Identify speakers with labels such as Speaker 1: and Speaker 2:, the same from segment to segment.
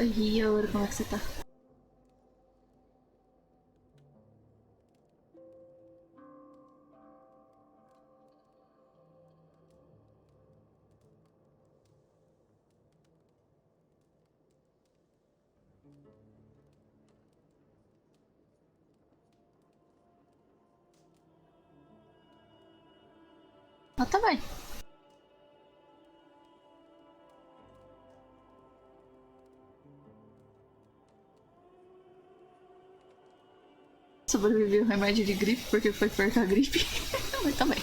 Speaker 1: Oi, Ouro, como é que você tá? Ah, tá bem. Sobreviveu o remédio de gripe porque foi perto da gripe. Mas tá bem.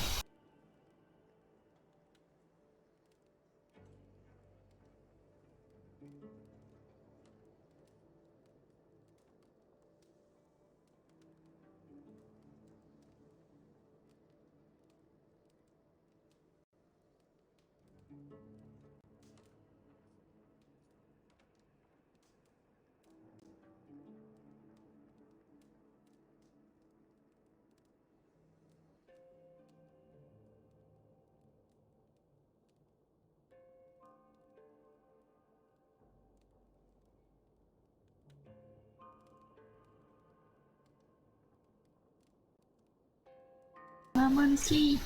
Speaker 1: Ah, mano, sim.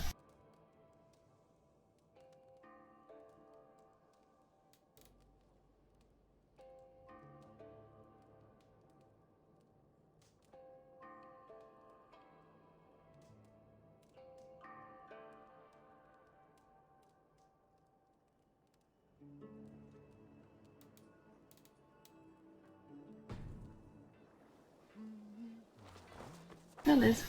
Speaker 1: Beleza.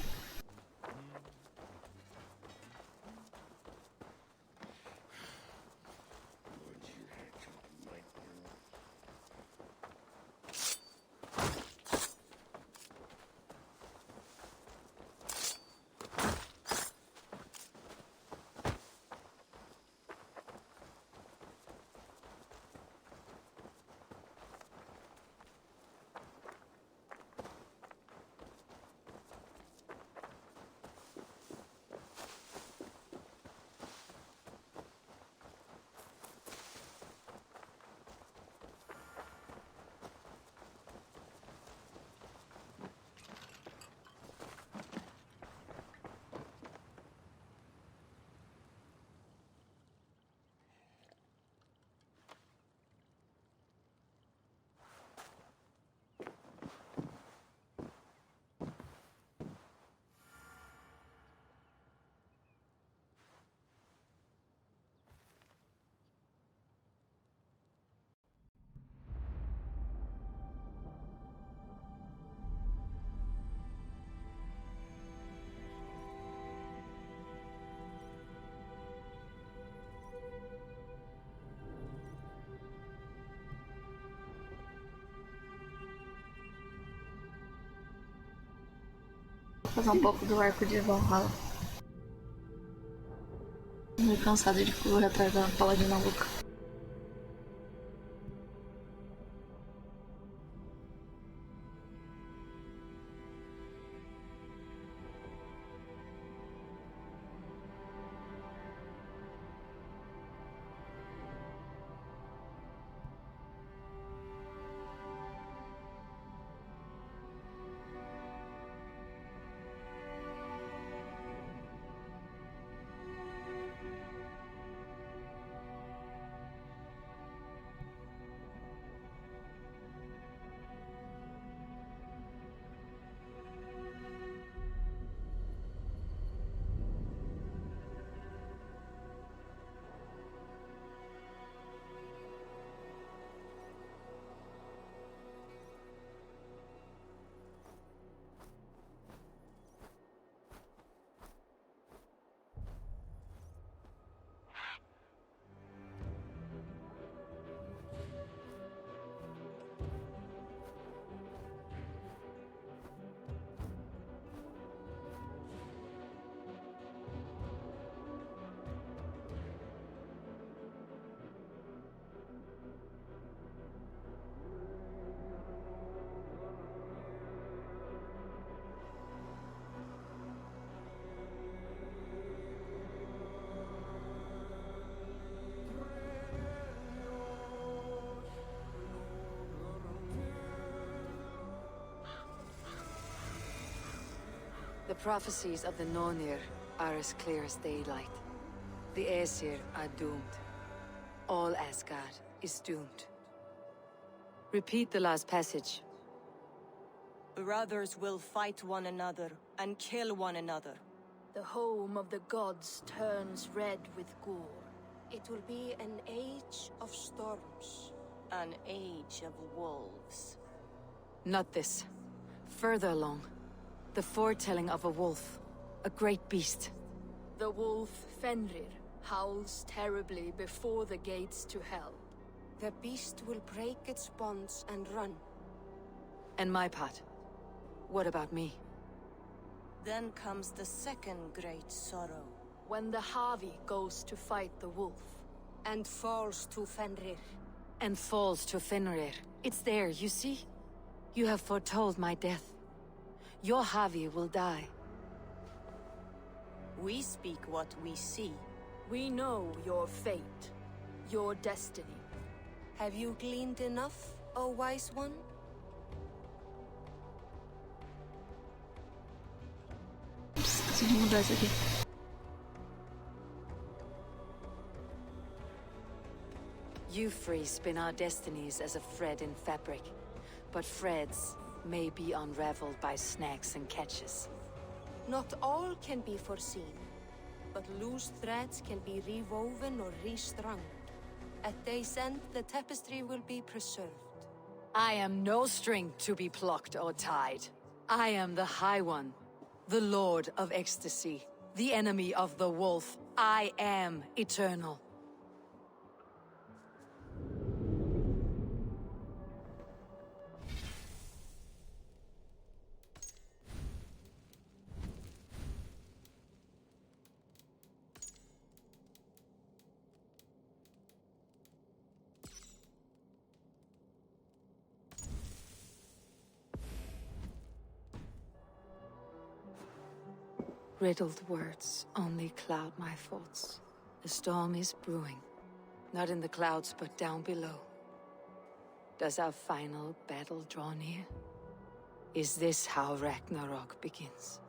Speaker 1: Vou fazer um pouco do arco de Valhalla. Tô meio cansado de correr atrás da paladina louca.
Speaker 2: The prophecies of the Nornir are as clear as daylight. The Aesir are doomed. All Asgard is doomed. Repeat the last passage.
Speaker 3: Brothers will fight one another and kill one another.
Speaker 4: The home of the gods turns red with gore.
Speaker 5: It will be an age of storms.
Speaker 3: An age of wolves.
Speaker 2: Not this. Further along. The foretelling of a wolf. A great beast.
Speaker 4: The wolf Fenrir howls terribly before the gates to hell.
Speaker 5: The beast will break its bonds and run.
Speaker 2: And my part. What about me?
Speaker 3: Then comes the second great sorrow.
Speaker 4: When the Havi goes to fight the wolf.
Speaker 5: And falls to Fenrir.
Speaker 2: And falls to Fenrir. It's there, you see? You have foretold my death. Your Havi will die.
Speaker 3: We speak what we see.
Speaker 4: We know your fate, your destiny.
Speaker 5: Have you gleaned enough, O wise one?
Speaker 1: Esqueci de mudar isso aqui.
Speaker 2: You three spin our destinies as a thread in fabric. But threads may be unraveled by snags and catches.
Speaker 5: Not all can be foreseen, but loose threads can be rewoven or restrung. At day's end, the tapestry will be preserved.
Speaker 2: I am no string to be plucked or tied. I am the High One, the Lord of Ecstasy, the enemy of the wolf. I am eternal. Riddled words only cloud my thoughts. The storm is brewing. Not in the clouds, but down below. Does our final battle draw near? Is this how Ragnarok begins?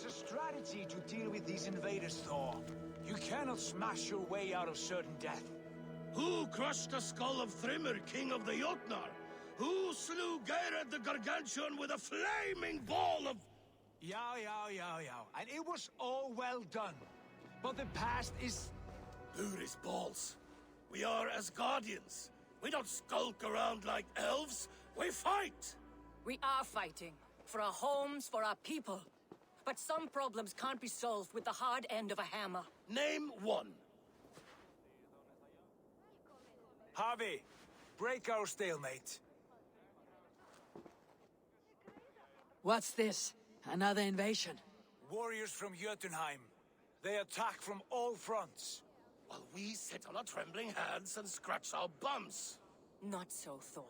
Speaker 6: A strategy to deal with these invaders, Thor. You cannot smash your way out of certain death.
Speaker 7: Who crushed the skull of Thrimr, king of the Jotnar? Who slew Geirad the Gargantuan with a flaming ball of...
Speaker 6: Yow. And it was all well done. But the past is...
Speaker 7: Buri's balls. We are Asgardians. We don't skulk around like elves. We fight!
Speaker 8: We are fighting. For our homes, for our people. But some problems can't be solved with the hard end of a hammer.
Speaker 7: Name one.
Speaker 6: Harvey, break our stalemate.
Speaker 2: What's this? Another invasion?
Speaker 6: Warriors from Jotunheim. They attack from all fronts.
Speaker 7: While we sit on our trembling hands and scratch our bums.
Speaker 8: Not so, Thor.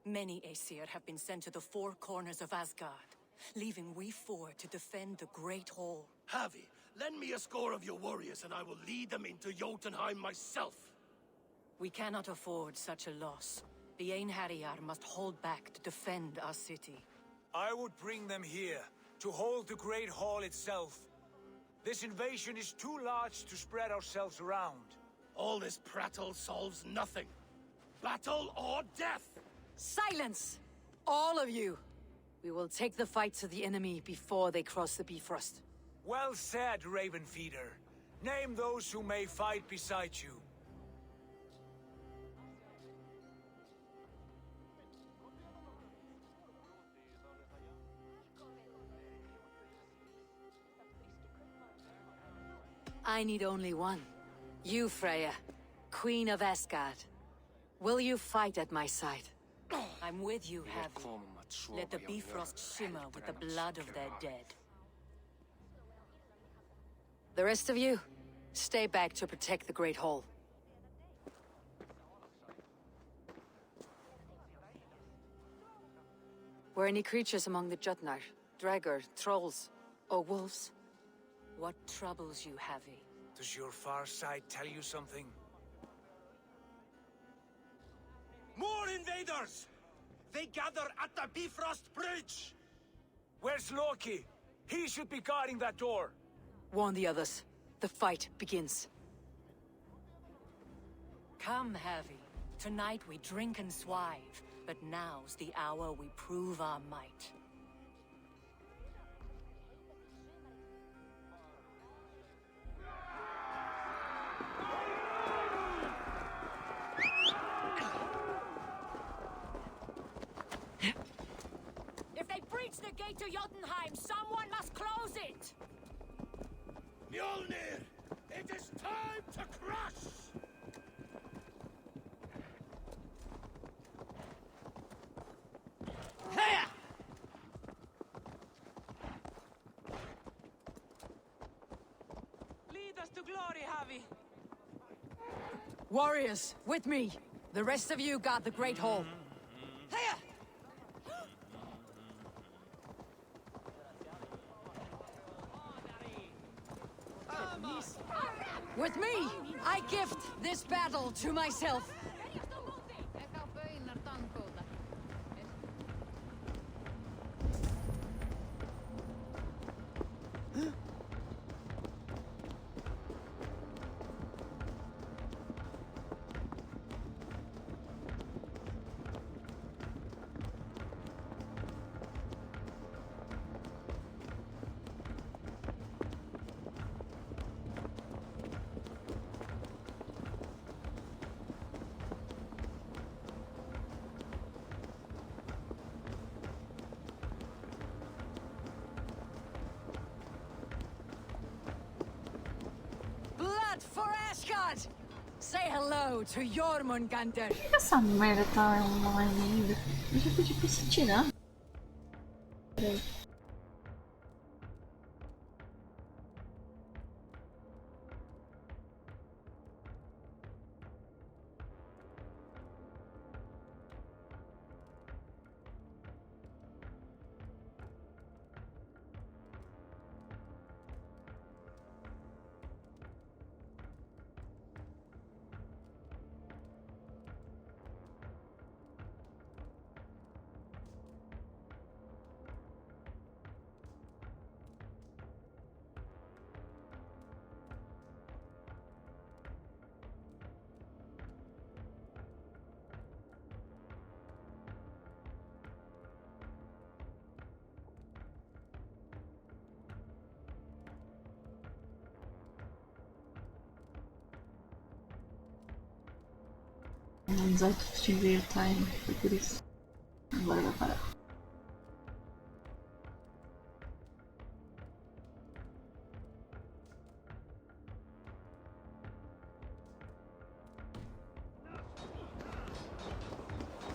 Speaker 8: Many Aesir have been sent to the four corners of Asgard, leaving we four to defend the Great Hall.
Speaker 7: Havi, lend me a score of your warriors and I will lead them into Jotunheim myself.
Speaker 8: We cannot afford such a loss. The Einherjar must hold back to defend our city.
Speaker 6: I would bring them here, to hold the Great Hall itself. This invasion is too large to spread ourselves around.
Speaker 7: All this prattle solves nothing. Battle or death!
Speaker 2: Silence! All of you! We will take the fight to the enemy before they cross the Bifrost.
Speaker 6: Well said, Ravenfeeder. Name those who may fight beside you.
Speaker 2: I need only one. You, Freya, Queen of Asgard. Will you fight at my side?
Speaker 8: I'm with you, Havi. Let the Bifrost shimmer with the blood of their dead.
Speaker 2: The rest of you, stay back to protect the Great Hall. Were any creatures among the Jotnar? Draugr, trolls, or wolves?
Speaker 8: What troubles you, Havi?
Speaker 6: Does your far side tell you something?
Speaker 7: More invaders! They gather at the Bifrost Bridge!
Speaker 6: Where's Loki? He should be guarding that door.
Speaker 2: Warn the others. The fight begins.
Speaker 8: Come, Havi. Tonight we drink and swive, but now's the hour we prove our might.
Speaker 4: If they breach the gate to Jotunheim, someone must close it!
Speaker 7: Mjolnir! It is time to crush!
Speaker 8: Lead us to glory, Havi!
Speaker 2: Warriors, with me! The rest of you guard the Great Hall.
Speaker 8: Hiya!
Speaker 2: With me, I gift this battle to myself. Blood for Asgard! Say hello to Jormungandr.
Speaker 1: Por que essa merda tá online ainda? Eu já pedi pra você tirar. Peraí. 18 de Invader Time, foi por isso. Agora vai parar.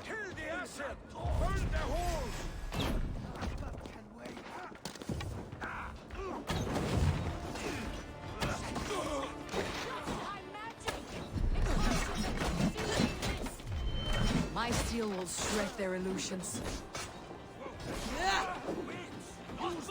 Speaker 6: Kill the asset! Burn the holes!
Speaker 4: My steel will shred their illusions.
Speaker 6: Won't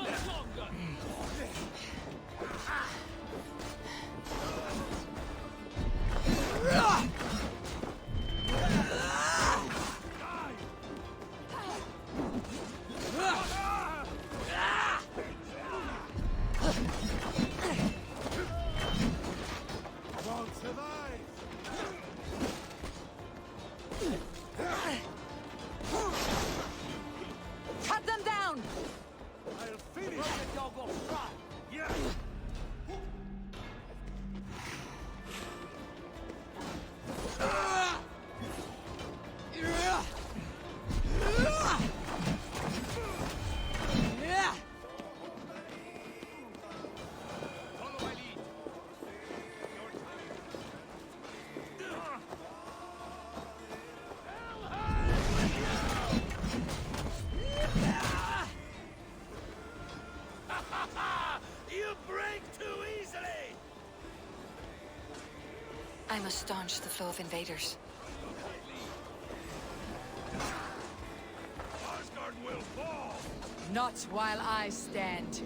Speaker 6: survive!
Speaker 4: Cut them down!
Speaker 6: I'll finish the dog off track! Yeah! Follow my lead!
Speaker 7: You break too easily!
Speaker 2: I must staunch the flow of invaders.
Speaker 7: Asgard will fall!
Speaker 4: Not while I stand.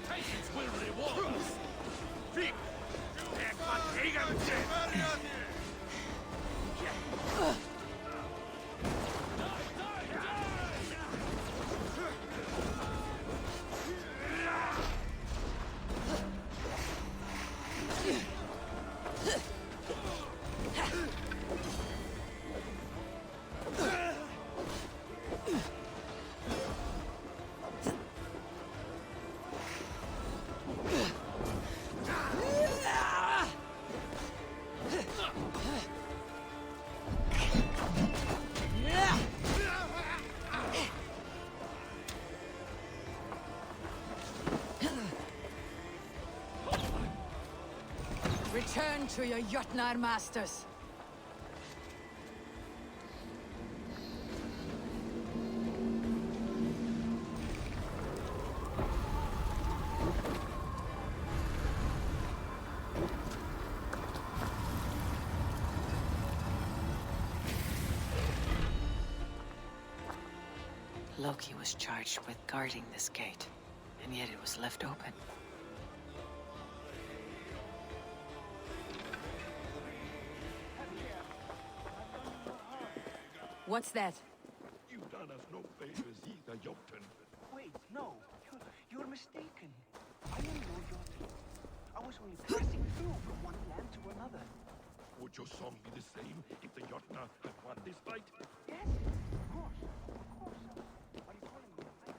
Speaker 7: Patience will reward us! Vic! Fatigamte!
Speaker 4: Return to your Jotnar masters.
Speaker 2: Loki was charged with guarding this gate, and yet it was left open.
Speaker 4: What's that?
Speaker 7: You done us no favors either, Jotun.
Speaker 9: Wait, no. You're mistaken. I am no Jotun. I was only passing through from one land to another.
Speaker 7: Would your song be the same if the Jotnar had won this fight?
Speaker 9: Yes, of course. Of course. Are you calling me a liar?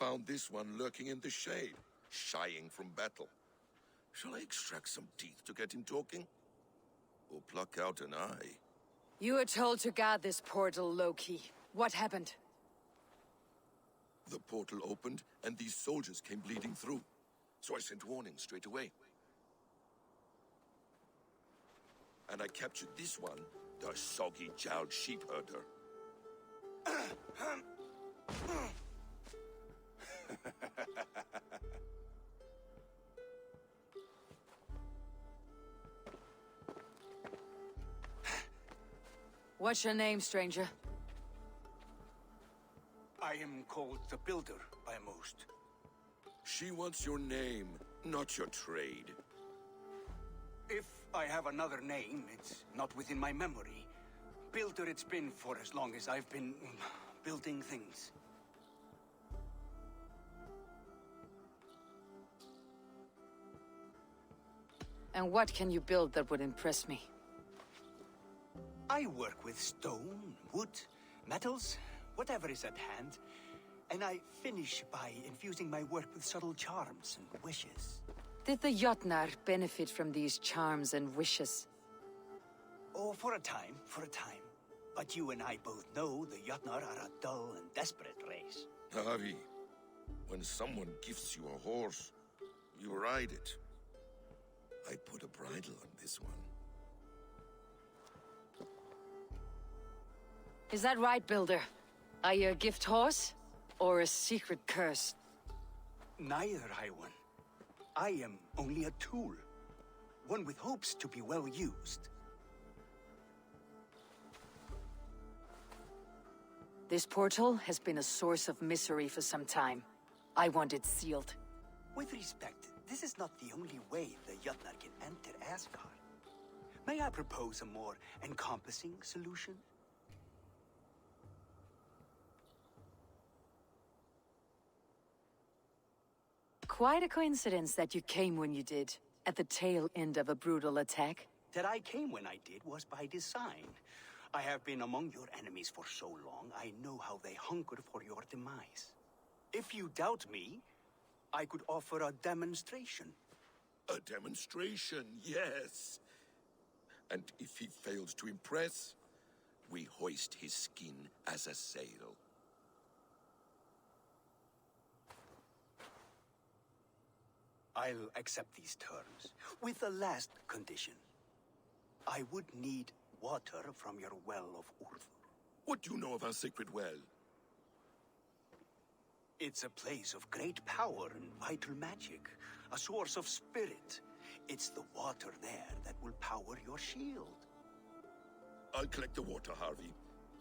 Speaker 10: found this one lurking in the shade, shying from battle. Shall I extract some teeth to get him talking? Or pluck out an eye?
Speaker 2: You were told to guard this portal, Loki. What happened?
Speaker 10: The portal opened, and these soldiers came bleeding through. So I sent warning straight away. And I captured this one, the soggy-jowled sheep herder.
Speaker 2: What's your name, stranger?
Speaker 9: I am called the Builder by most.
Speaker 10: She wants your name, not your trade.
Speaker 9: If I have another name, it's not within my memory. Builder it's been for as long as I've been building things.
Speaker 2: And what can you build that would impress me?
Speaker 9: I work with stone, wood, metals, whatever is at hand. And I finish by infusing my work with subtle charms and wishes.
Speaker 2: Did the Jotnar benefit from these charms and wishes?
Speaker 9: Oh, for a time, for a time. But you and I both know the Jotnar are a dull and desperate race.
Speaker 10: Harry, when someone gifts you a horse, you ride it. I put a bridle on this one.
Speaker 2: Is that right, Builder? Are you a gift horse? Or a secret curse?
Speaker 9: Neither, High One. I am only a tool. One with hopes to be well used.
Speaker 2: This portal has been a source of misery for some time. I want it sealed.
Speaker 9: With respect, this is not the only way the Jotnar can enter Asgard. May I propose a more encompassing solution?
Speaker 2: Quite a coincidence that you came when you did, at the tail end of a brutal attack.
Speaker 9: That I came when I did was by design. I have been among your enemies for so long, I know how they hunger for your demise. If you doubt me, I could offer a demonstration.
Speaker 10: A demonstration, yes. And if he fails to impress, we hoist his skin as a sail.
Speaker 9: I'll accept these terms, with the last condition. I would need water from your well of Urthur.
Speaker 10: What do you know of our sacred well?
Speaker 9: It's a place of great power and vital magic, a source of spirit. It's the water there that will power your shield.
Speaker 10: I'll collect the water, Harvey.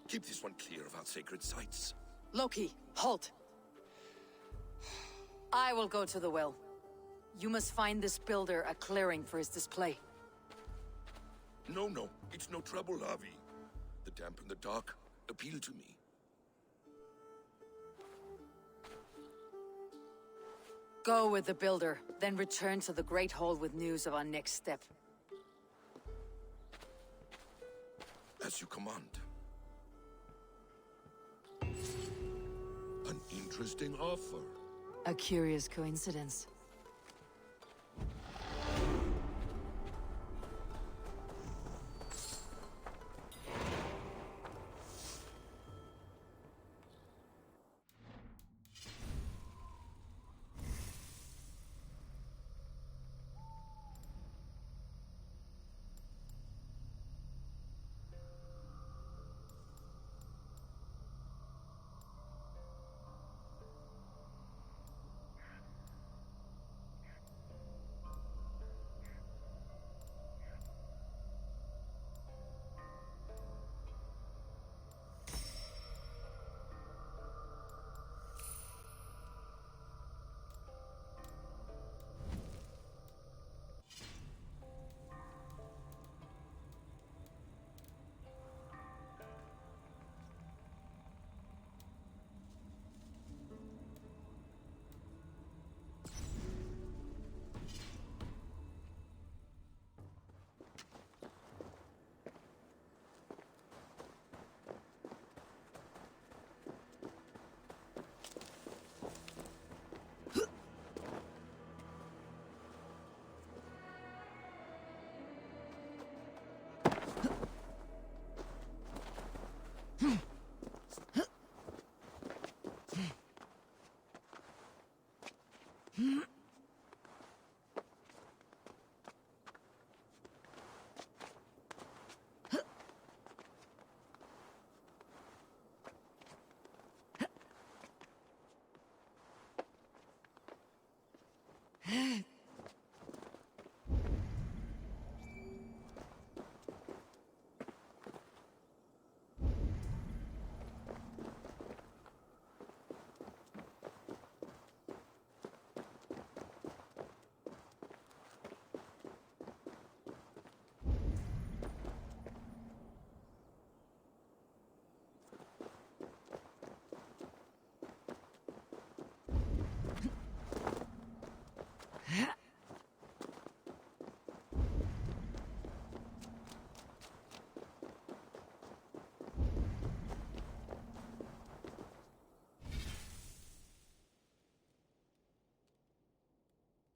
Speaker 10: Keep this one clear of our sacred sites.
Speaker 2: Loki, halt! I will go to the well. You must find this builder a clearing for his display.
Speaker 10: No, it's no trouble, Harvey. The damp and the dark appeal to me.
Speaker 2: Go with the builder, then return to the Great Hall with news of our next step.
Speaker 10: As you command. An interesting offer.
Speaker 2: A curious coincidence.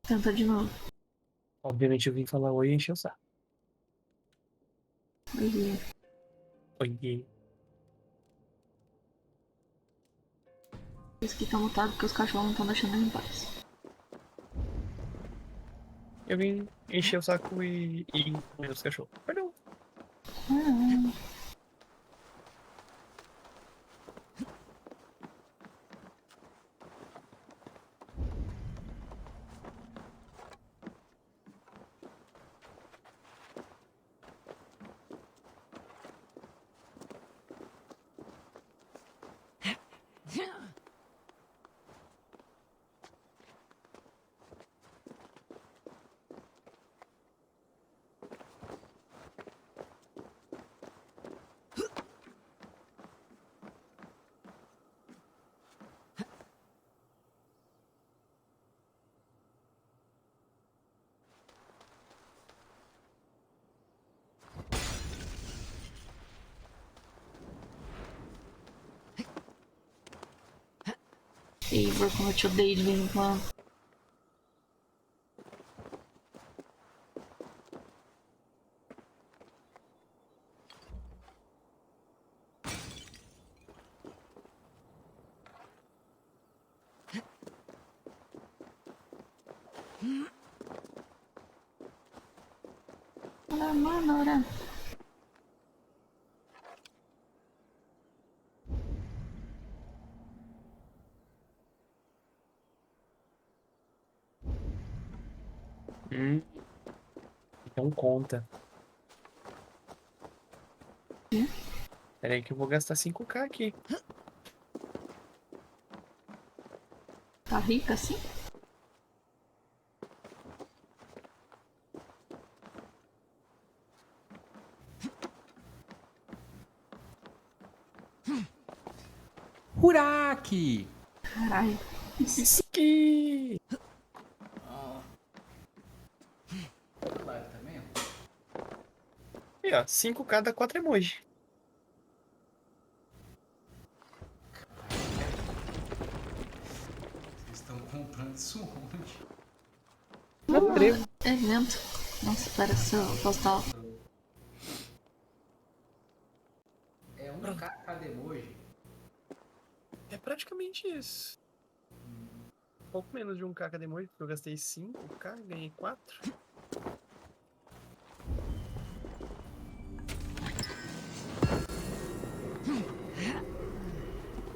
Speaker 1: Tenta de novo.
Speaker 11: Obviamente eu vim falar oi e encher o saco.
Speaker 1: Oi.
Speaker 11: Oi.
Speaker 1: Esse aqui tá mutado porque os cachorros não estão deixando ele em paz.
Speaker 11: Eu vim encher o saco e comer os cachorros. Perdão.
Speaker 1: Eivor, como eu te odeio de vez em quando. Olha, mano, olha.
Speaker 11: Então conta.
Speaker 1: Quê?
Speaker 11: Pera aí que eu vou gastar 5k aqui.
Speaker 1: Tá rica assim?
Speaker 12: Huraki!
Speaker 1: Caralho.
Speaker 11: Ski!
Speaker 12: Live também?
Speaker 11: E ó, 5k dá 4 emoji.
Speaker 12: Vocês estão comprando isso onde?
Speaker 11: Não trevo.
Speaker 1: Evento. Nossa, pera, se eu postar.
Speaker 12: É um K cada emoji.
Speaker 11: É praticamente isso. Pouco menos de 1k cada emoji, porque eu gastei 5k, ganhei 4.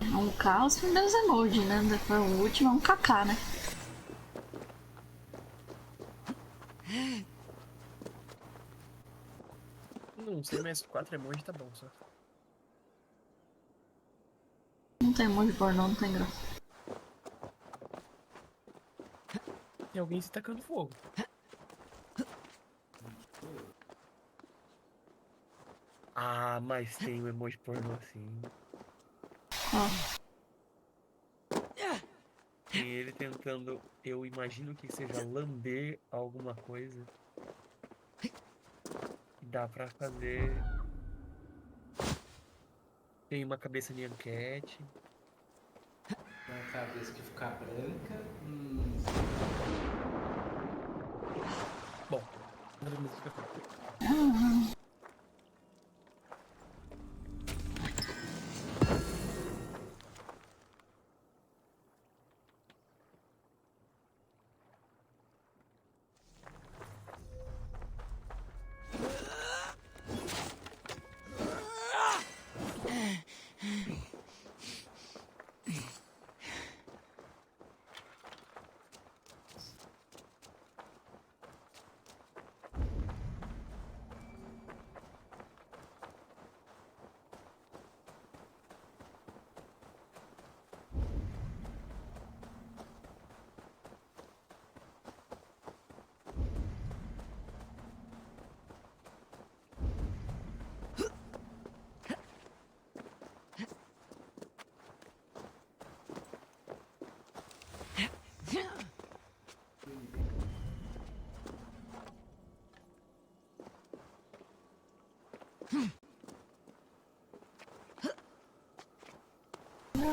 Speaker 1: É um K os primeiros emojis, né? Depois o último é um KK, né?
Speaker 11: Não sei, mas 4 emoji tá bom só.
Speaker 1: Não tem emoji pornô, não tem graça.
Speaker 11: Tem alguém se tacando fogo. Ah, mas tem um emoji pornô assim. Tem ele tentando, eu imagino que seja lamber alguma coisa. Dá pra fazer. Tem uma cabeça de enquete.
Speaker 12: Uma cabeça que ficar branca.
Speaker 11: Bom, nada mais do que eu falo.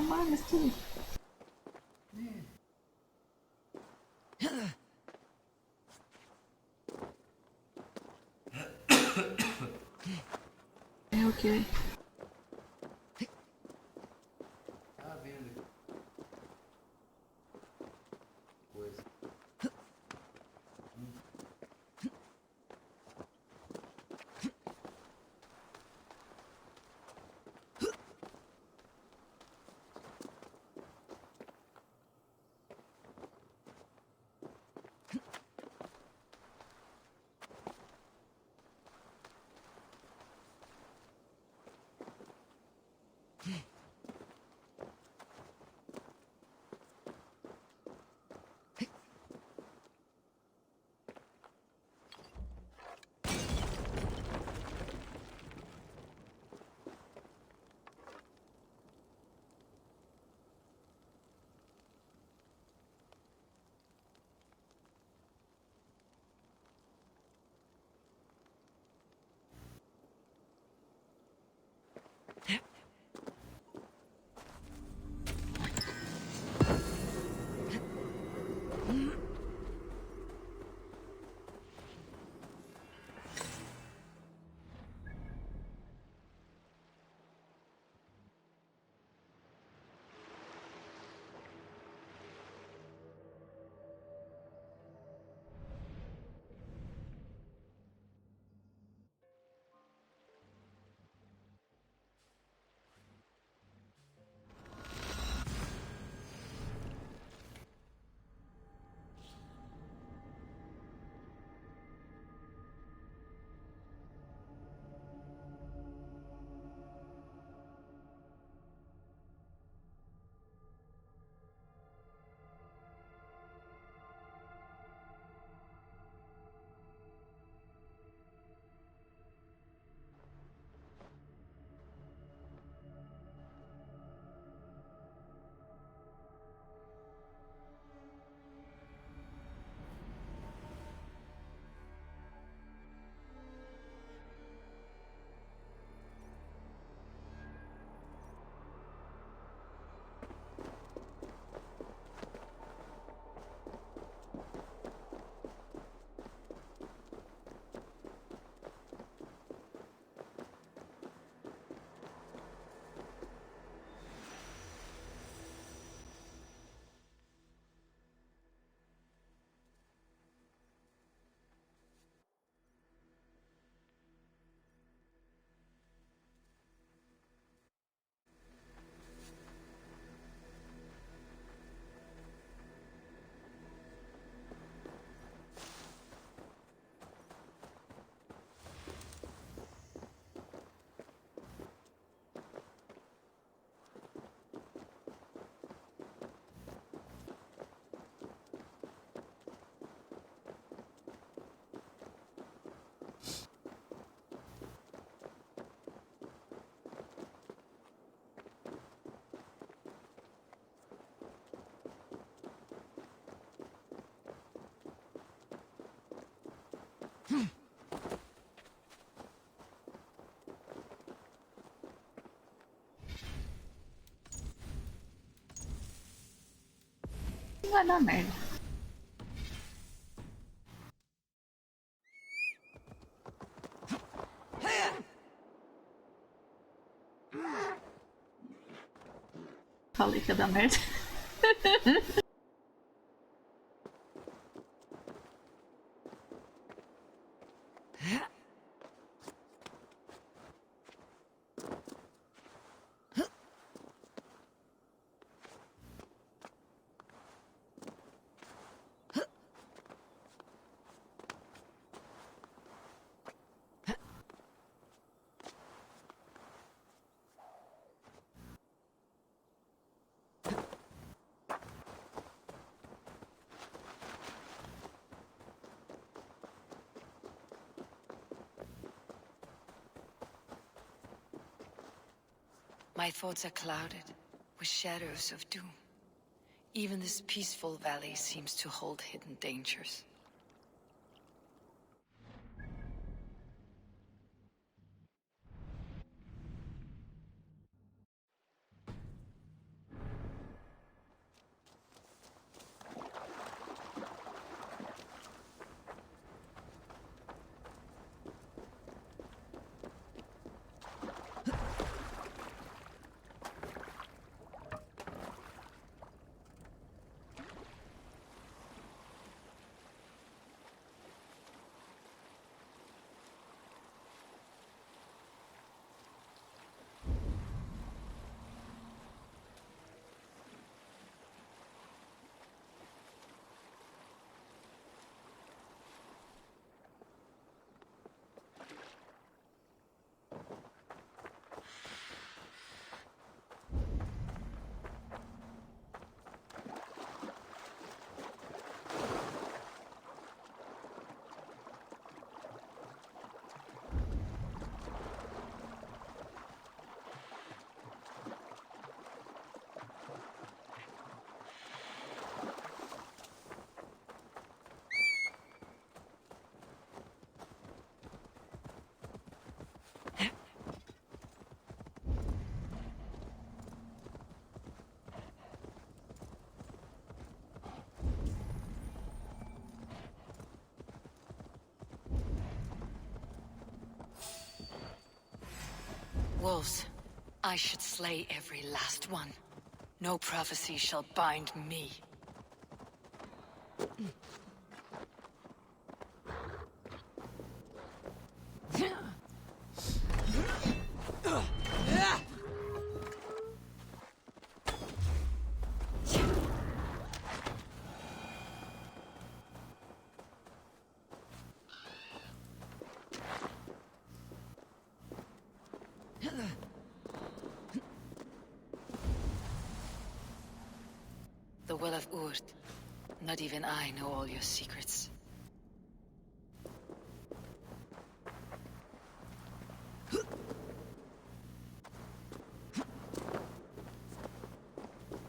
Speaker 1: mas tudo. É o que?
Speaker 12: Tá vendo? Coisa.
Speaker 1: Vai dar merda. Falei que ia dar merda.
Speaker 2: My thoughts are clouded with shadows of doom. Even this peaceful valley seems to hold hidden dangers. wolves. I should slay every last one. No prophecy shall bind me. The Well of Urd. Not even I know all your secrets.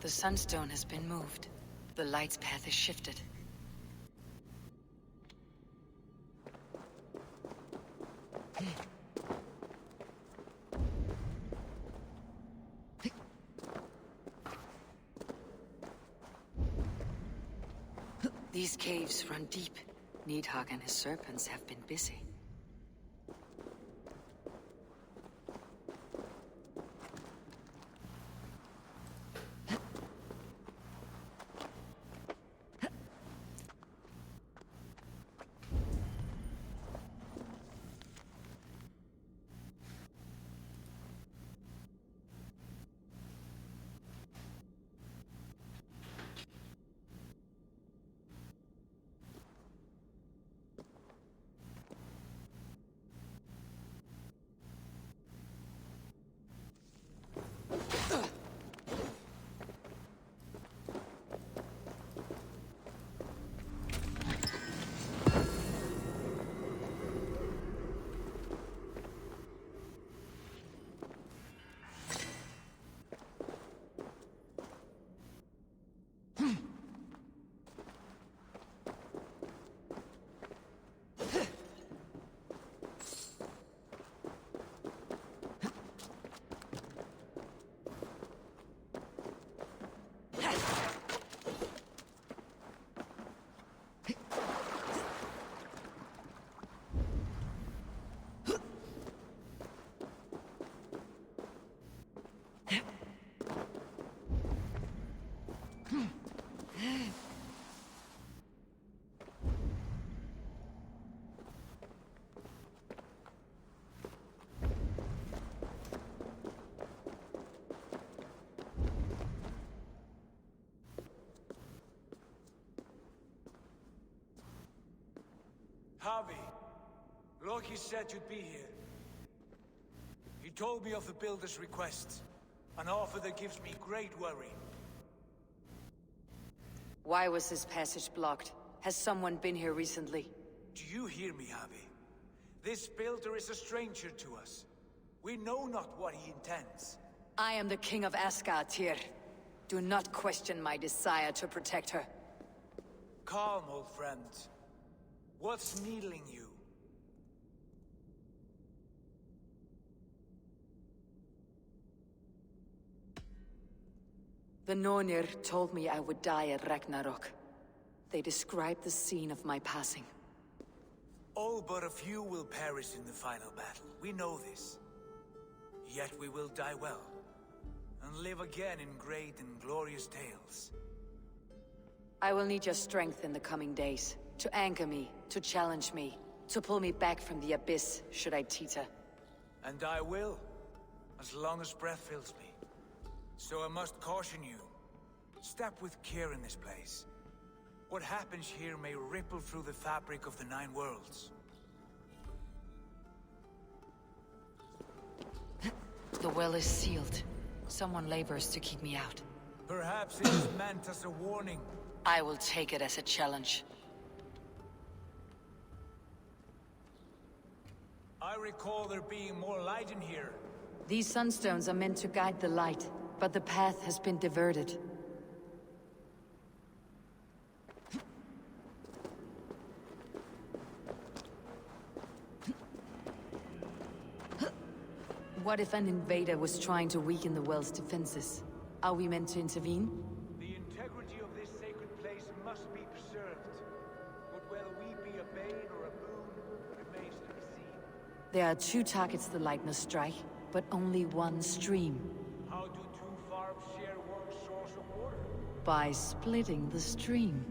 Speaker 2: The Sunstone has been moved. The light's path is shifted. These caves run deep. Nidhogg and his serpents have been busy.
Speaker 6: Harvey, Loki said you'd be here. He told me of the Builder's request, an offer that gives me great worry.
Speaker 2: Why was this passage blocked? Has someone been here recently?
Speaker 6: Do you hear me, Harvey? This Builder is a stranger to us. We know not what he intends.
Speaker 2: I am the King of Asgard, Tyr. Do not question my desire to protect her.
Speaker 6: Calm, old friend. What's needling you?
Speaker 2: The Nornir told me I would die at Ragnarok. They described the scene of my passing.
Speaker 6: All but a few will perish in the final battle. We know this. Yet we will die well, and live again in great and glorious tales.
Speaker 2: I will need your strength in the coming days. To anchor me, to challenge me, to pull me back from the abyss, should I teeter.
Speaker 6: And I will, as long as breath fills me. So I must caution you. Step with care in this place. What happens here may ripple through the fabric of the Nine Worlds.
Speaker 2: The well is sealed. Someone labors to keep me out.
Speaker 6: Perhaps it is meant as a warning.
Speaker 2: I will take it as a challenge.
Speaker 6: I recall there being more light in here.
Speaker 2: These sunstones are meant to guide the light, but the path has been diverted. What if an invader was trying to weaken the well's defenses? Are we meant to intervene?
Speaker 6: The integrity of this sacred place must be preserved. But whether we be a bane or a boon remains to be seen.
Speaker 2: There are two targets the light must strike. but only one stream.
Speaker 6: How do two farms share one source of water?
Speaker 2: By splitting the stream.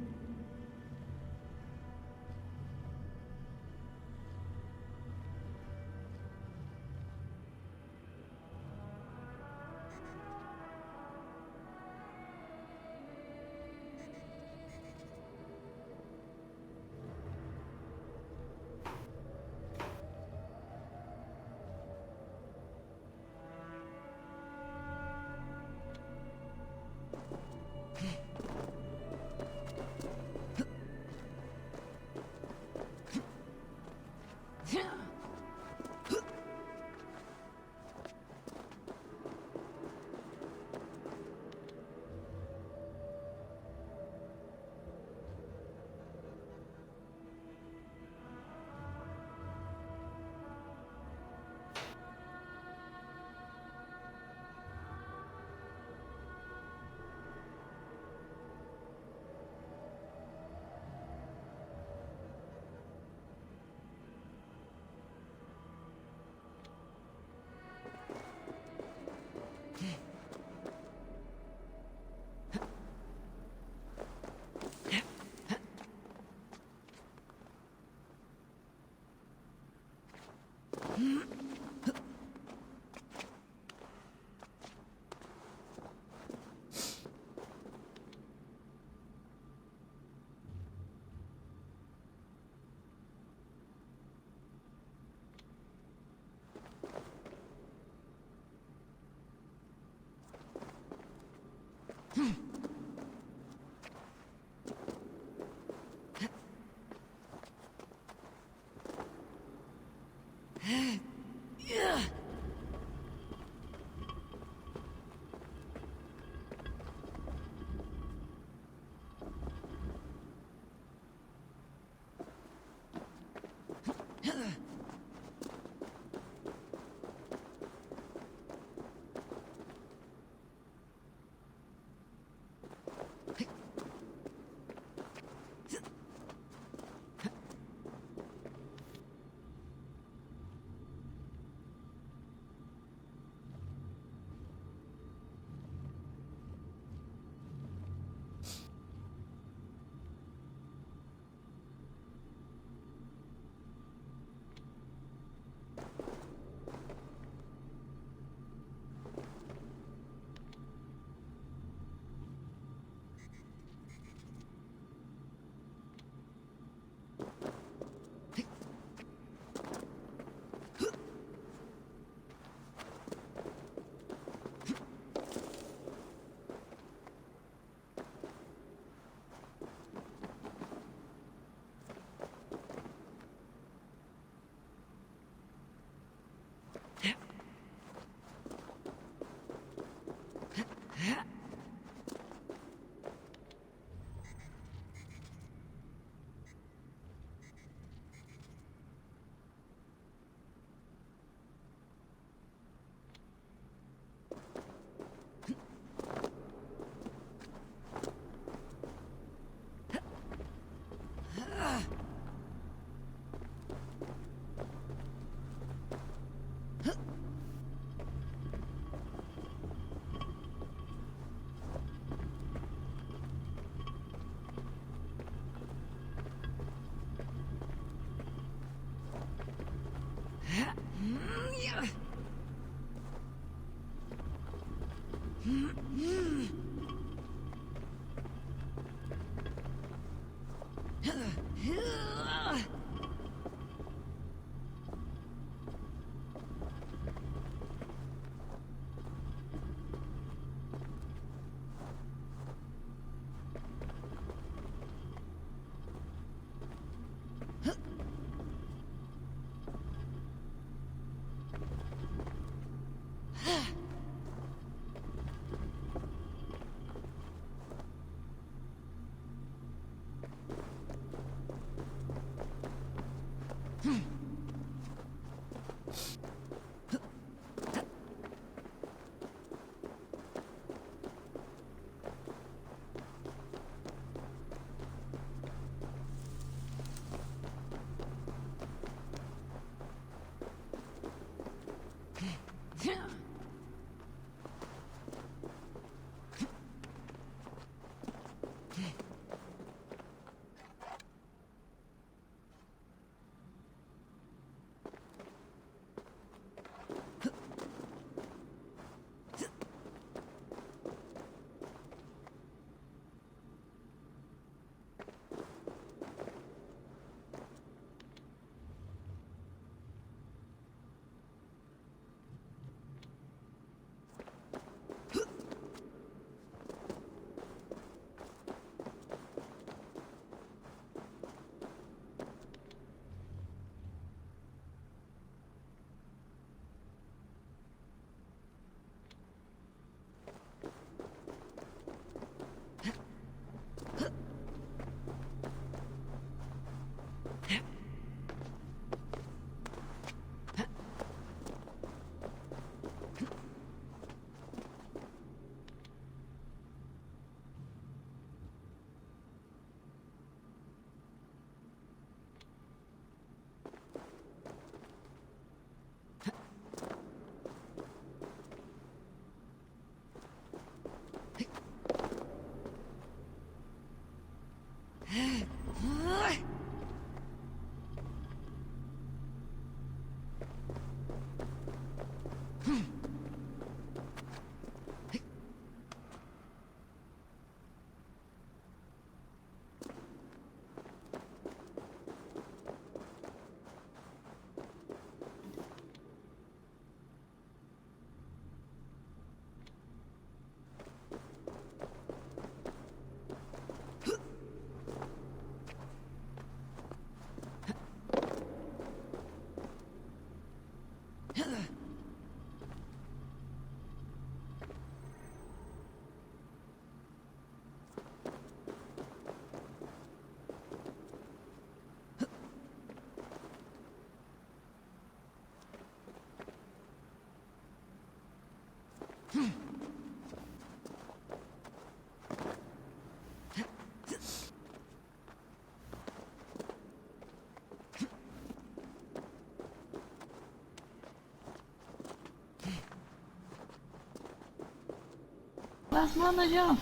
Speaker 1: Last mana já.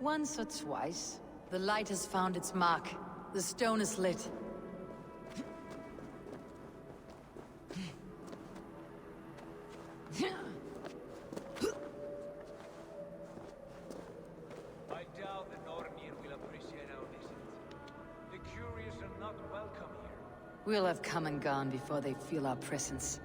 Speaker 2: Once or twice. The light has found its mark. The stone is lit.
Speaker 6: I doubt the Nornir will appreciate our visit. The curious are not welcome here.
Speaker 2: We'll have come and gone before they feel our presence.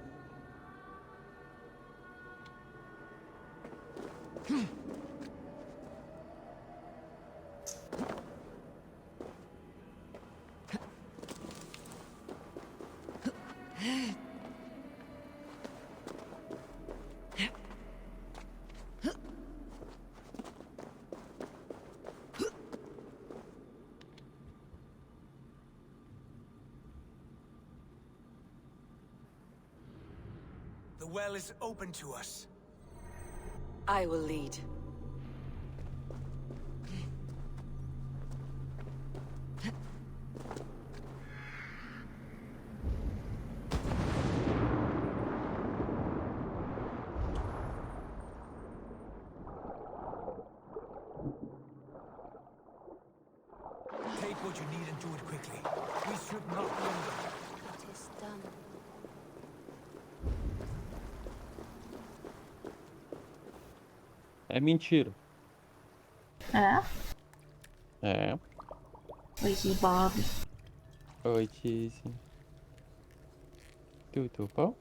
Speaker 6: The well is open to us.
Speaker 2: I will lead.
Speaker 6: Take what you need and do it quickly. We should not linger.
Speaker 5: It is done.
Speaker 13: É mentira.
Speaker 1: É?
Speaker 13: É.
Speaker 1: Oi, Bob.
Speaker 13: Oi, Tizzy. Tudo bom?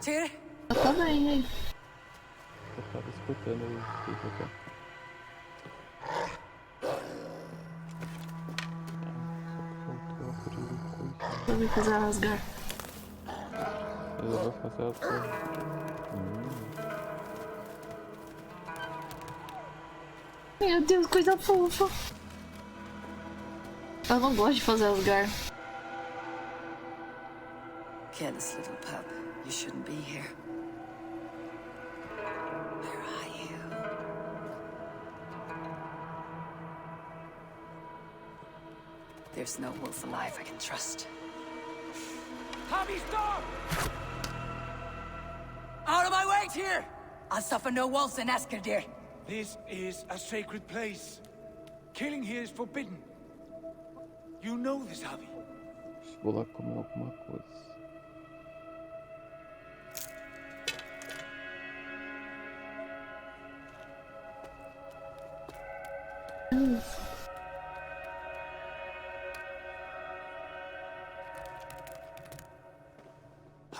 Speaker 2: Tyr?
Speaker 1: Eu tô bem, aí.
Speaker 13: Eu tava escutando o que eu tô.
Speaker 1: Eu vim fazer rasgar.
Speaker 13: Eu vou fazer o seu.
Speaker 1: Meu Deus, coisa fofa. Eu não gosto de fazer rasgar.
Speaker 2: Careless little pup. You shouldn't be here. Where are you? There's no wolf alive I can trust.
Speaker 6: Javi, stop!
Speaker 8: Out of my way, Tyr! I'll suffer no wolves in Askerdir.
Speaker 6: This is a sacred place. Killing here is forbidden. You know this, Javi.
Speaker 13: Vou lá comer alguma coisa.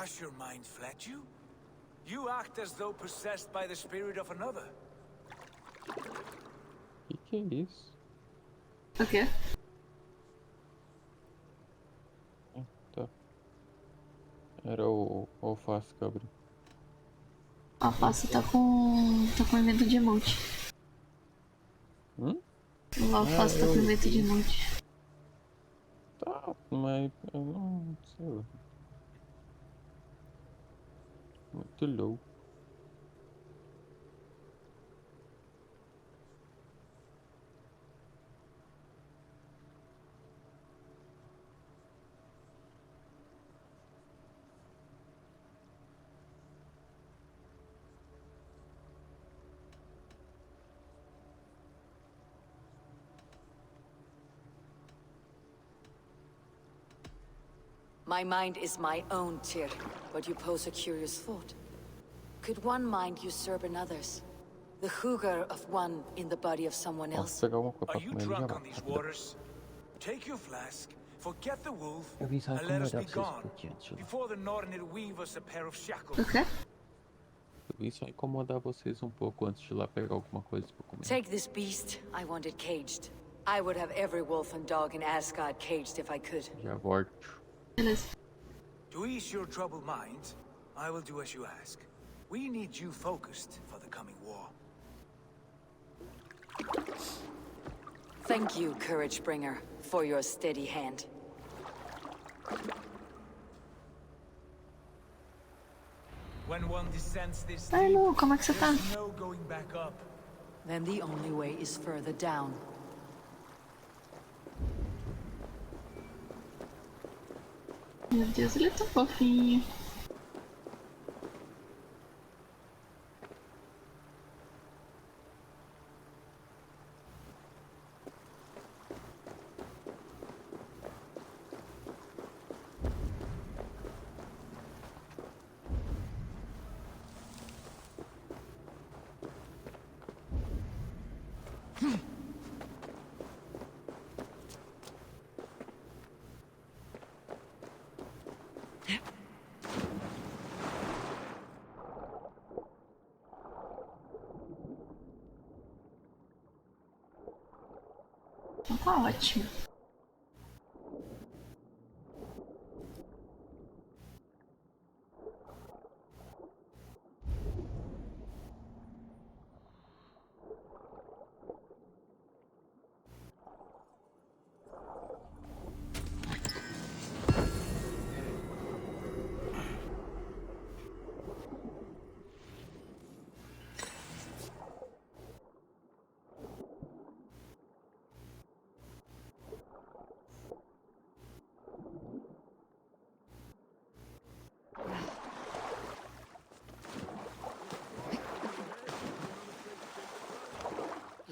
Speaker 6: Has your mind fled you? You act as though possessed by the spirit of another.
Speaker 13: Que é isso?
Speaker 1: O quê?
Speaker 13: Tá. Era o alface que abriu.
Speaker 1: A alface tá com evento de emote. O alface tá com evento de emote.
Speaker 13: Tá, mas eu não sei lá. Muito louco.
Speaker 2: My mind is my own, Tyr, but you pose a curious thought. Could one mind usurp another's? The hugger of one in the body of someone else?
Speaker 6: Are you drunk on these waters? Take your flask, forget the wolf,
Speaker 13: Eu vim só
Speaker 6: and let us be
Speaker 13: incomodar vocês um
Speaker 6: gone,
Speaker 13: pouquinho antes de lá.
Speaker 6: before the Nornir weave us a pair of shackles.
Speaker 1: Okay.
Speaker 13: Eu vim só incomodar vocês um pouco antes de lá pegar alguma coisa pra comer.
Speaker 2: Take this beast. I want it caged. I would have every wolf and dog in Asgard caged if I could.
Speaker 13: Já volto.
Speaker 6: To ease your troubled mind, I will do as you ask. We need you focused for the coming war.
Speaker 2: Thank you, Courage Bringer, for your steady hand.
Speaker 6: When one descends this
Speaker 1: Ai,
Speaker 6: deep,
Speaker 1: Lu, como é que você tá?
Speaker 6: there's no going back up.
Speaker 2: Then the only way is further down.
Speaker 1: Meu Deus, ele é tão fofinho. Então tá ótimo.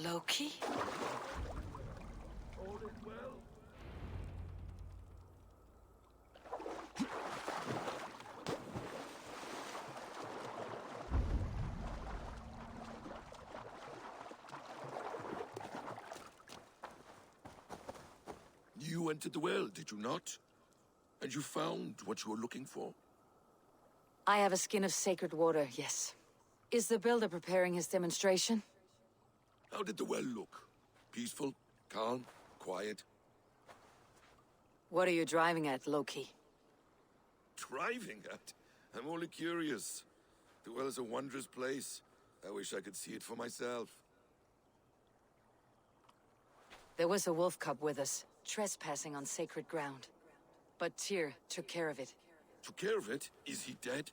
Speaker 2: Loki?
Speaker 10: You entered the well, did you not? And you found what you were looking for?
Speaker 2: I have a skin of sacred water, yes. Is the builder preparing his demonstration?
Speaker 10: How did the well look? Peaceful? Calm? Quiet?
Speaker 2: What are you driving at, Loki?
Speaker 10: Driving at? I'm only curious. The well is a wondrous place. I wish I could see it for myself.
Speaker 2: There was a wolf cub with us, trespassing on sacred ground. But Tyr took care of it.
Speaker 10: Took care of it? Is he dead?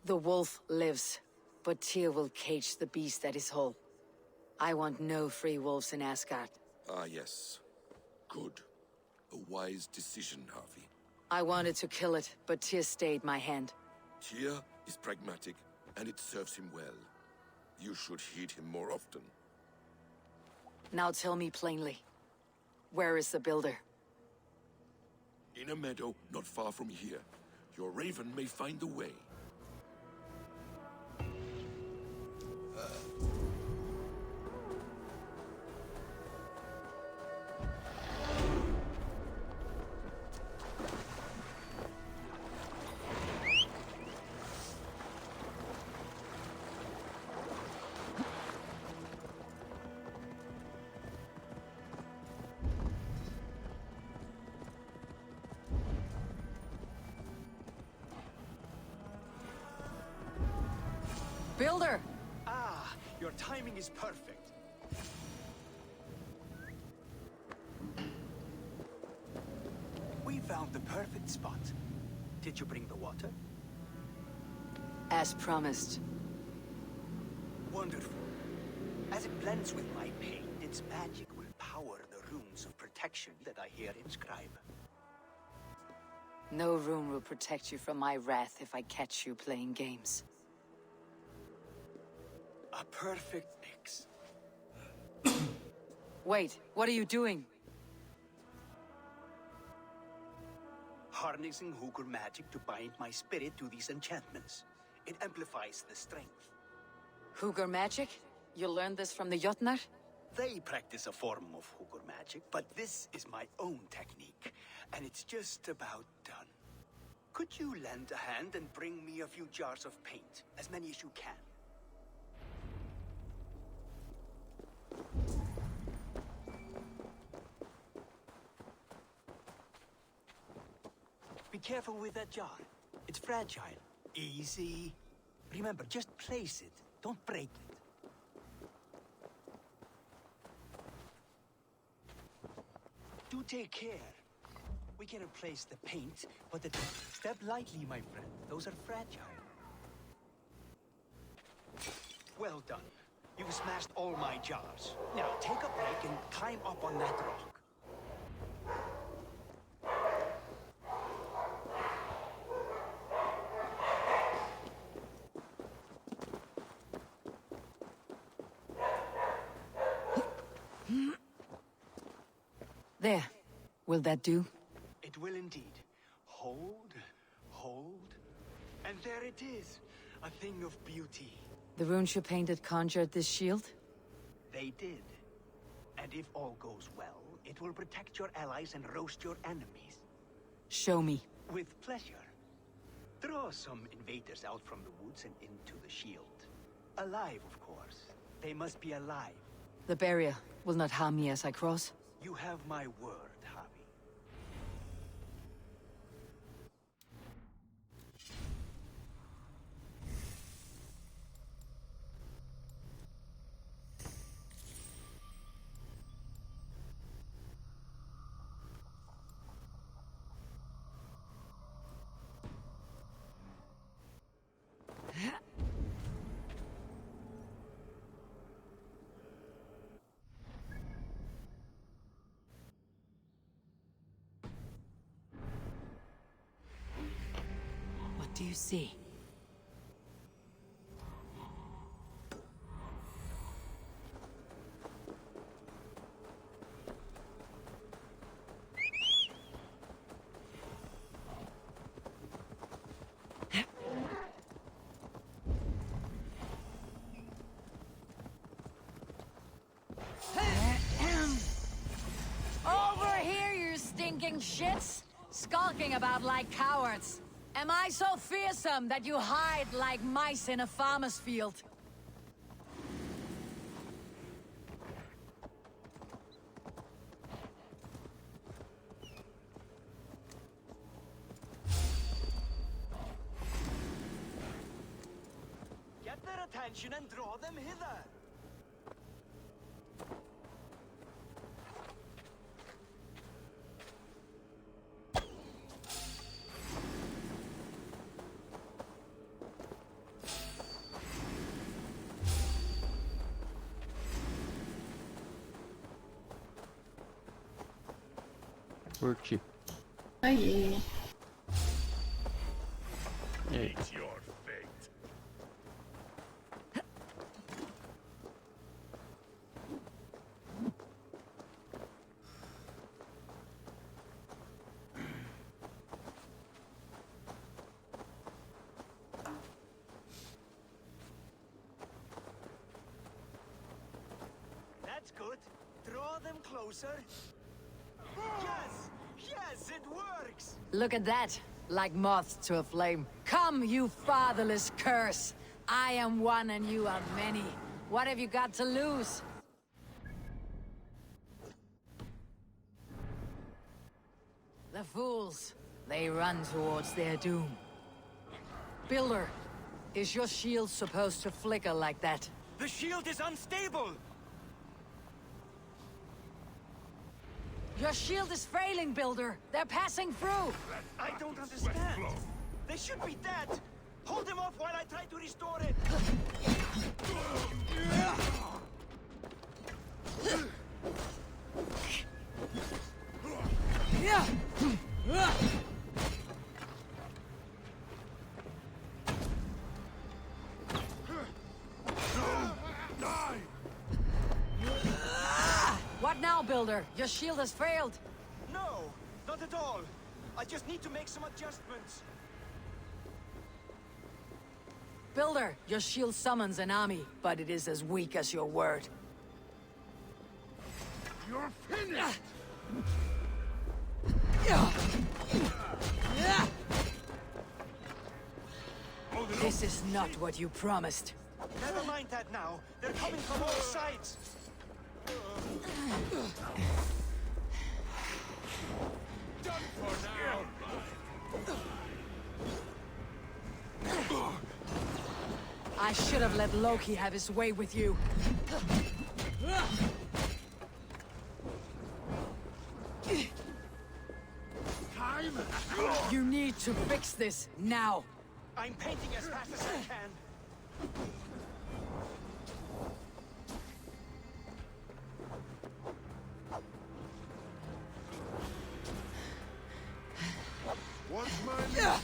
Speaker 2: The wolf lives, but Tyr will cage the beast at his hole. I want no free wolves in Asgard.
Speaker 10: Ah, yes. Good. A wise decision, Harvey.
Speaker 2: I wanted to kill it, but Tyr stayed my hand.
Speaker 10: Tyr is pragmatic, and it serves him well. You should heed him more often.
Speaker 2: Now tell me plainly, where is the builder?
Speaker 10: In a meadow not far from here. Your raven may find the way.
Speaker 2: Builder!
Speaker 9: Ah, your timing is perfect. We found the perfect spot. Did you bring the water?
Speaker 2: As promised.
Speaker 9: Wonderful. As it blends with my paint, its magic will power the runes of protection that I hear inscribe.
Speaker 2: No rune will protect you from my wrath if I catch you playing games.
Speaker 9: A perfect mix.
Speaker 2: Wait, what are you doing?
Speaker 9: Harnessing Hugr magic to bind my spirit to these enchantments. It amplifies the strength.
Speaker 2: Hugr magic? You learned this from the Jotnar?
Speaker 9: They practice a form of Hugr magic, but this is my own technique, and it's just about done. Could you lend a hand and bring me a few jars of paint? As many as you can. Be careful with that jar. It's fragile. Easy. Remember, just place it. Don't break it. Do take care. We can replace the paint, but step lightly, my friend. Those are fragile. Well done. You smashed all my jars. Now take a break and climb up on that rock.
Speaker 2: There. Will that do?
Speaker 9: It will indeed. Hold, hold, and there it is. A thing of beauty.
Speaker 2: The runes you painted conjured this shield?
Speaker 9: They did. And if all goes well, it will protect your allies and roast your enemies.
Speaker 2: Show me.
Speaker 9: With pleasure. Draw some invaders out from the woods and into the shield. Alive, of course. They must be alive.
Speaker 2: The barrier will not harm me as I cross?
Speaker 9: You have my word, Javi.
Speaker 2: What do you see?
Speaker 4: Over here, you stinking shits! Skulking about like cowards. Am I so fearsome that you hide like mice in a farmer's field?
Speaker 9: Get their attention and draw them hither.
Speaker 13: Curti.
Speaker 1: Aí.
Speaker 13: Eita.
Speaker 9: That's good. Draw them closer. Yes! Yes, it works!
Speaker 4: Look at that, like moths to a flame. Come, you fatherless curse! I am one and you are many. What have you got to lose? The fools, they run towards their doom. Builder, Is your shield supposed to flicker like that?
Speaker 9: The shield is unstable!
Speaker 4: Your shield is failing, Builder. They're passing through.
Speaker 9: I don't understand. They should be dead. Hold them off while I try to restore it.
Speaker 4: What now, Builder? Your shield has failed.
Speaker 9: No, not at all. I just need to make some adjustments.
Speaker 4: Builder, your shield summons an army, but it is as weak as your word.
Speaker 7: You're finished!
Speaker 4: This is not what you promised.
Speaker 9: Never mind that now. They're coming from all sides.
Speaker 7: Done for now!
Speaker 4: I should have let Loki have his way with you.
Speaker 7: Time?
Speaker 4: You need to fix this now.
Speaker 9: I'm painting as fast as I can.
Speaker 7: What's my name?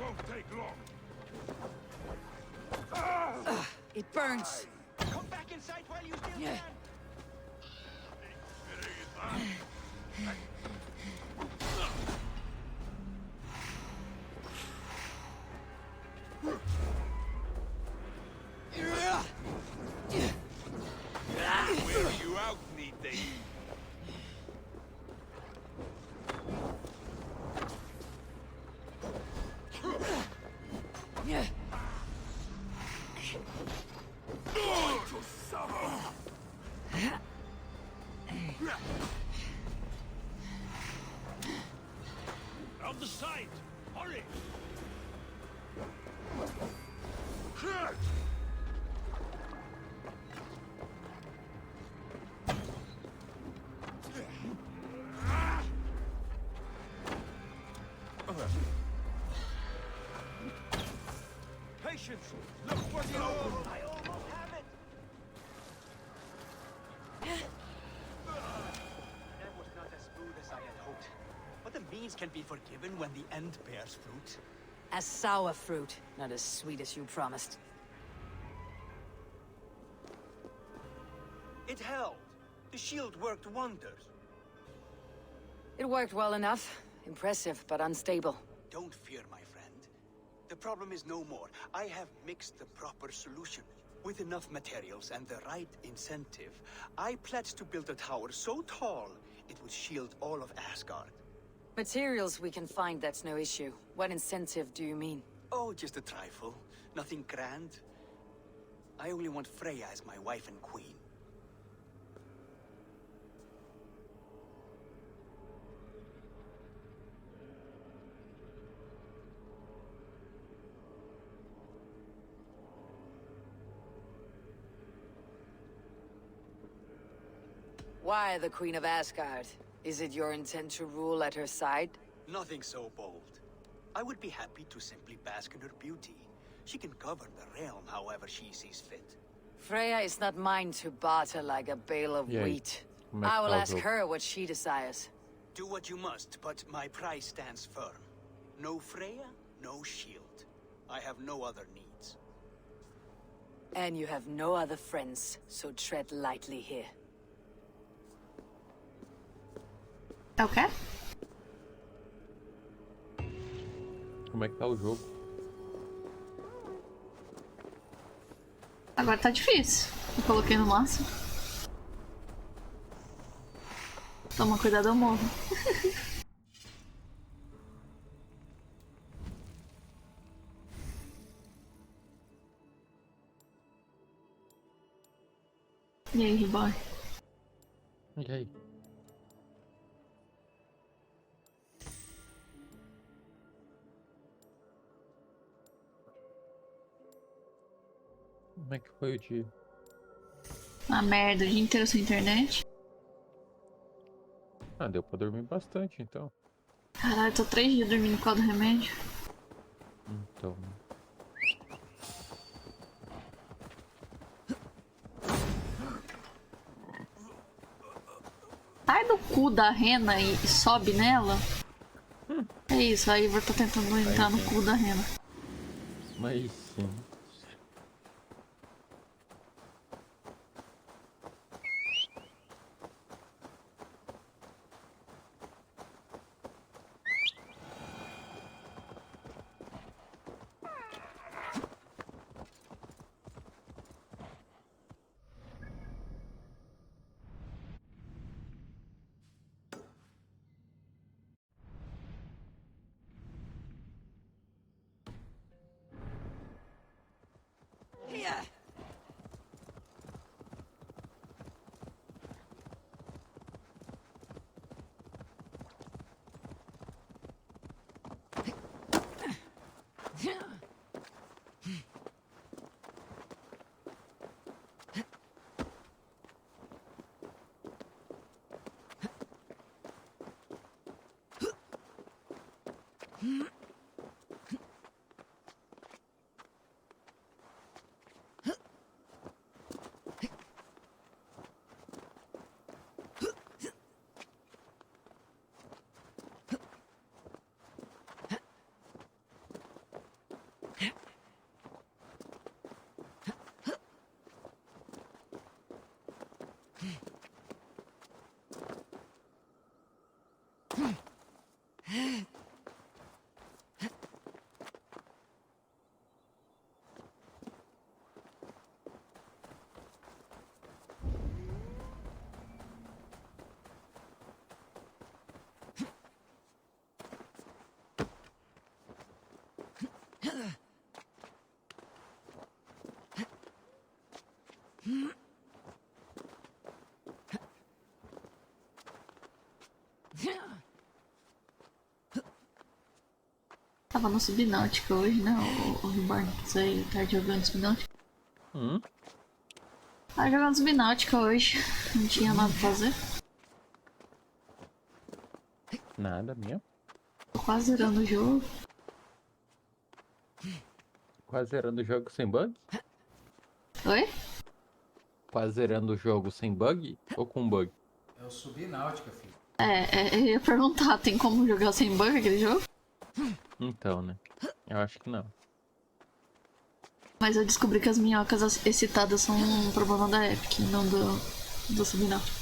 Speaker 7: Won't take long.
Speaker 4: It burns.
Speaker 9: Come back inside while you still can.
Speaker 10: Wear you out, need they?
Speaker 7: Out the sight! Hurry!
Speaker 9: Patience! Look for the old! I almost have it! That was not as smooth as I had hoped. But the means can be forgiven when the end bears fruit.
Speaker 4: A sour fruit, not as sweet as you promised.
Speaker 9: It held. The shield worked wonders.
Speaker 4: It worked well enough. Impressive, but unstable.
Speaker 9: Don't fear, my friend. The problem is no more. I have mixed the proper solution. With enough materials and the right incentive, I pledge to build a tower so tall it would shield all of Asgard.
Speaker 4: Materials we can find, that's no issue. What incentive do you mean?
Speaker 9: Oh, just a trifle. Nothing grand. I only want Freya as my wife and queen.
Speaker 4: Why the Queen of Asgard? Is it your intent to rule at her side?
Speaker 9: Nothing so bold. I would be happy to simply bask in her beauty. She can govern the realm however she sees fit.
Speaker 4: Freya is not mine to barter like a bale of wheat. I will ask her what she desires.
Speaker 9: Do what you must, but my price stands firm. No Freya, no shield. I have no other needs.
Speaker 4: And you have no other friends, so tread lightly here.
Speaker 1: Ok.
Speaker 13: Como é que tá o jogo?
Speaker 1: Agora tá difícil. Eu coloquei no máximo. Toma cuidado, eu morro. E aí, Ribar?
Speaker 13: E aí? Como é que foi o dia?
Speaker 1: Ah, merda, o dia inteiro sem internet.
Speaker 13: Ah, deu pra dormir bastante, então.
Speaker 1: Caralho, tô 3 dias dormindo por causa do remédio.
Speaker 13: Então.
Speaker 1: Sai do cu da rena e sobe nela. É isso, aí eu tô tentando entrar no cu da rena.
Speaker 13: Mas sim.
Speaker 1: Tava no Subnáutica hoje, né? O Reborn. Você tá jogando Subnáutica? Tava jogando Subnáutica hoje. Não tinha nada pra fazer.
Speaker 13: Nada mesmo.
Speaker 1: Tô quase zerando o jogo.
Speaker 13: Quase zerando o jogo sem bug?
Speaker 1: Oi?
Speaker 13: Quase zerando o jogo sem bug ou com bug?
Speaker 12: É o Subnáutica, filho.
Speaker 1: Eu ia perguntar, tem como jogar sem bug aquele jogo?
Speaker 13: Então, né? Eu acho que não.
Speaker 1: Mas eu descobri que as minhocas excitadas são um problema da Epic, não do Subnáutica.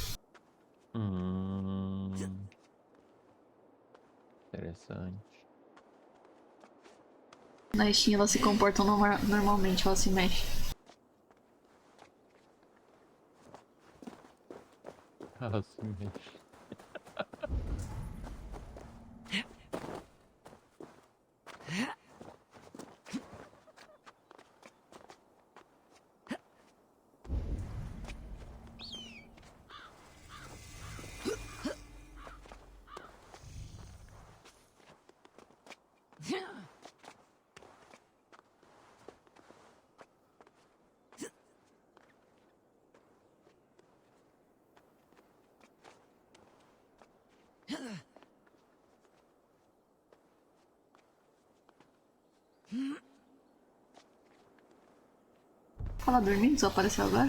Speaker 13: Interessante.
Speaker 1: Na Steam elas se comportam normalmente, elas se mexem.
Speaker 13: Ela se mexe.
Speaker 1: Tava dormindo, só apareceu agora?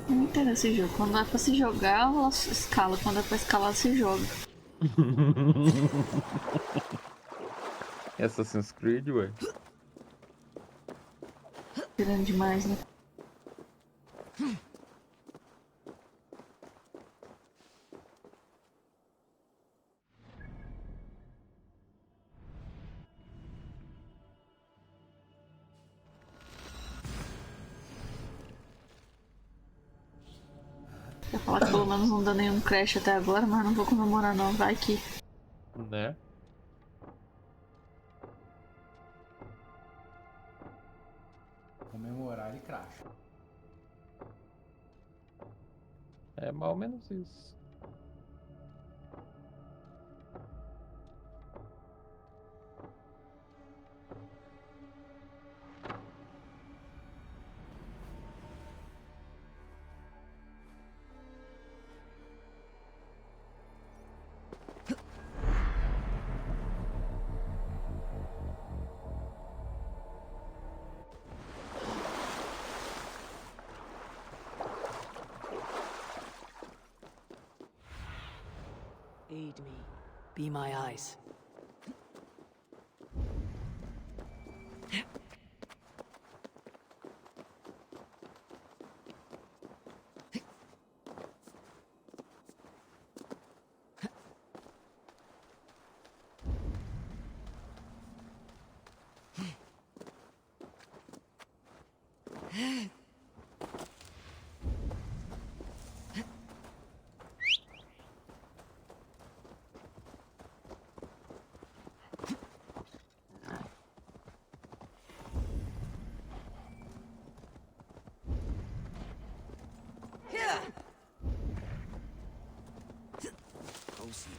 Speaker 1: Não entendo esse jogo. Quando é pra se jogar, ela escala. Quando é pra escalar, se joga.
Speaker 13: Assassin's Creed, ué.
Speaker 1: Grande demais, né? Quer falar que pelo menos não deu nenhum crash até agora, mas não vou comemorar não, vai que...
Speaker 13: Né?
Speaker 12: Comemorar ele crash.
Speaker 13: É mais ou menos isso.
Speaker 4: Aid me. Be my eyes.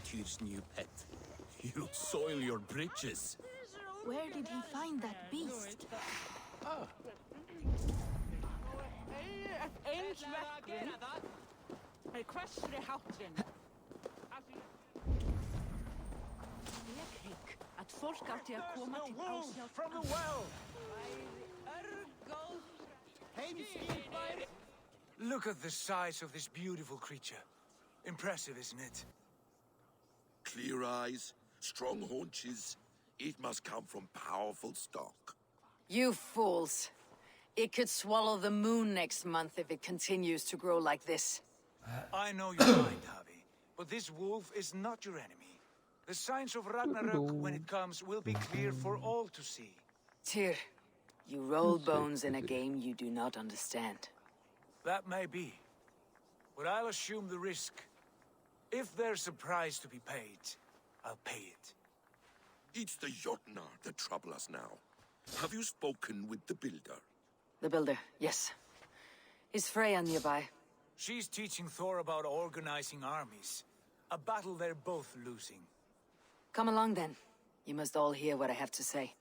Speaker 7: Tyr's new pet. You'll soil your britches.
Speaker 5: Where did he find that beast?
Speaker 6: From the well! Look at the size of this beautiful creature. Impressive, isn't it?
Speaker 10: Clear eyes, strong haunches. It must come from powerful stock.
Speaker 4: You fools. It could swallow the moon next month if it continues to grow like this.
Speaker 6: I know your mind, Javi, but this wolf is not your enemy. The signs of Ragnarok, when it comes, will be clear for all to see.
Speaker 4: Tyr, you roll bones in a game you do not understand.
Speaker 6: That may be, but I'll assume the risk. If there's a price to be paid, I'll pay it.
Speaker 10: It's the Jotnar that trouble us now. Have you spoken with the builder?
Speaker 4: The builder, yes. Is Freya nearby?
Speaker 6: She's teaching Thor about organizing armies. A battle they're both losing.
Speaker 4: Come along then. You must all hear what I have to say.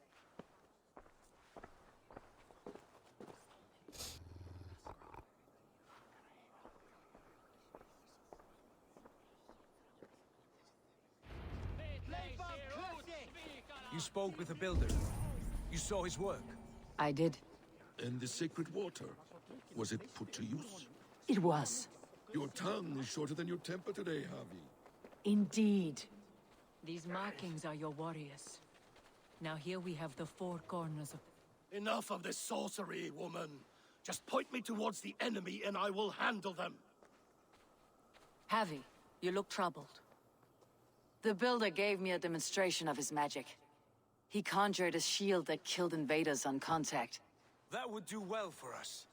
Speaker 6: You spoke with the builder. You saw his work.
Speaker 4: I did.
Speaker 10: And the sacred water, was it put to use?
Speaker 4: It was.
Speaker 10: Your tongue is shorter than your temper today, Javi.
Speaker 4: Indeed.
Speaker 8: These markings are your warriors. Now here we have the four corners of...
Speaker 7: Enough of this sorcery, woman. Just point me towards the enemy and I will handle them.
Speaker 4: Javi, you look troubled. The builder gave me a demonstration of his magic. He conjured a shield that killed invaders on contact.
Speaker 6: That would do well for us.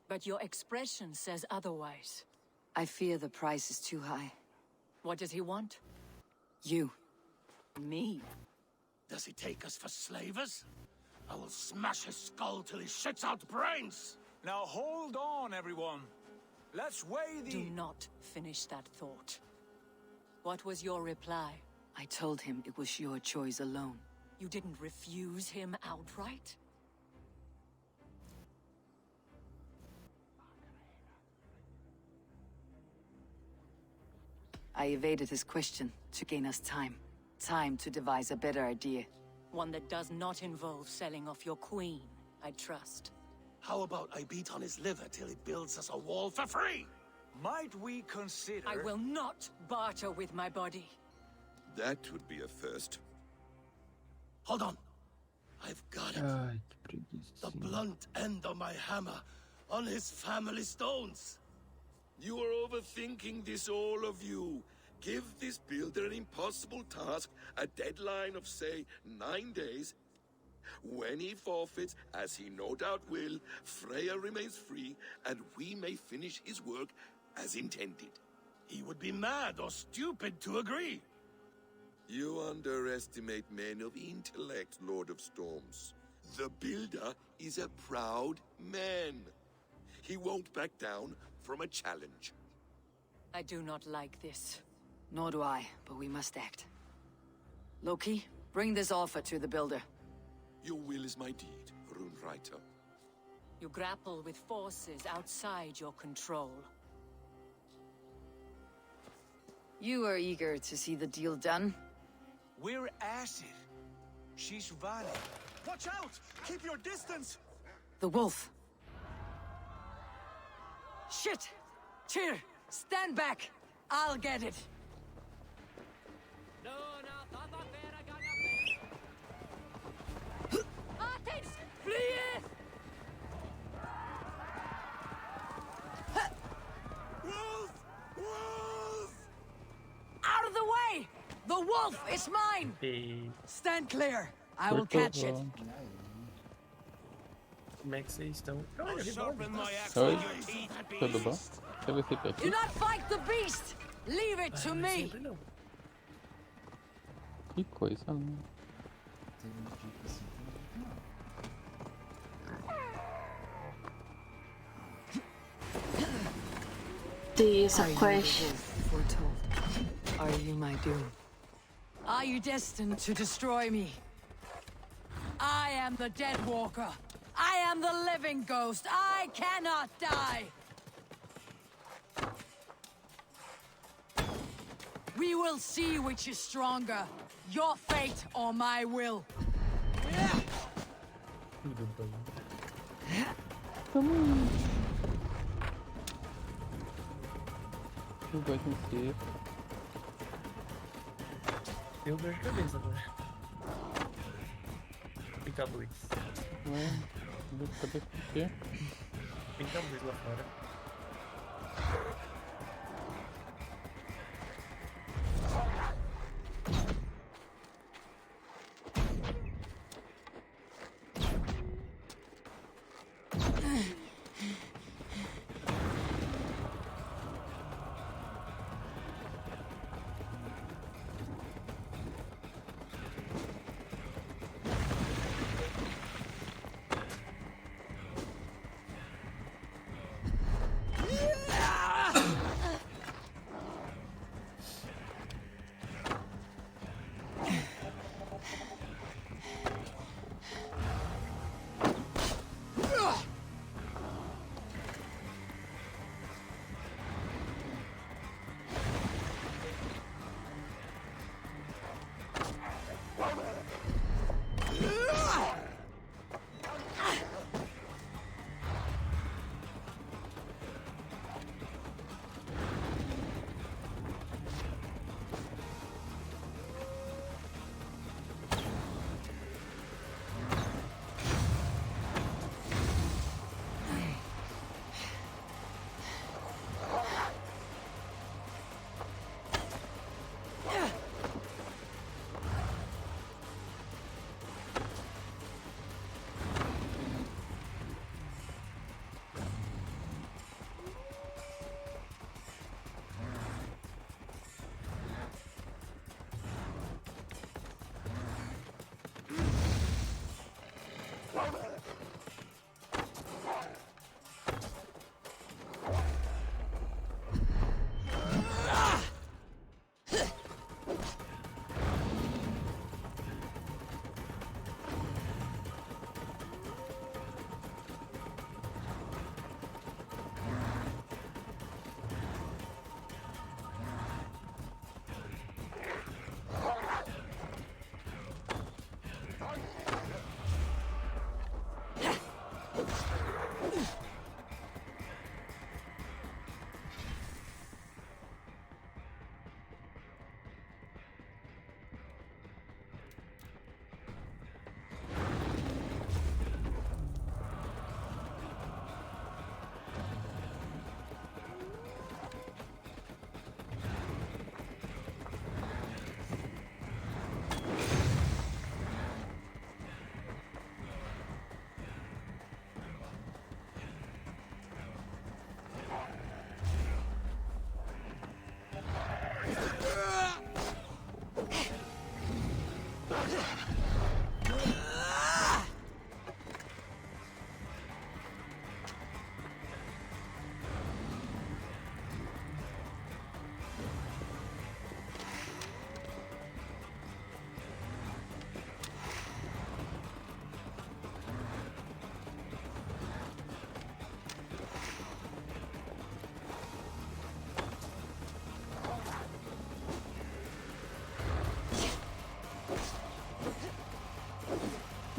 Speaker 8: But your expression says otherwise.
Speaker 2: I fear the price is too high.
Speaker 8: What does he want?
Speaker 2: You.
Speaker 8: Me?
Speaker 7: Does he take us for slavers? I will smash his skull till he shits out brains!
Speaker 6: Now hold on, everyone. Let's weigh the...
Speaker 8: Do not finish that thought. What was your reply?
Speaker 2: I told him it was your choice alone.
Speaker 8: You didn't refuse him outright?
Speaker 2: I evaded his question to gain us time. Time to devise a better idea.
Speaker 8: One that does not involve selling off your queen, I trust.
Speaker 7: How about I beat on his liver till he builds us a wall for free?
Speaker 6: Might we consider...
Speaker 8: I will not barter with my body.
Speaker 10: That would be a first.
Speaker 7: Hold on. I've got it.
Speaker 13: Ai, que preguiça.
Speaker 7: The blunt end of my hammer on his family stones.
Speaker 10: You are overthinking this, all of you. Give this builder an impossible task, a deadline of, say, 9 days. When he forfeits, as he no doubt will, Freya remains free, and we may finish his work as intended.
Speaker 7: He would be mad or stupid to agree.
Speaker 10: You underestimate men of intellect, Lord of Storms. The builder is a proud man. He won't back down from a challenge.
Speaker 8: I do not like this.
Speaker 2: Nor do I, but we must act. Loki, bring this offer to the builder.
Speaker 10: Your will is my deed, Runewriter.
Speaker 8: You grapple with forces outside your control.
Speaker 2: You are eager to see the deal done?
Speaker 6: We're acid. She's Valley.
Speaker 7: Watch out! Keep your distance!
Speaker 2: The wolf.
Speaker 4: Shit! Tyr, stand back! I'll get it! Flee!
Speaker 7: Wolf! Wolf!
Speaker 4: Out of the way! The wolf is mine! Stand clear! I will catch it.
Speaker 11: Como é que vocês estão?
Speaker 7: I'll sharpen my axe
Speaker 13: Oi,
Speaker 7: on your teeth,
Speaker 13: tudo bom?
Speaker 7: beast.
Speaker 13: Deixa eu ver se tá
Speaker 4: Do
Speaker 13: aqui.
Speaker 4: not fight the beast! Leave it to me!
Speaker 11: Sempre não.
Speaker 13: Que coisa, né?
Speaker 1: This
Speaker 2: Are you the
Speaker 1: quest.
Speaker 2: wolf foretold? Are you my doom?
Speaker 4: Are you destined to destroy me? I am the Dead Walker. I am the living ghost. I cannot die. We will see which is stronger. Your fate or my will.
Speaker 11: Tudo bem.
Speaker 13: Eu gosto de ser.
Speaker 11: Deu dor de cabeça agora. Pinta a luz.
Speaker 13: Ué, dor de cabeça por quê?
Speaker 11: Pinta a luz lá fora.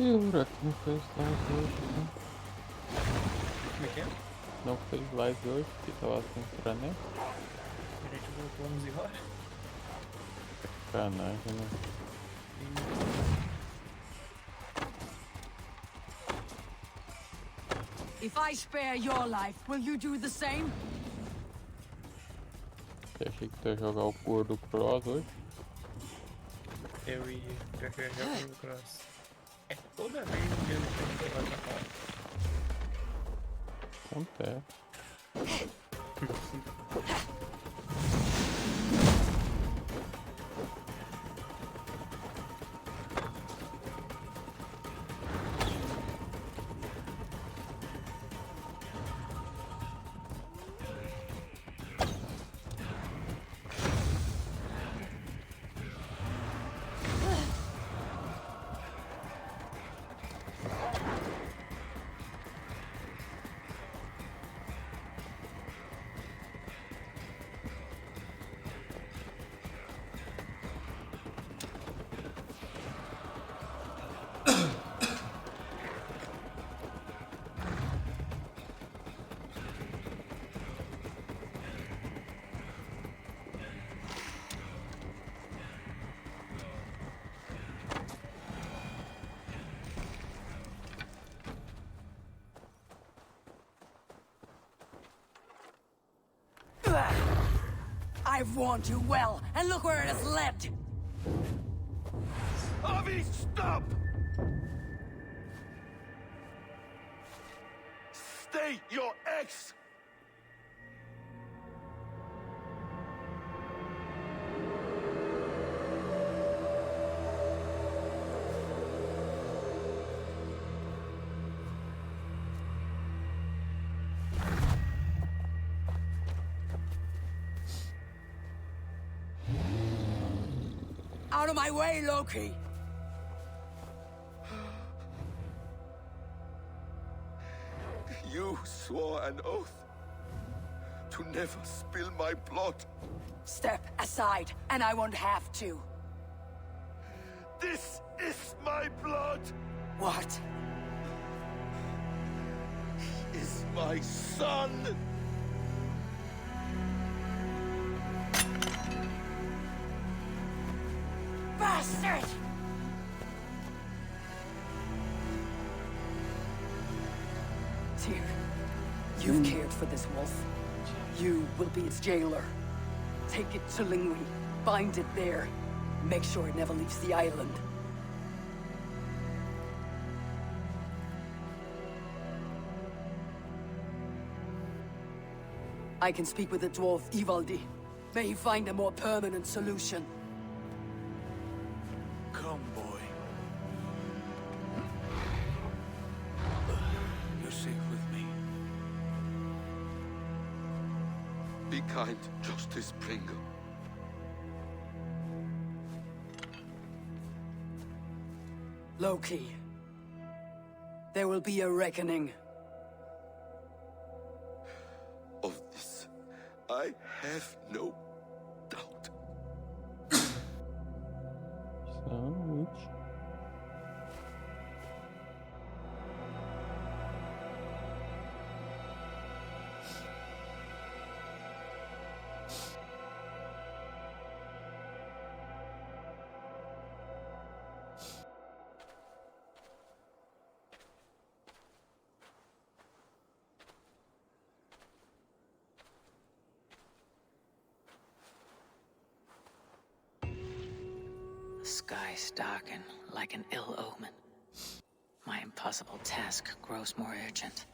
Speaker 13: E o Urac não fez live hoje, né?
Speaker 11: Como é que é?
Speaker 13: Não fez live hoje, porque tava sem intranet.
Speaker 11: A gente voltou 11 horas.
Speaker 13: Sacanagem, né?
Speaker 4: If I spare your life, will you do the same?
Speaker 13: Eu achei que tu ia jogar o Gordo Cross hoje.
Speaker 11: Eu ia. Pior que eu ia jogar no Cross. É toda vez o mesmo tempo que vai pra fora.
Speaker 13: Acontece.
Speaker 4: I've warned you well, and look where it has led!
Speaker 10: Avi, stop! State your ex!
Speaker 4: Out of my way, Loki!
Speaker 10: You swore an oath to never spill my blood.
Speaker 4: Step aside, and I won't have to.
Speaker 10: This is my blood!
Speaker 4: What?
Speaker 10: He is my son!
Speaker 4: Bastard! Tyr, you've cared for this wolf. You will be its jailer. Take it to Lingui. Bind it there. Make sure it never leaves the island. I can speak with the dwarf Ivaldi. May he find a more permanent solution.
Speaker 6: Come, boy. You're safe with me.
Speaker 10: Be kind, Justice Bringer.
Speaker 4: Loki. There will be a reckoning.
Speaker 10: Of this, I have no doubt.
Speaker 13: Sandwich.
Speaker 14: The skies darken like an ill omen. My impossible task grows more urgent.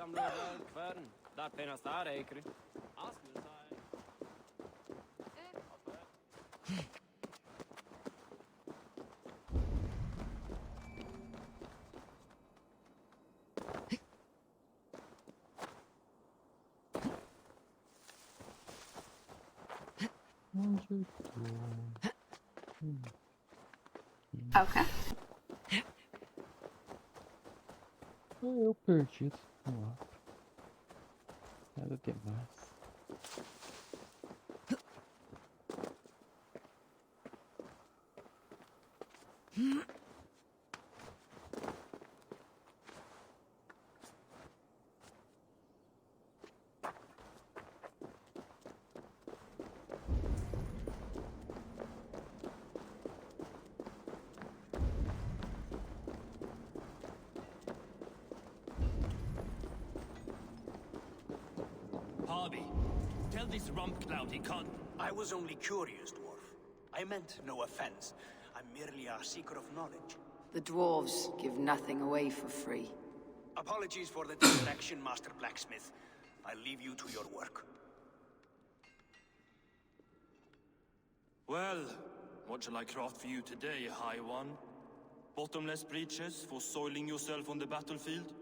Speaker 13: Onde eu tô?
Speaker 1: Ok.
Speaker 13: Eu perdido no mapa. Nada demais.
Speaker 15: Harvey, tell this rump cloud he can't.
Speaker 9: I was only curious, dwarf. I meant no offense. I'm merely a seeker of knowledge.
Speaker 2: The dwarves give nothing away for free.
Speaker 9: Apologies for the distraction, Master Blacksmith. I'll leave you to your work.
Speaker 15: Well, what shall I craft for you today, High One? Bottomless breeches for soiling yourself on the battlefield?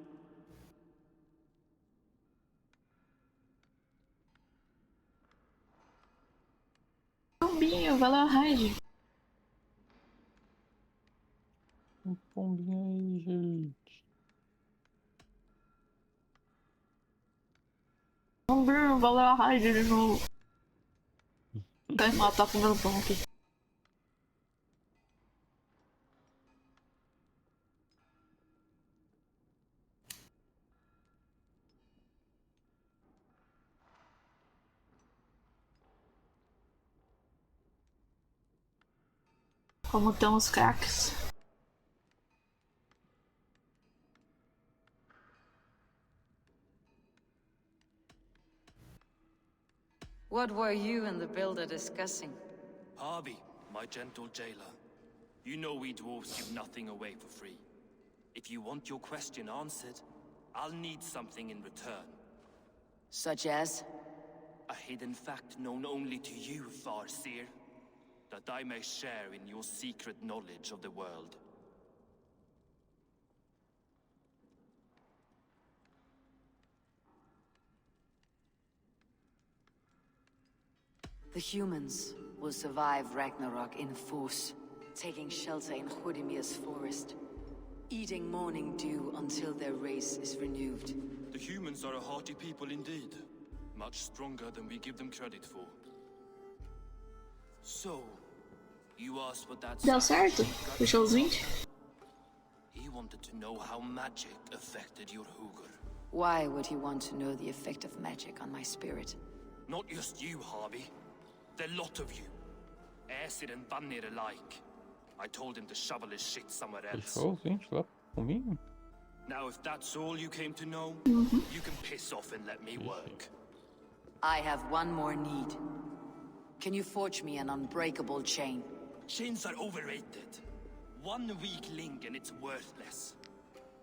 Speaker 1: Pombinho, Valhalla.
Speaker 13: Pombinho aí, gente.
Speaker 1: Pombinho, Valhalla de novo. Vai matar comendo pão aqui. Como estão os craques?
Speaker 2: What were you and the builder discussing?
Speaker 15: Harvey, my gentle jailer. You know we dwarves give nothing away for free. If you want your question answered, I'll need something in return.
Speaker 2: Such as?
Speaker 15: A hidden fact known only to you, Farseer. That I may share in your secret knowledge of the world.
Speaker 2: The humans will survive Ragnarok in force, taking shelter in Hodimir's forest, eating morning dew until their race is renewed.
Speaker 15: The humans are a hearty people indeed. Much stronger than we give them credit for. So, you asked what that...
Speaker 1: Deu certo? Puxou os 20?
Speaker 15: He wanted to know how magic affected your Hugr.
Speaker 2: Why would he want to know the effect of magic on my spirit?
Speaker 15: Not just you, Harvey. The lot of you. Aesir and Vanir alike. I told him to shovel his shit somewhere else.
Speaker 13: Puxou os 20 lá por mim?
Speaker 15: Now if that's all you came to know, you can piss off and let me work.
Speaker 2: I have one more need. Can you forge me an unbreakable chain?
Speaker 15: Chains are overrated. One weak link and it's worthless.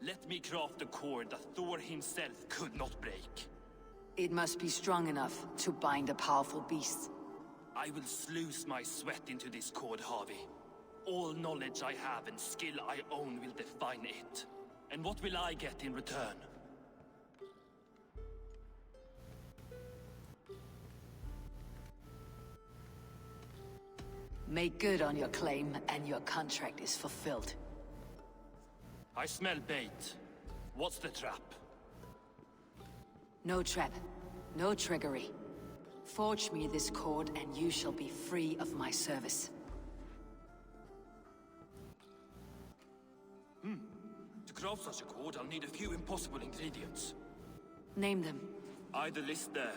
Speaker 15: Let me craft a cord that Thor himself could not break.
Speaker 2: It must be strong enough to bind a powerful beast.
Speaker 15: I will sluice my sweat into this cord, Harvey. All knowledge I have and skill I own will define it. And what will I get in return?
Speaker 2: Make good on your claim, and your contract is fulfilled.
Speaker 15: I smell bait. What's the trap?
Speaker 2: No trap. No trickery. Forge me this cord, and you shall be free of my service.
Speaker 15: To craft such a cord, I'll need a few impossible ingredients.
Speaker 2: Name them.
Speaker 15: Either list there.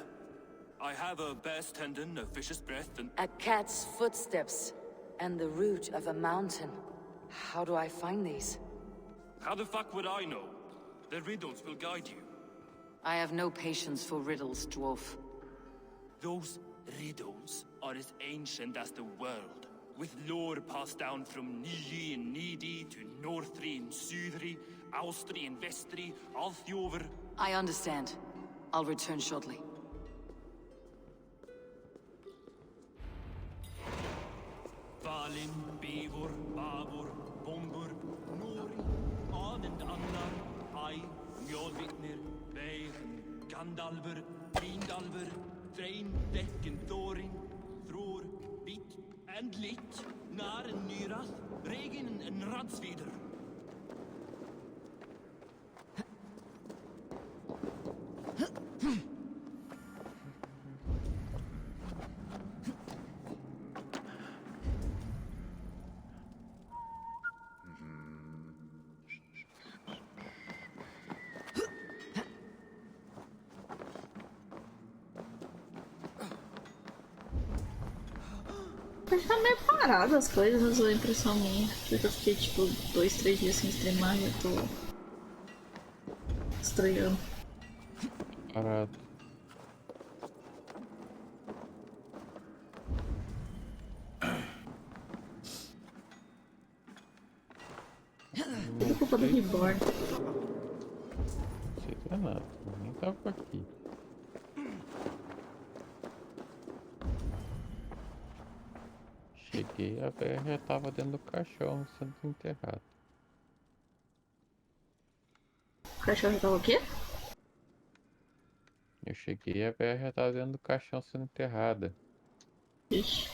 Speaker 15: I have a bear's tendon, a fish's breath, and...
Speaker 2: A cat's footsteps, and the root of a mountain. How do I find these?
Speaker 15: How the fuck would I know? The riddles will guide you.
Speaker 2: I have no patience for riddles, dwarf.
Speaker 15: Those riddles are as ancient as the world, with lore passed down from Niji and Nidi to Northri and Sudri, Austri, Vestri, Althjover.
Speaker 2: I understand. I'll return shortly.
Speaker 15: Valin, Beivor, Bavor, Bombur, Nori, Anand Annar, Ai, Mjolvitnir, Beir, Gandalfur, Vindalfur, Threin, Dekken, Thorin, Thror, Bit, and Lit, Nar and Nyrath, Regin and Radsvider.
Speaker 1: Mas tá meio parado as coisas, mas é impressão minha. Porque eu fiquei tipo 2, 3 dias sem streamar e eu tô estranhando.
Speaker 13: Parado.
Speaker 1: Tudo culpa do Reborn.
Speaker 13: Não sei se é nada, nem tava aqui. Cheguei, a velha já tava dentro do caixão sendo enterrado.
Speaker 1: O cachorro tava o quê?
Speaker 13: Eu cheguei, a velha já tava dentro do caixão sendo enterrada.
Speaker 1: Ixi.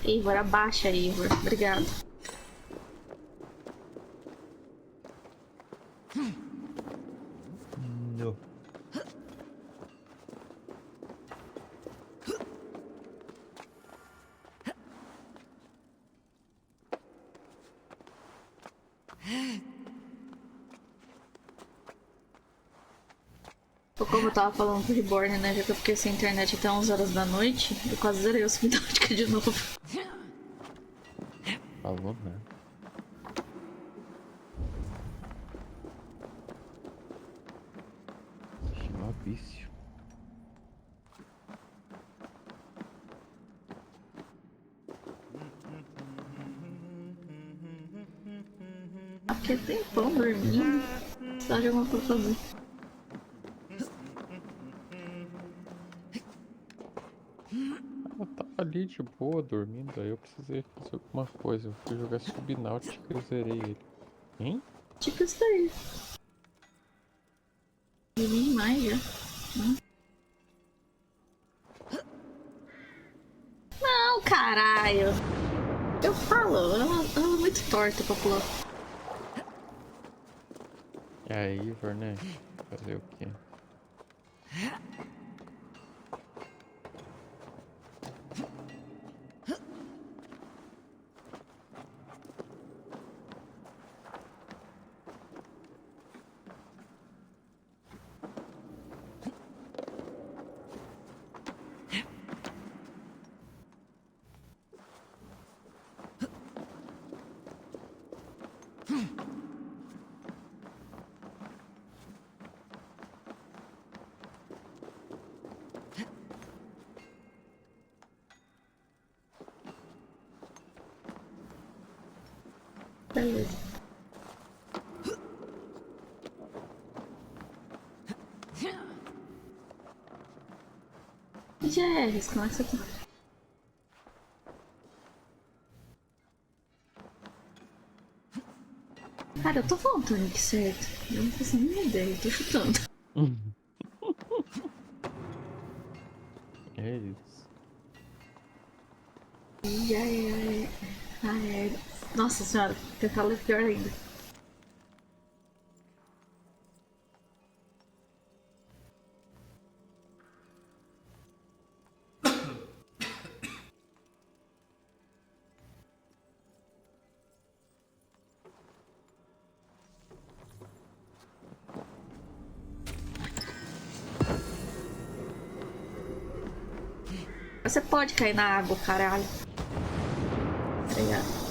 Speaker 1: Ivor, abaixa, Ivor. Obrigado.
Speaker 13: Não.
Speaker 1: Como eu tava falando pro Reborn, né? Já que eu fiquei sem internet até 11 horas da noite, eu quase zerei o Subnautica de novo.
Speaker 13: Falou, né? Se chama vício.
Speaker 1: Porque tem pão dormindo. Só de alguma coisa pra fazer.
Speaker 13: Ela tava ali de boa, dormindo, aí eu precisei fazer alguma coisa. Eu fui jogar Subnautica e eu zerei ele. Hein?
Speaker 1: Tipo isso daí. E nem mais já. Não, caralho. Eu falo, ela é muito torta pra pular.
Speaker 13: É a Ivor, né? Fazer o quê?
Speaker 1: Beleza. Jerry, como é que você tá? Cara, eu tô falando o nick certo. Eu não faço nenhuma ideia, eu tô chutando.
Speaker 13: É isso.
Speaker 1: Nossa senhora, tentar ler pior ainda. você pode cair na água, caralho. Obrigado.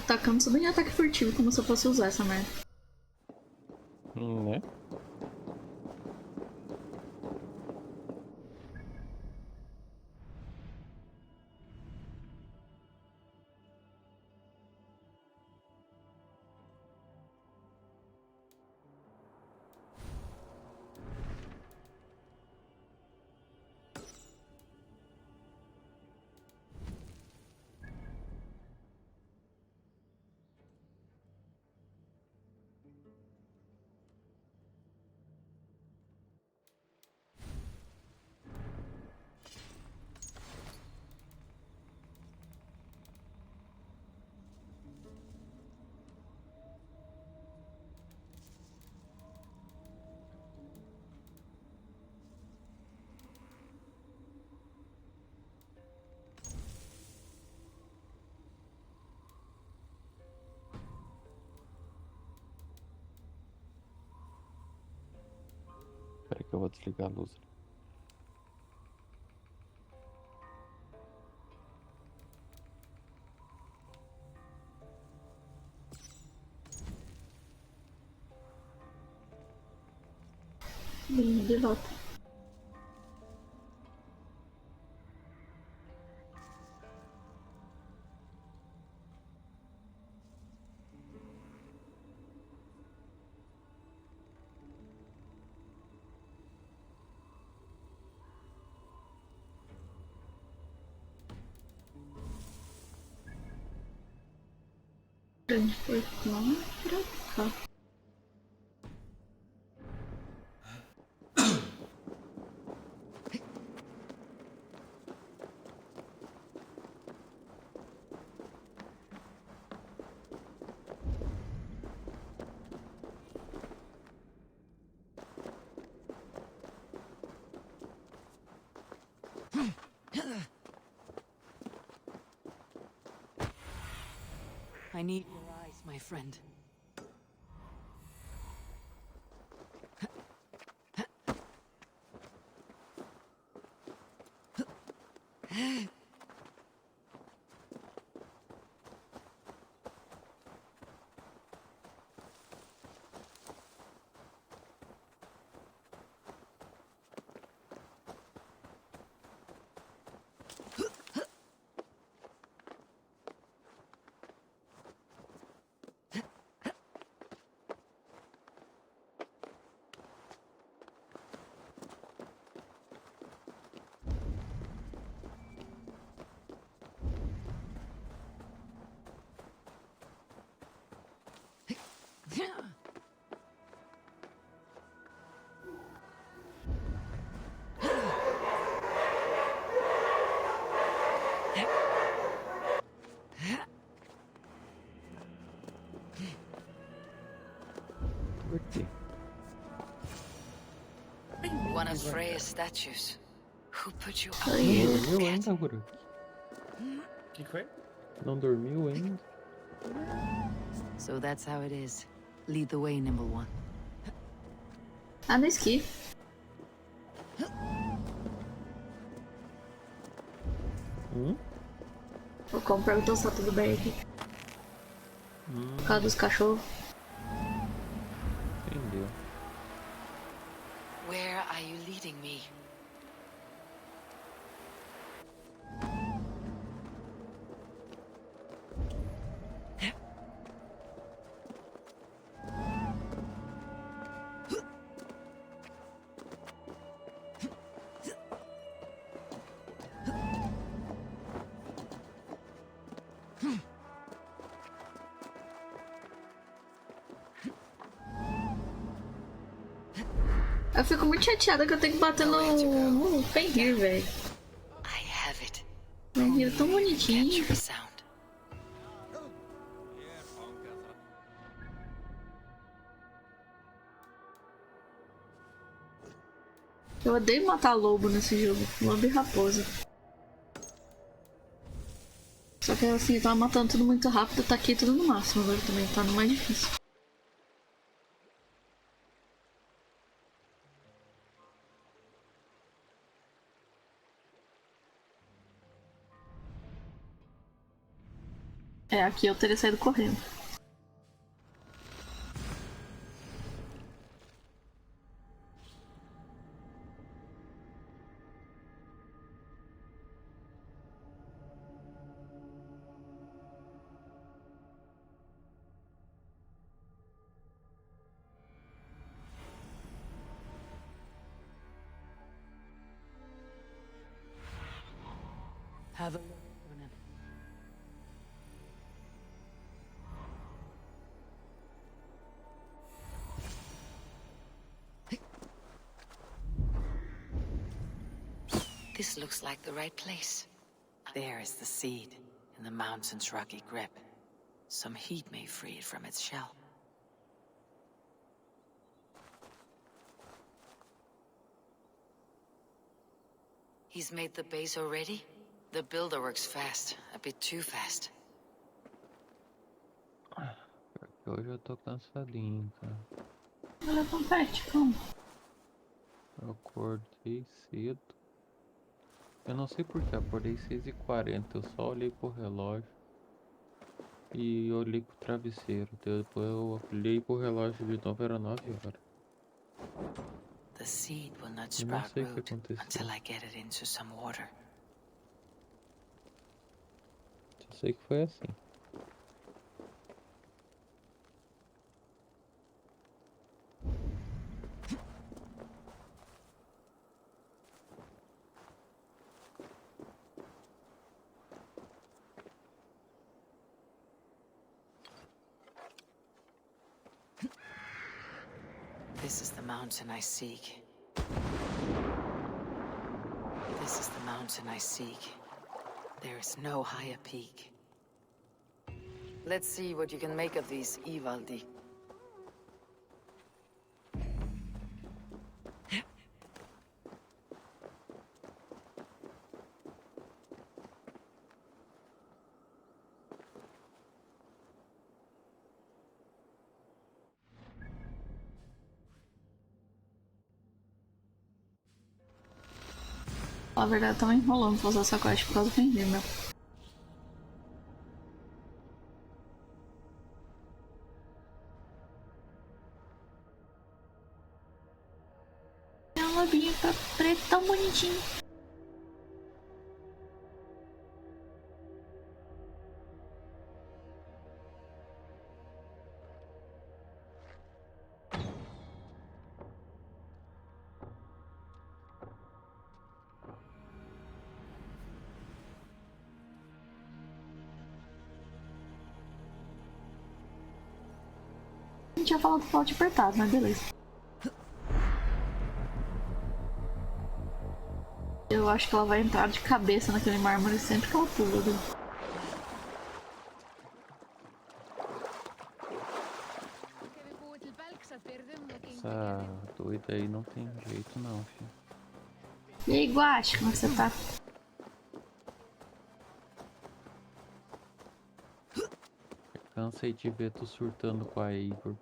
Speaker 1: Tacando só bem ataque furtivo, como se eu fosse usar essa merda.
Speaker 13: Né? Espera que eu vou desligar a luz.
Speaker 1: De volta. Grande portão pra cá.
Speaker 2: I need your eyes, my friend.
Speaker 13: Por quê?
Speaker 2: One of Freya's statues. Who put you up
Speaker 13: Não
Speaker 2: here?
Speaker 13: dormiu ainda, Guru?
Speaker 11: O que foi?
Speaker 13: Não dormiu ainda?
Speaker 2: So that's how it is. Lead the way, Nimble One.
Speaker 1: Ah, no esqui. O Como perguntou se tá tudo bem aqui. Por causa dos cachorros.
Speaker 13: Entendeu.
Speaker 2: Where are you leading me?
Speaker 1: Eu fico muito chateada que eu tenho que bater no Fenrir, velho. Fenrir é tão bonitinho. Eu odeio matar lobo nesse jogo. Lobo e raposa. Só que assim, eu tava matando tudo muito rápido, tá aqui tudo no máximo agora também, tá no mais difícil. É, aqui eu teria saído correndo.
Speaker 2: Have a look, Ronan.
Speaker 14: This looks like the right place. There is the seed, in the mountain's rocky grip. Some heat may free it from its shell. He's made the base already? The builder works fast, a bit too fast.
Speaker 13: Hoje eu tô cansadinho, cara.
Speaker 1: Olha tão perto, como?
Speaker 13: Eu acordei cedo. Eu não sei porque, acordei 6h40. Eu só olhei pro relógio. E olhei pro travesseiro. Depois eu olhei pro relógio de novo, era 9h.
Speaker 14: The seed will not
Speaker 13: Eu não
Speaker 14: sprout
Speaker 13: sei o que
Speaker 14: root
Speaker 13: aconteceu.
Speaker 14: until I get it into some water.
Speaker 13: Só sei que foi assim.
Speaker 14: This is the mountain I seek. This is the mountain I seek. There is no higher peak. Let's see what you can make of these, Ivaldi.
Speaker 1: Na verdade, eu tava enrolando pra usar essa quest por causa do Fenrir, meu. É um lobinho preto tão bonitinho. A gente tinha falado que pode apertado, mas beleza. Eu acho que ela vai entrar de cabeça naquele mármore sempre que ela pula. Né?
Speaker 13: Essa doida aí não tem jeito não, filho.
Speaker 1: E aí, Guache, como é que você tá?
Speaker 13: Cansei de ver tu surtando com a Eivor.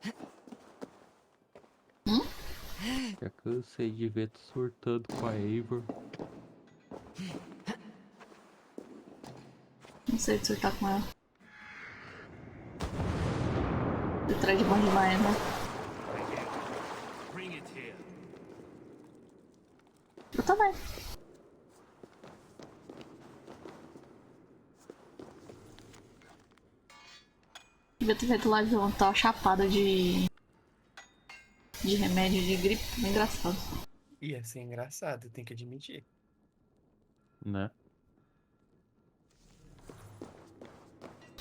Speaker 13: Já cansei de ver tu surtando com a Eivor.
Speaker 1: Não sei se você tá com ela. Você traz de bom demais, né? Eu também. Devia ter feito live ontem, tava chapada de remédio de gripe, é engraçado.
Speaker 11: Ia ser engraçado, tem que admitir.
Speaker 13: Né?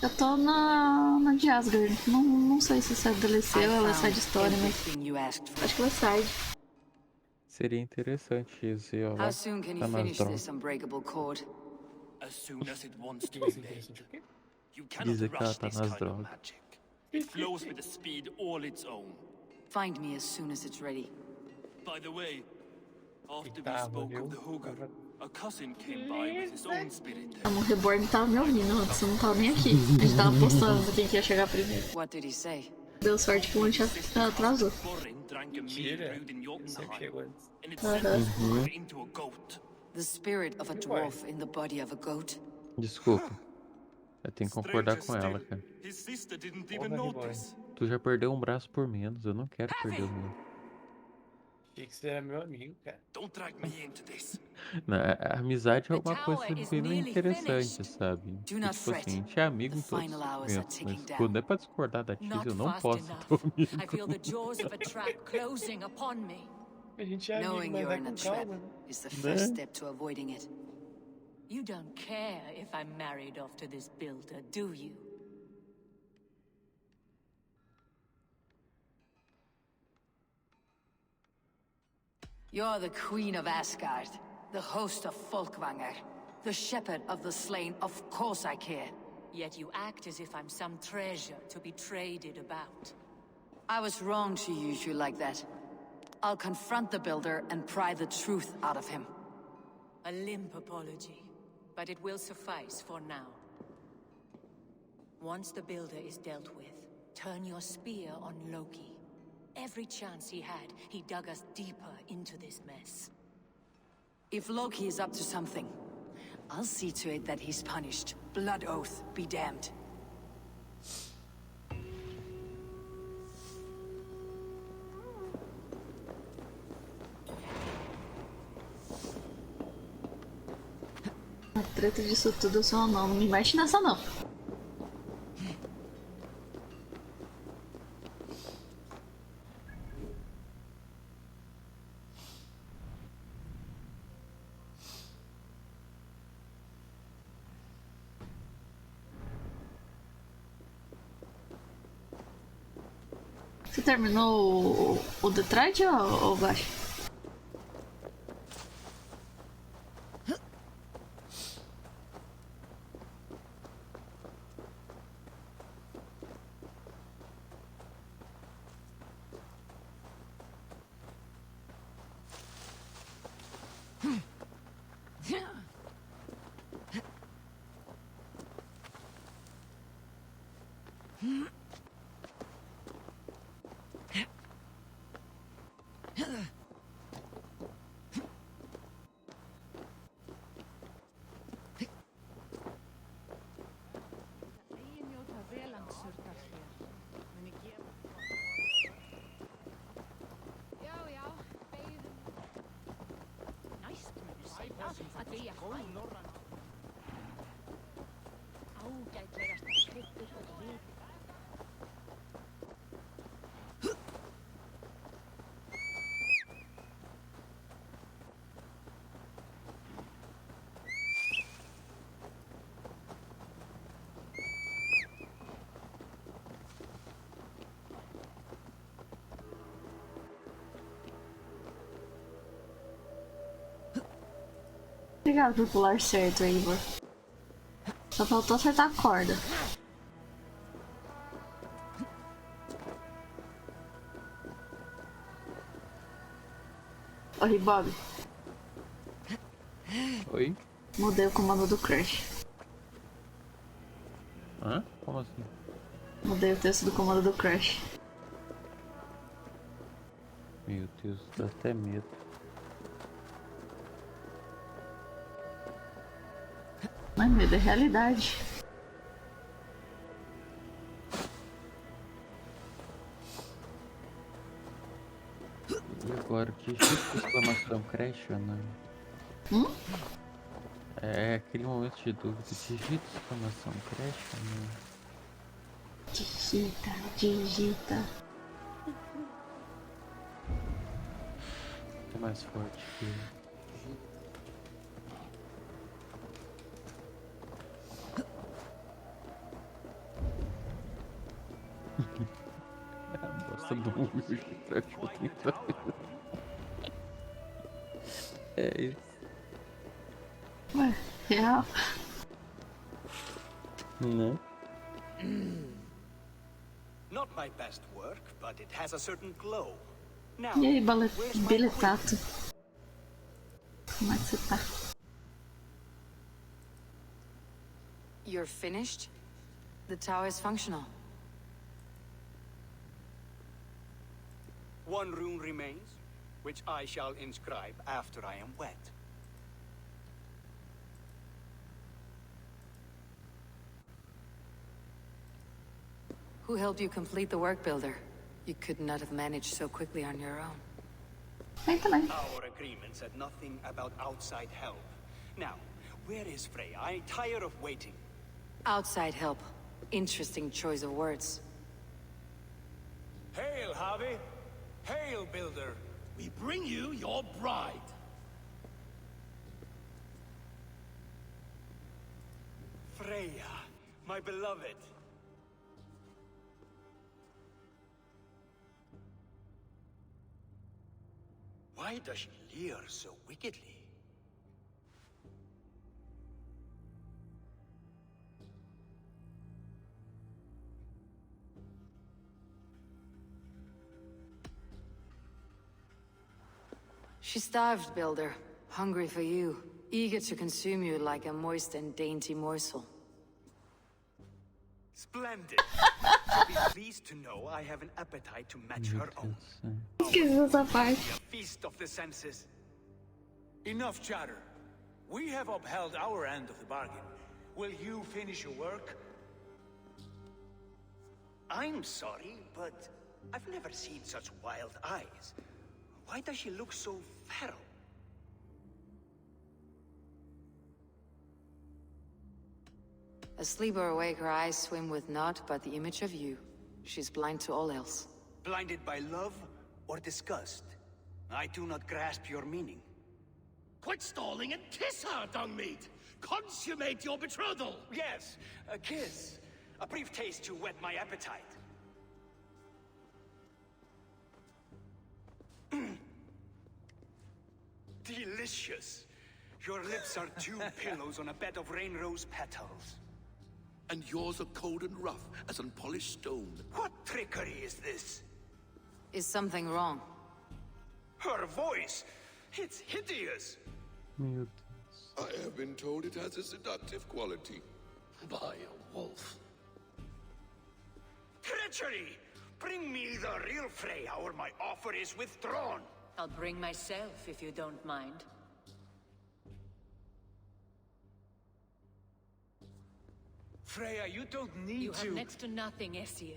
Speaker 1: Eu tô na de Asgard. Não sei se essa é DLC ou ela é side story, mas acho que ela é side.
Speaker 13: Seria interessante isso, ó,
Speaker 14: How
Speaker 13: lá
Speaker 14: soon can you
Speaker 13: tá nas
Speaker 14: finish
Speaker 13: drogas.
Speaker 14: this unbreakable cord?
Speaker 15: As soon as it wants to
Speaker 11: Vai
Speaker 15: be
Speaker 11: ser
Speaker 15: made.
Speaker 11: interessante o quê?
Speaker 15: You cannot
Speaker 13: Dizer que ela
Speaker 15: rush
Speaker 13: tá
Speaker 15: this
Speaker 13: nas
Speaker 15: kind of
Speaker 13: drogas.
Speaker 15: magic. It flows with a speed all its own.
Speaker 14: Find me as soon as it's ready.
Speaker 15: By the way, after we
Speaker 11: Tava,
Speaker 15: spoke
Speaker 11: viu?
Speaker 15: of the Hugger,
Speaker 11: Tava...
Speaker 15: a cousin came by with his own spirit.
Speaker 1: O Reborn tava me ouvindo antes, eu não tava nem aqui. A gente tava postando quem que ia chegar primeiro.
Speaker 14: What did he say?
Speaker 1: Deu sorte que o lanche atrasou.
Speaker 11: Mentira. Sempre chegou antes.
Speaker 14: The spirit of a dwarf in the body of a goat.
Speaker 13: Desculpa. Eu tenho que concordar com ela, cara.
Speaker 15: His sister didn't
Speaker 11: Porra,
Speaker 15: even
Speaker 11: Reborn.
Speaker 15: notice.
Speaker 13: Tu já perdeu um braço por menos, eu não quero perder o meu.
Speaker 11: Achei que você era meu amigo, cara.
Speaker 15: Don't drag me into this.
Speaker 13: A amizade é uma coisa bem interessante, sabe?
Speaker 14: Do
Speaker 13: Porque,
Speaker 14: not
Speaker 13: tipo assim, a
Speaker 14: fret.
Speaker 13: gente é amigo
Speaker 14: The
Speaker 13: em todos
Speaker 14: final
Speaker 13: os
Speaker 14: hours are
Speaker 13: momentos,
Speaker 14: ticking
Speaker 13: mas
Speaker 14: down.
Speaker 13: quando é pra discordar da Tiz,
Speaker 8: Not
Speaker 13: eu não
Speaker 8: fast
Speaker 13: posso
Speaker 8: enough.
Speaker 13: teu amigo.
Speaker 8: I feel the jaws of a trap closing upon me.
Speaker 11: A gente é amigo,
Speaker 14: Knowing
Speaker 11: mas
Speaker 14: you're
Speaker 11: vai
Speaker 14: in a
Speaker 11: com
Speaker 14: trap
Speaker 11: calma, né?
Speaker 14: is the first step to avoiding it.
Speaker 8: You don't care if I'm married off to this builder, do you?
Speaker 14: You're the queen of Asgard, the host of Folkvanger, the shepherd of the slain. Of course I care.
Speaker 8: Yet you act as if I'm some treasure to be traded about.
Speaker 14: I was wrong to use you like that. I'll confront the builder and pry the truth out of him.
Speaker 8: A limp apology, but it will suffice for now. Once the builder is dealt with, turn your spear on Loki. Every chance he had, he dug us deeper into this mess.
Speaker 14: If Loki is up to something, I'll see to it that he's punished. Blood oath be damned.
Speaker 1: A treta disso tudo eu só não me mexe nessa não. Você terminou o Detroit ou Baixo? Obrigado por pular certo, Eivor. Só faltou acertar a corda. Oi, Bob.
Speaker 13: Oi?
Speaker 1: Mudei o comando do Crash.
Speaker 13: Hã? Como assim?
Speaker 1: Mudei o texto do comando do Crash.
Speaker 13: Meu Deus, dá até medo.
Speaker 1: Não é medo, é realidade.
Speaker 13: E agora, digita exclamação crash ou não? É aquele momento de dúvida. Digita exclamação crash ou não?
Speaker 1: Digita.
Speaker 13: É mais forte que ele. do Ubisoft. É isso.
Speaker 1: Ué, real.
Speaker 13: Né?
Speaker 9: Not my best work, but it has a certain glow. Now,
Speaker 1: E aí,
Speaker 9: where's my
Speaker 1: bilhetato? Como é que você tá?
Speaker 14: You're finished? The tower is functional.
Speaker 9: One rune remains, which I shall inscribe after I am wet.
Speaker 14: Who helped you complete the work, Builder? You could not have managed so quickly on your own.
Speaker 9: Our agreement said nothing about outside help. Now, where is Freya? I'm tired of waiting.
Speaker 14: Outside help. Interesting choice of words.
Speaker 6: Hail, Javi! Hail, Builder!
Speaker 7: We bring you your bride.
Speaker 9: Freya, my beloved. Why does she leer so wickedly?
Speaker 14: She's starved, Builder. Hungry for you. Eager to consume you like a moist and dainty morsel.
Speaker 9: Splendid. She'll be pleased to know I have an appetite to match her own. A feast of the senses.
Speaker 6: Enough chatter. We have upheld our end of the bargain. Will you finish your work?
Speaker 9: I'm sorry, but I've never seen such wild eyes. Why does she look so feral?
Speaker 14: Asleep or awake, her eyes swim with naught but the image of you. She's blind to all else.
Speaker 9: Blinded by love or disgust? I do not grasp your meaning.
Speaker 7: Quit stalling and kiss her, dung meat! Consummate your betrothal!
Speaker 9: Yes, a kiss. A brief taste to whet my appetite. Delicious. Your lips are two pillows on a bed of rain rose petals.
Speaker 10: And yours are cold and rough as unpolished stone.
Speaker 9: What trickery is this?
Speaker 14: Is something wrong?
Speaker 9: Her voice! It's hideous!
Speaker 13: Meu
Speaker 10: I have been told it has a seductive quality.
Speaker 7: By a wolf.
Speaker 9: Treachery! Bring me the real Freya or my offer is withdrawn!
Speaker 8: I'll bring myself if you don't mind.
Speaker 6: Freya, you don't need
Speaker 8: You
Speaker 6: to...
Speaker 8: have next to nothing, Aesir.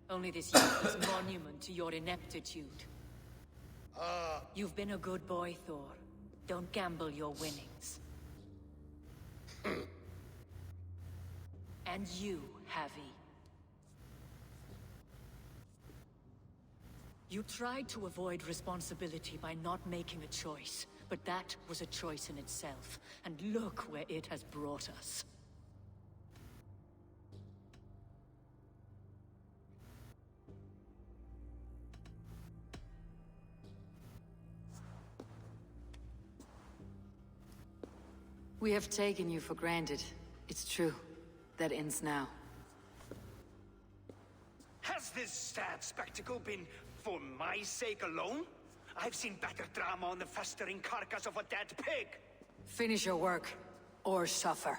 Speaker 8: Only this useless monument to your ineptitude. You've been a good boy, Thor. Don't gamble your winnings. And you, Javi. You tried to avoid responsibility by not making a choice, but that was a choice in itself. And look where it has brought us.
Speaker 14: We have taken you for granted. It's true. That ends now.
Speaker 9: Has this sad spectacle been for my sake alone? I've seen better drama on the festering carcass of a dead pig!
Speaker 14: Finish your work, or suffer.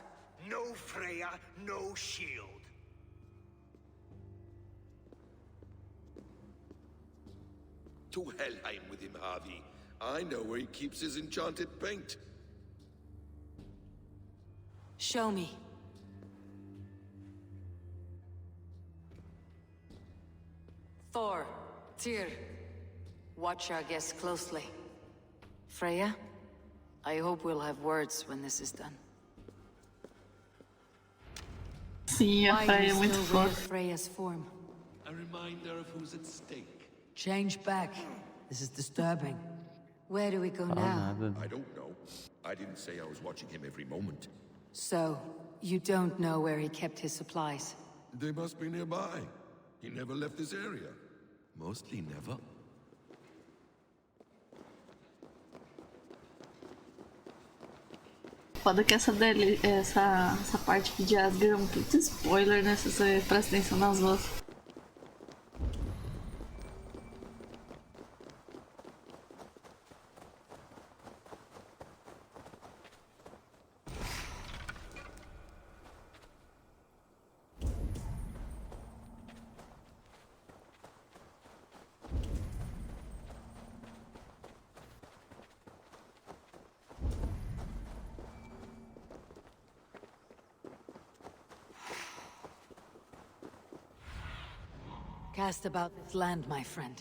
Speaker 9: No Freya, no shield.
Speaker 10: To Helheim with him, Harvey. I know where he keeps his enchanted paint.
Speaker 14: Show me. Thor, Tyr, watch our guests closely. Freya, I hope we'll have words when this is done.
Speaker 1: Sim, a
Speaker 14: Why
Speaker 1: Freya
Speaker 14: do
Speaker 1: é
Speaker 14: you
Speaker 1: muito
Speaker 14: still wear
Speaker 1: fofa.
Speaker 14: Freya's form?
Speaker 10: A reminder of who's at stake.
Speaker 14: Change back. This is disturbing. Where do we go
Speaker 13: Fala
Speaker 14: now?
Speaker 13: nada.
Speaker 10: I don't know. I didn't say I was watching him every moment.
Speaker 14: So, you don't know where he kept his supplies?
Speaker 10: They must be nearby. He never left this area. Mostly never.
Speaker 1: Foda que essa parte aqui de Asgard é um puto spoiler, né? Se você presta atenção nas vozes.
Speaker 14: Cast about this land, my friend.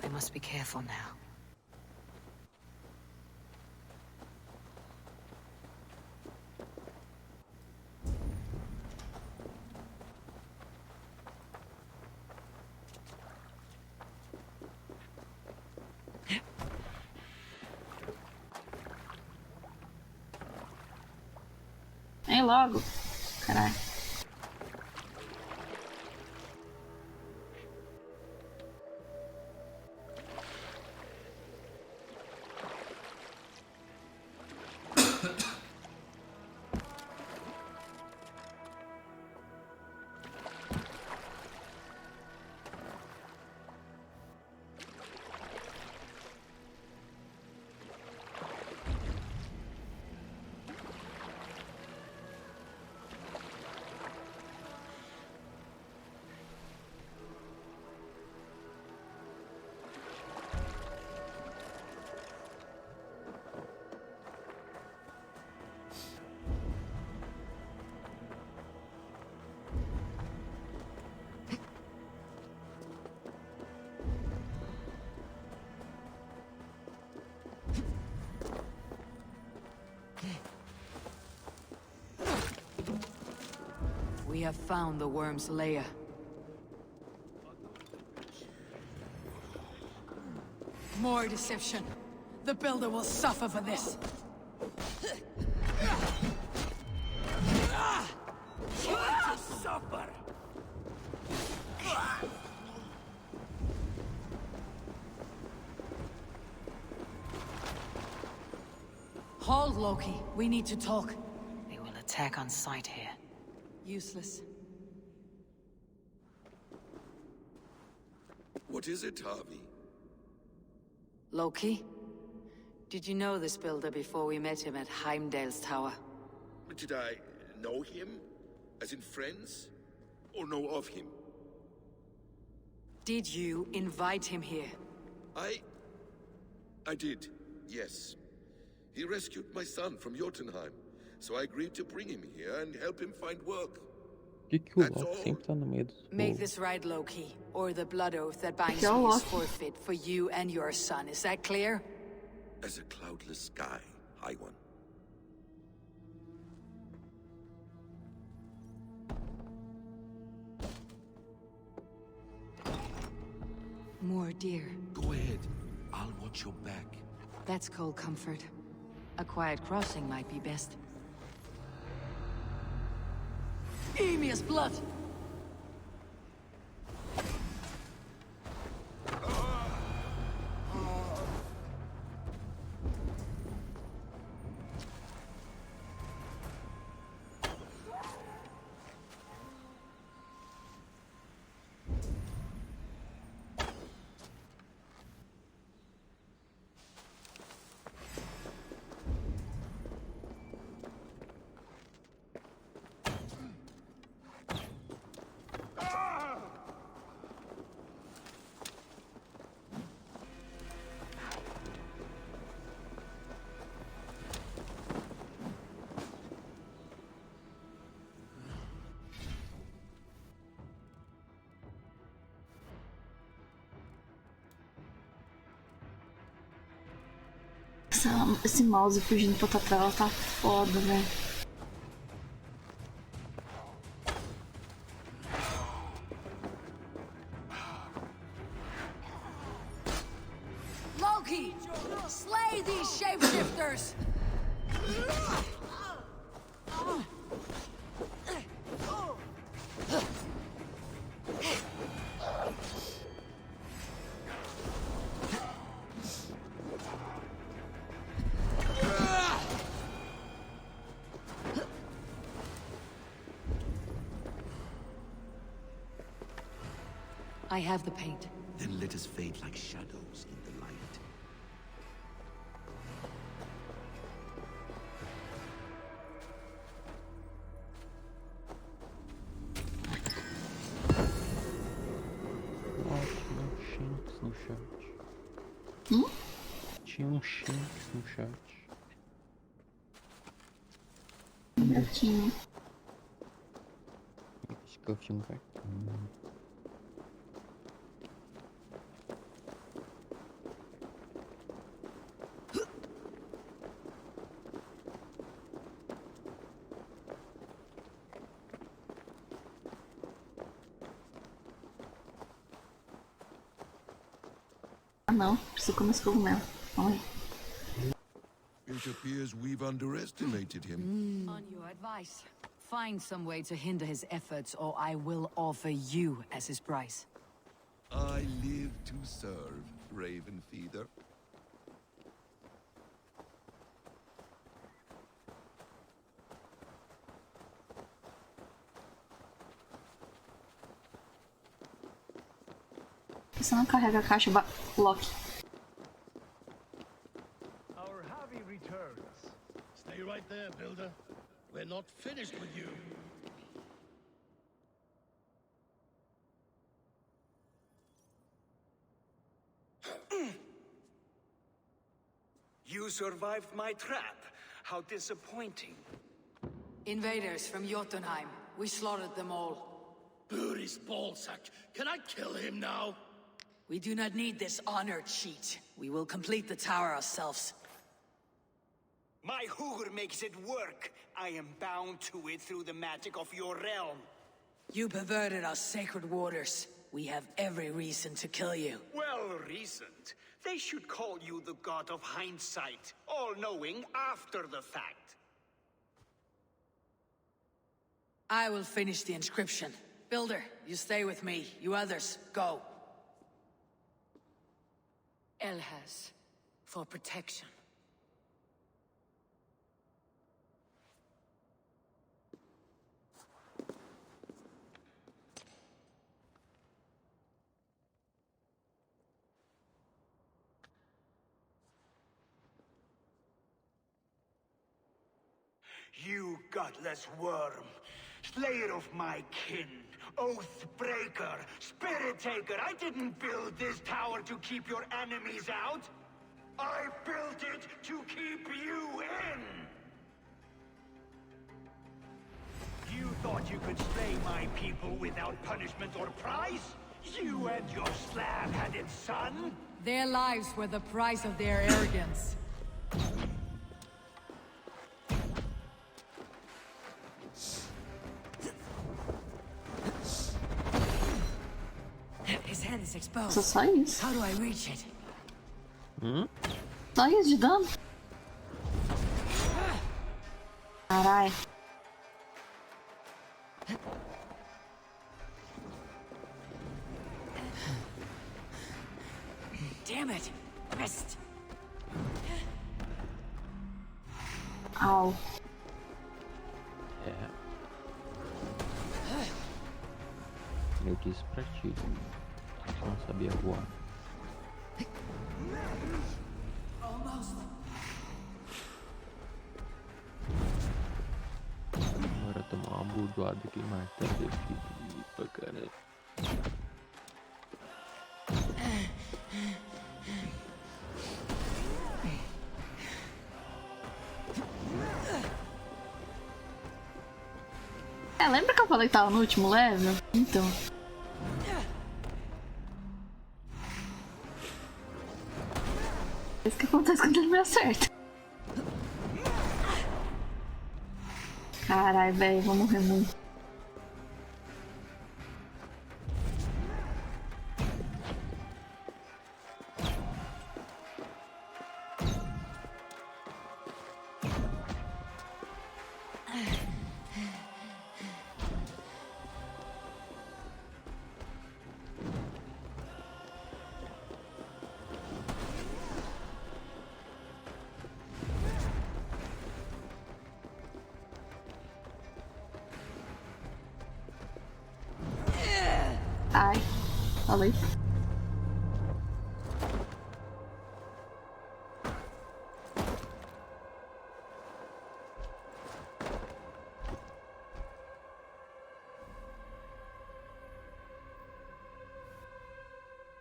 Speaker 14: I must be careful now.
Speaker 1: Vem logo. Caralho.
Speaker 14: We have found the worm's lair.
Speaker 4: More deception. The builder will suffer for this.
Speaker 7: To suffer.
Speaker 4: Hold, Loki. We need to talk.
Speaker 14: They will attack on sight here.
Speaker 4: Useless.
Speaker 10: What is it, Harvey?
Speaker 14: Loki? Did you know this builder before we met him at Heimdall's tower?
Speaker 10: Did I know him? As in friends? Or know of him?
Speaker 14: Did you invite him here?
Speaker 10: I did, yes. He rescued my son from Jotunheim, so I agreed to bring him here and help him find work.
Speaker 13: Que o Loki sempre tá no meio dos
Speaker 14: Make
Speaker 13: povos.
Speaker 14: this right, Loki, or the blood oath that binds
Speaker 1: Yeah,
Speaker 14: me is
Speaker 1: Loki.
Speaker 14: forfeit for you and your son. Is that clear?
Speaker 10: As a cloudless sky, High One.
Speaker 14: More dear.
Speaker 10: Go ahead. I'll watch your back.
Speaker 14: That's cold comfort. A quiet crossing might be best.
Speaker 4: Emir's blood!
Speaker 1: Esse mouse fugindo pra tela tá foda, velho.
Speaker 14: Invaders! I have the paint.
Speaker 10: Then let us fade like shadows in the light.
Speaker 13: Ó, tinha um Shinx no chat. Tinha um Shinx no chat.
Speaker 1: Gatinho.
Speaker 13: Acho que eu tinha um gatinho.
Speaker 1: Ah não, preciso comer esse cogumelo. Calma aí.
Speaker 10: It appears we've underestimated him.
Speaker 14: On your advice, find some way to hinder his efforts, or I will offer you as his price.
Speaker 10: I live to serve, Raven Feeder.
Speaker 1: Você não carrega a caixa, Loki.
Speaker 7: Our Javi returns. Stay right there, Builder. We're not finished with you.
Speaker 9: You survived my trap. How disappointing.
Speaker 14: Invaders from Jotunheim. We slaughtered them all.
Speaker 7: Booty's ballsack. Can I kill him now?
Speaker 14: We do not need this honor cheat. We will complete the tower ourselves.
Speaker 9: My Hugr makes it work. I am bound to it through the magic of your realm.
Speaker 14: You perverted our sacred waters. We have every reason to kill you.
Speaker 9: Well reasoned. They should call you the god of hindsight, all-knowing after the fact.
Speaker 14: I will finish the inscription. Builder, you stay with me. You others, go. Elhaz, for protection.
Speaker 9: You godless worm, slayer of my kin, oath breaker, spirit taker. I didn't build this tower to keep your enemies out. I built it to keep you in. You thought you could slay my people without punishment or prize? You and your slab-headed son?
Speaker 14: Their lives were the price of their arrogance. His head is exposed.
Speaker 1: Só sai isso.
Speaker 14: How do I reach it?
Speaker 1: Só isso de dano. Carai.
Speaker 14: Damn it! Missed.
Speaker 1: Au.
Speaker 13: É. Eu disse pra ti. Só não sabia voar.
Speaker 14: Almost.
Speaker 13: Agora tomar uma burdoada aqui, martelo definido pra caralho.
Speaker 1: Lembra que eu falei que tava no último level? Então. É isso que acontece quando ele me acerta. Caralho, velho, vou morrer muito. Ai, falei.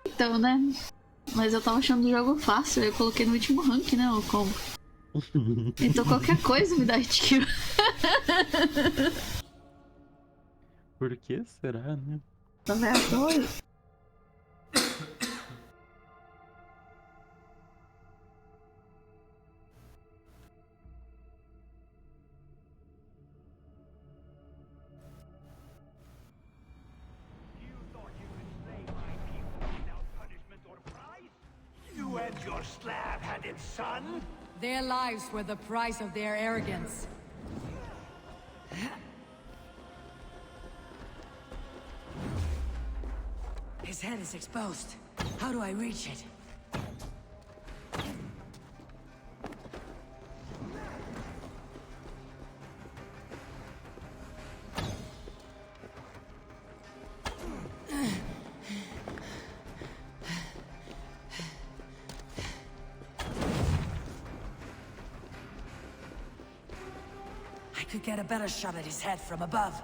Speaker 1: Então, né? Mas eu tava achando o jogo fácil, eu coloquei no último rank, né, o combo. Então qualquer coisa me dá hit kill.
Speaker 13: Por que será, né?
Speaker 1: Tá aleatório.
Speaker 7: You and your slab-handed son?
Speaker 8: Their lives were the price of their arrogance. His head is exposed. How do I reach it? I could get a better shot at his head from above.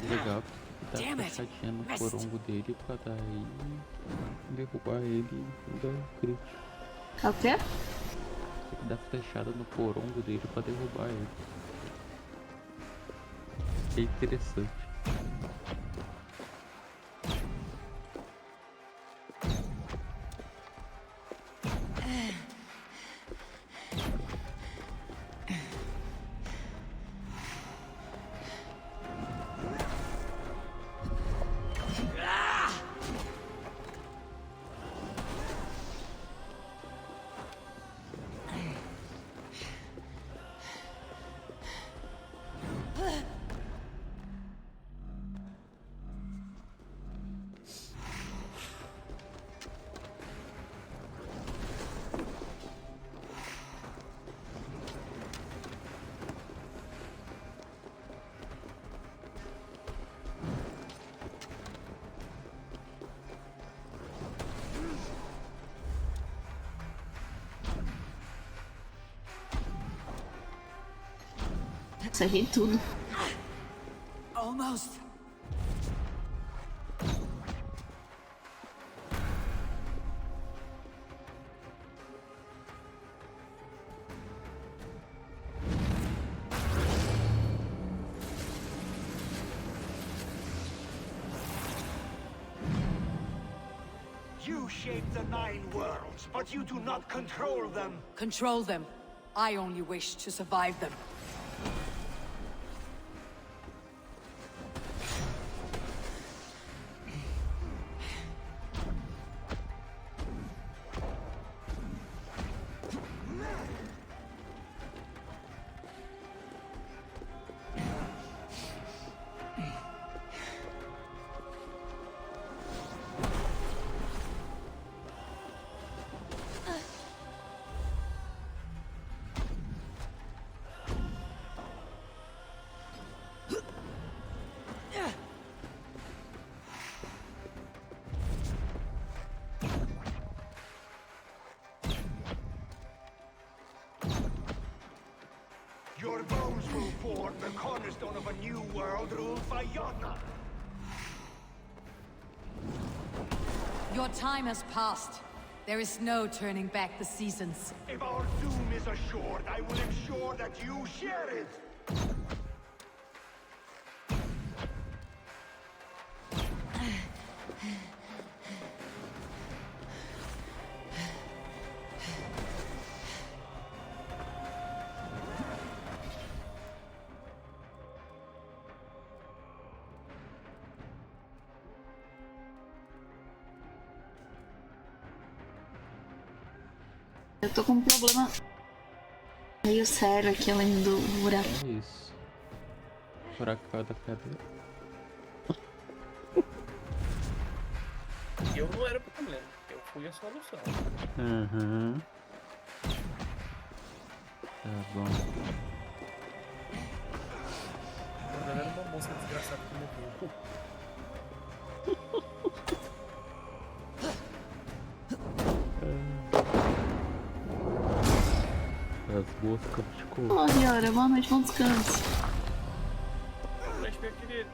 Speaker 13: Legal, dá fechadinha no porongo dele pra daí derrubar ele e dar crítico.
Speaker 1: É o quê?
Speaker 13: Tem que dar flechada no porongo dele pra derrubar ele. É interessante.
Speaker 1: Nossa, errei tudo.
Speaker 8: Almost.
Speaker 7: You shape the 9 worlds, but you do not control them.
Speaker 8: Control them. I only wish to survive them.
Speaker 7: Your bones will form the cornerstone of a new world ruled by Yona.
Speaker 8: Your time has passed. There is no turning back the seasons.
Speaker 7: If our doom is assured, I will ensure that you share it.
Speaker 1: Eu tô com um problema meio sério aqui além do buraco.
Speaker 13: É isso. Buraco da cadeira.
Speaker 11: Eu não era o problema. Eu fui a solução.
Speaker 13: Uhum. Tá bom.
Speaker 11: O problema era uma moça desgraçada que morreu.
Speaker 13: As moscas ficou.
Speaker 1: Ô, Riora, boa noite, bom descanso.
Speaker 11: Boa noite, minha querida.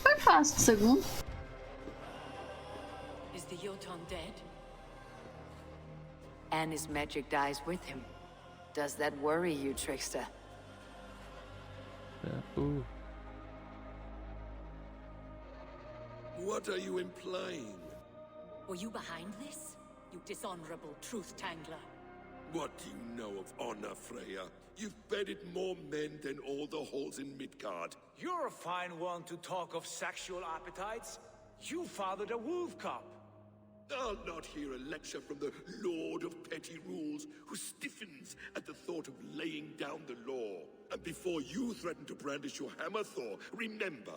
Speaker 1: Foi fácil, segundo.
Speaker 8: Is the Jotun dead?
Speaker 14: And his magic dies with him. Does that worry you, trickster?
Speaker 10: What are you implying?
Speaker 8: Were you behind this? You dishonorable truth-tangler.
Speaker 10: What do you know of honor, Freya? You've bedded more men than all the halls in Midgard.
Speaker 6: You're a fine one to talk of sexual appetites. You fathered a wolf cub.
Speaker 10: I'll not hear a lecture from the Lord of Petty Rules, who stiffens at the thought of laying down the law. And before you threaten to brandish your hammer, Thor, remember,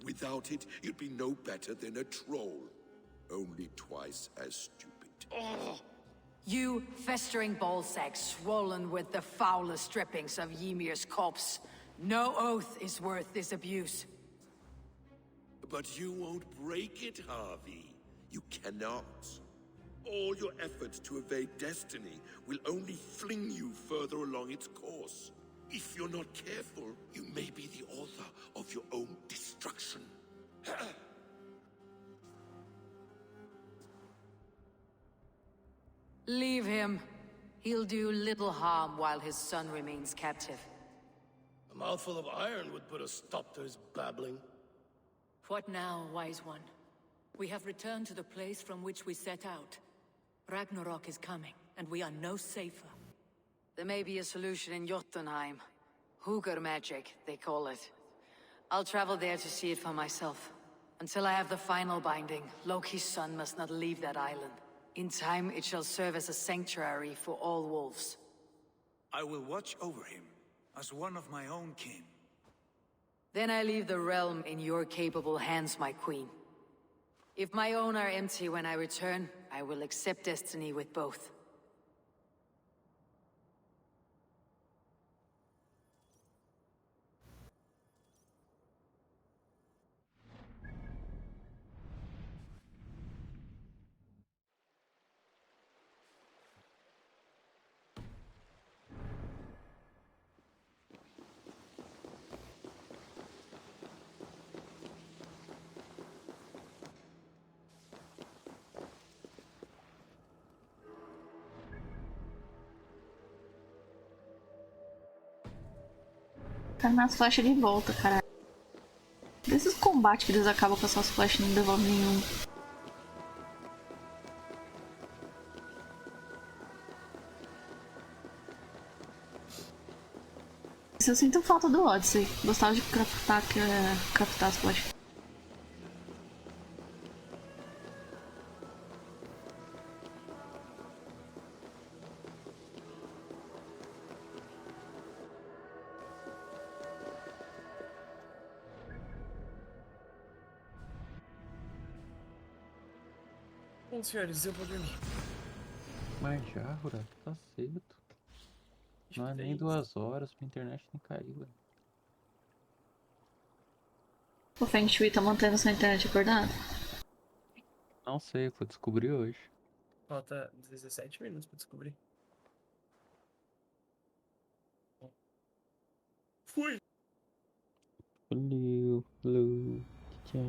Speaker 10: without it, you'd be no better than a troll. Only twice as stupid.
Speaker 14: Oh. You festering ballsack swollen with the foulest drippings of Ymir's corpse. No oath is worth this abuse.
Speaker 10: But you won't break it, Harvey. You cannot. All your efforts to evade destiny will only fling you further along its course. If you're not careful, you may be the author of your own destruction.
Speaker 14: Leave him. He'll do little harm while his son remains captive.
Speaker 7: A mouthful of iron would put a stop to his babbling.
Speaker 8: What now, wise one? We have returned to the place from which we set out. Ragnarok is coming, and we are no safer.
Speaker 14: There may be a solution in Jotunheim. Hugr magic, they call it. I'll travel there to see it for myself. Until I have the final binding, Loki's son must not leave that island. In time, it shall serve as a sanctuary for all wolves.
Speaker 6: I will watch over him, as one of my own kin.
Speaker 14: Then I leave the realm in your capable hands, my queen. If my own are empty when I return, I will accept destiny with both.
Speaker 1: Tá nas flechas de volta, caralho. Desses combates que eles acabam com essas flechas e não devolvem nenhum. Isso eu sinto falta do Odyssey. Gostava de craftar as flechas.
Speaker 11: Bom, senhores, eu vou dormir.
Speaker 13: Mas já, Rura, tá cedo. Não é nem 2 horas, minha internet nem caiu, velho.
Speaker 1: O Feng Shui tá mantendo sua internet acordada?
Speaker 13: Não sei, vou descobrir hoje.
Speaker 11: Falta 17 minutos pra descobrir. Fui!
Speaker 13: Valeu, tchau.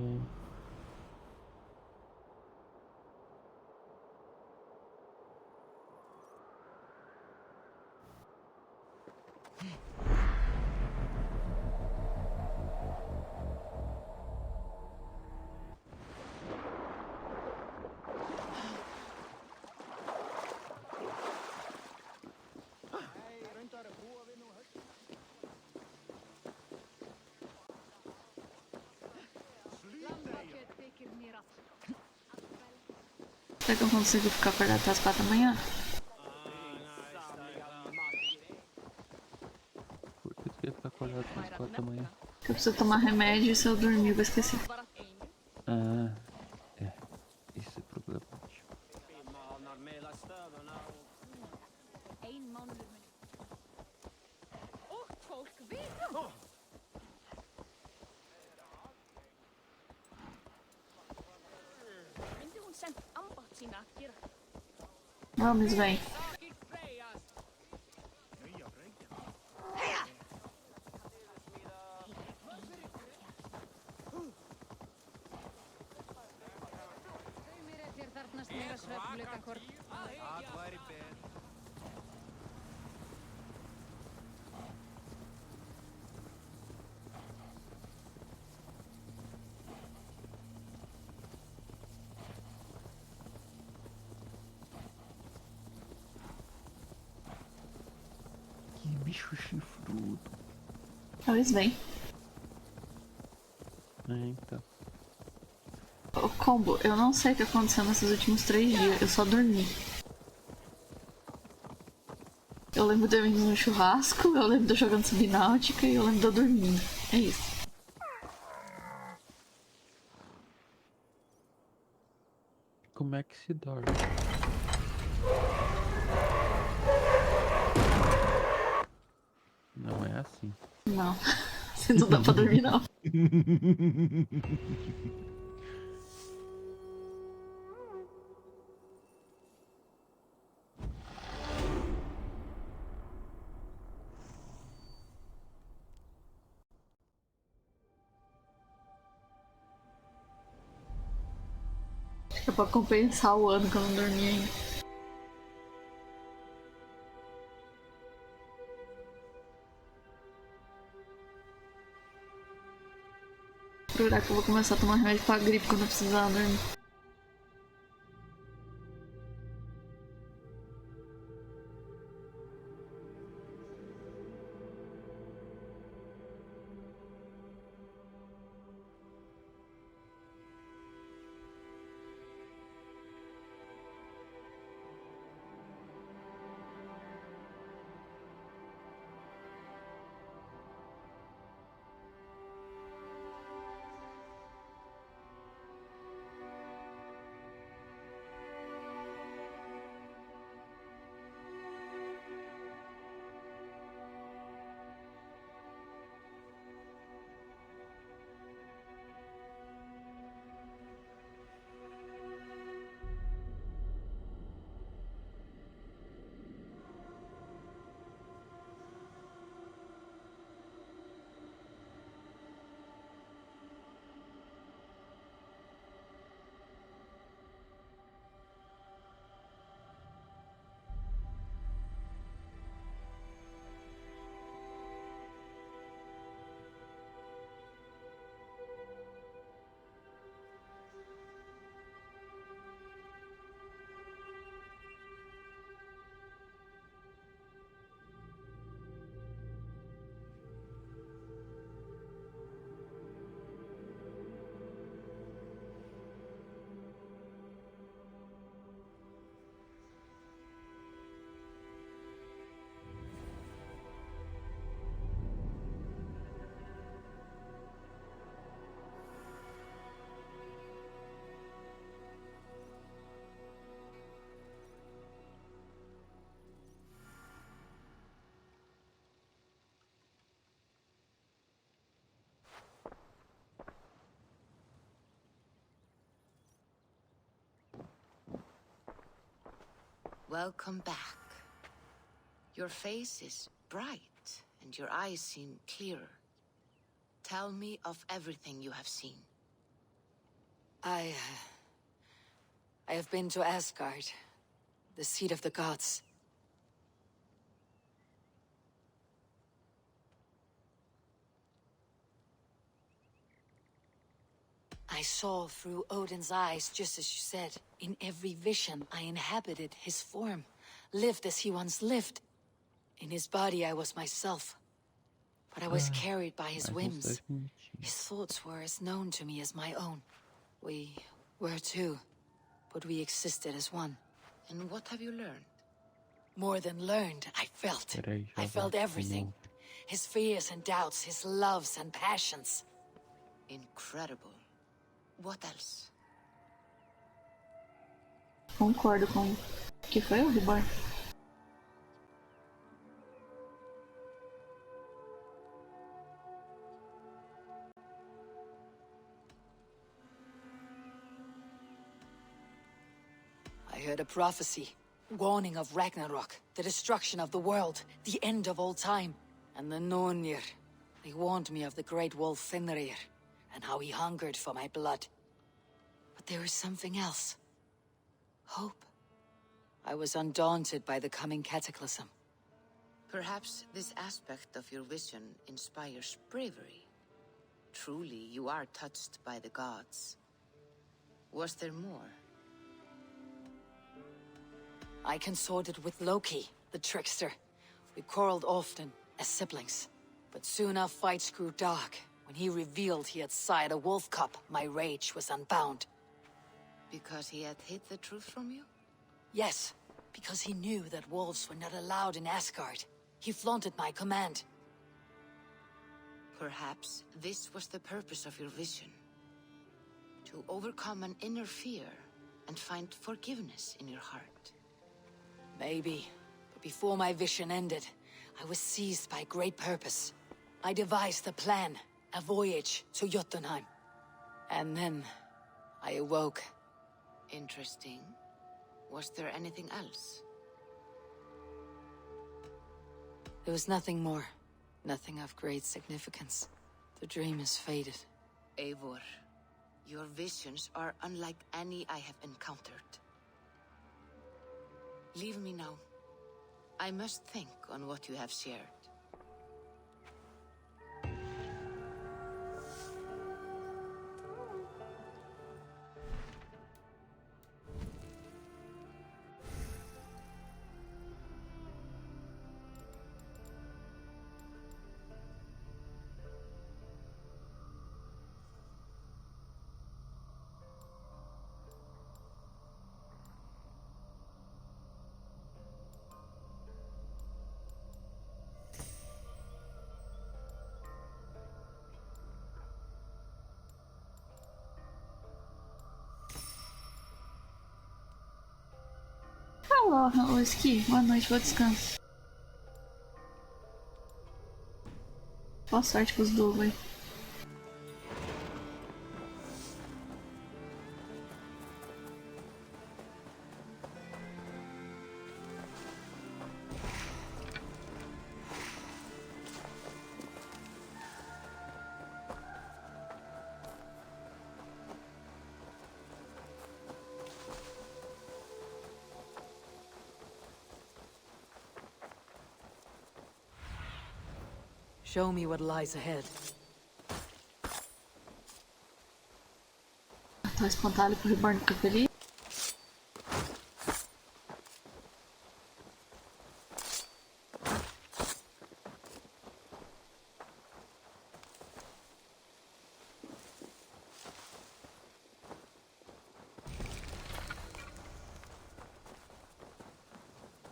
Speaker 1: Será que eu consigo ficar acordado até as 4 da manhã?
Speaker 13: Por que tu quer ficar acordado até as 4 da manhã?
Speaker 1: Eu preciso tomar remédio e se eu dormir eu vou esquecer.
Speaker 13: Ah, é. Isso é problemático.
Speaker 1: Vamos, vem.
Speaker 13: Que bicho chifrudo.
Speaker 1: Talvez vem.
Speaker 13: Então.
Speaker 1: Ô, Combo, eu não sei o que aconteceu nesses últimos 3 dias. Eu só dormi. Eu lembro de eu indo no churrasco, eu lembro de eu jogando subnáutica e eu lembro de eu dormindo. É isso.
Speaker 13: Como é que se dorme? Não é assim.
Speaker 1: Não. Não dá pra dormir, não. É pra compensar o ano que eu não dormi ainda. Procurar que eu vou começar a tomar remédio pra gripe quando eu precisar dormir.
Speaker 14: Welcome back. Your face is bright, and your eyes seem clearer. Tell me of everything you have seen.
Speaker 8: I have been to Asgard, the seat of the gods. I saw through Odin's eyes, just as you said. In every vision, I inhabited his form, lived as he once lived. In his body, I was myself. But I was carried by his whims. His thoughts were as known to me as my own. We were two, but we existed as one.
Speaker 2: And what have you learned?
Speaker 8: More than learned, I felt.
Speaker 13: Peraí, já
Speaker 8: I felt
Speaker 13: volto de
Speaker 8: everything.
Speaker 13: novo.
Speaker 8: His fears and doubts, his loves and passions.
Speaker 2: Incredible. What else?
Speaker 1: Concordo com o que foi o Reborn.
Speaker 8: I heard a prophecy, warning of Ragnarok, the destruction of the world, the end of all time. And the Nornir, they warned me of the great wolf Fenrir, and how he hungered for my blood. But there is something else. Hope. I was undaunted by the coming cataclysm.
Speaker 2: Perhaps this aspect of your vision inspires bravery. Truly, you are touched by the gods. Was there more?
Speaker 8: I consorted with Loki, the trickster. We quarreled often, as siblings. But soon our fights grew dark. When he revealed he had sired a wolf cub, my rage was unbound.
Speaker 2: Because he had hid the truth from you?
Speaker 8: Yes, because he knew that wolves were not allowed in Asgard. He flaunted my command.
Speaker 2: Perhaps this was the purpose of your vision. To overcome an inner fear and find forgiveness in your heart.
Speaker 8: Maybe. But before my vision ended, I was seized by great purpose. I devised a plan, a voyage to Jotunheim. And then, I awoke.
Speaker 2: Interesting. Was there anything else?
Speaker 8: There was nothing more. Nothing of great significance. The dream is faded.
Speaker 2: Eivor, your visions are unlike any I have encountered. Leave me now. I must think on what you have shared.
Speaker 1: Alô, Ski, boa noite, bom descanso. Boa sorte com os dois aí.
Speaker 8: Show me what lies ahead.
Speaker 1: Tô espantalho pro Reborn ficar feliz.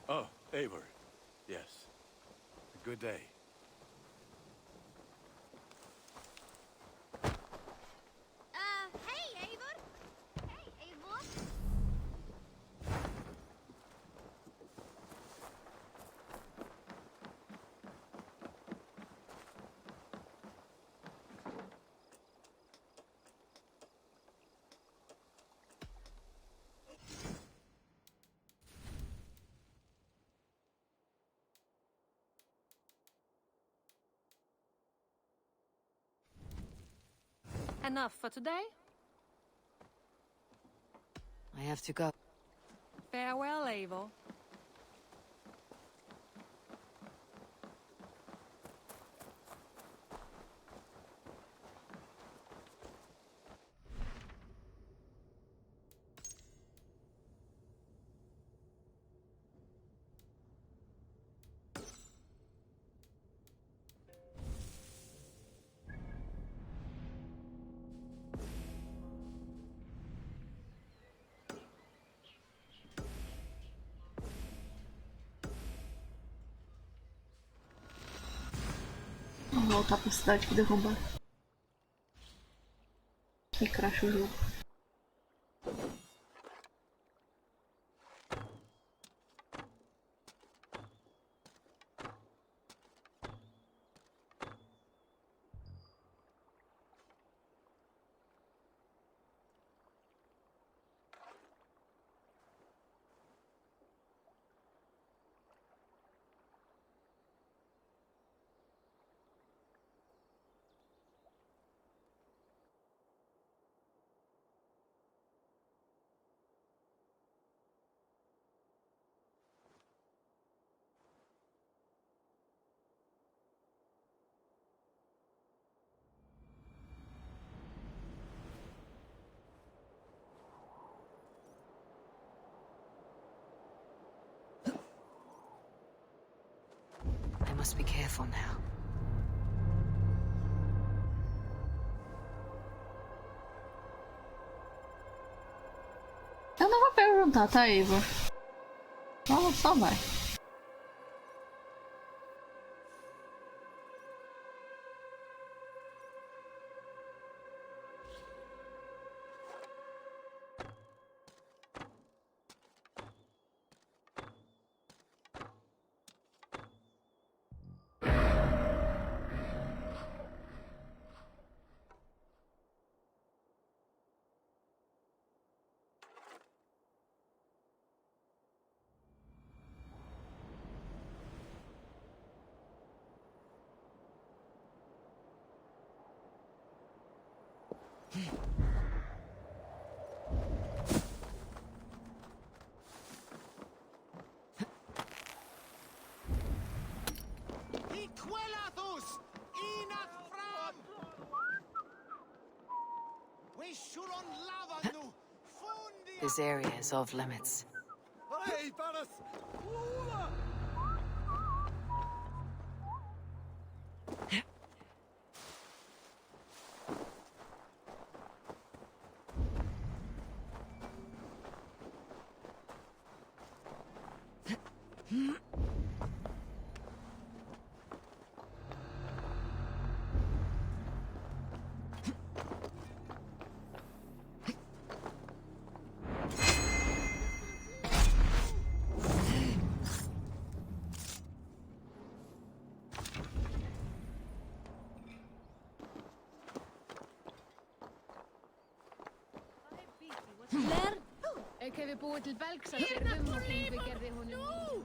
Speaker 16: Oh, Eivor. Yes. A good day.
Speaker 17: Hey, Eivor! Hey, Eivor!
Speaker 5: Enough for today?
Speaker 8: I have to go.
Speaker 5: Farewell, Eivor.
Speaker 1: voltar pra cidade que derrubar. Que cracha o jogo.
Speaker 8: I must be careful now.
Speaker 1: Eu não vou perguntar, tá, Eva? Só vai.
Speaker 8: This area is off limits.
Speaker 18: Ik heb je poot het balk zat er bij me geen verkeerde honden.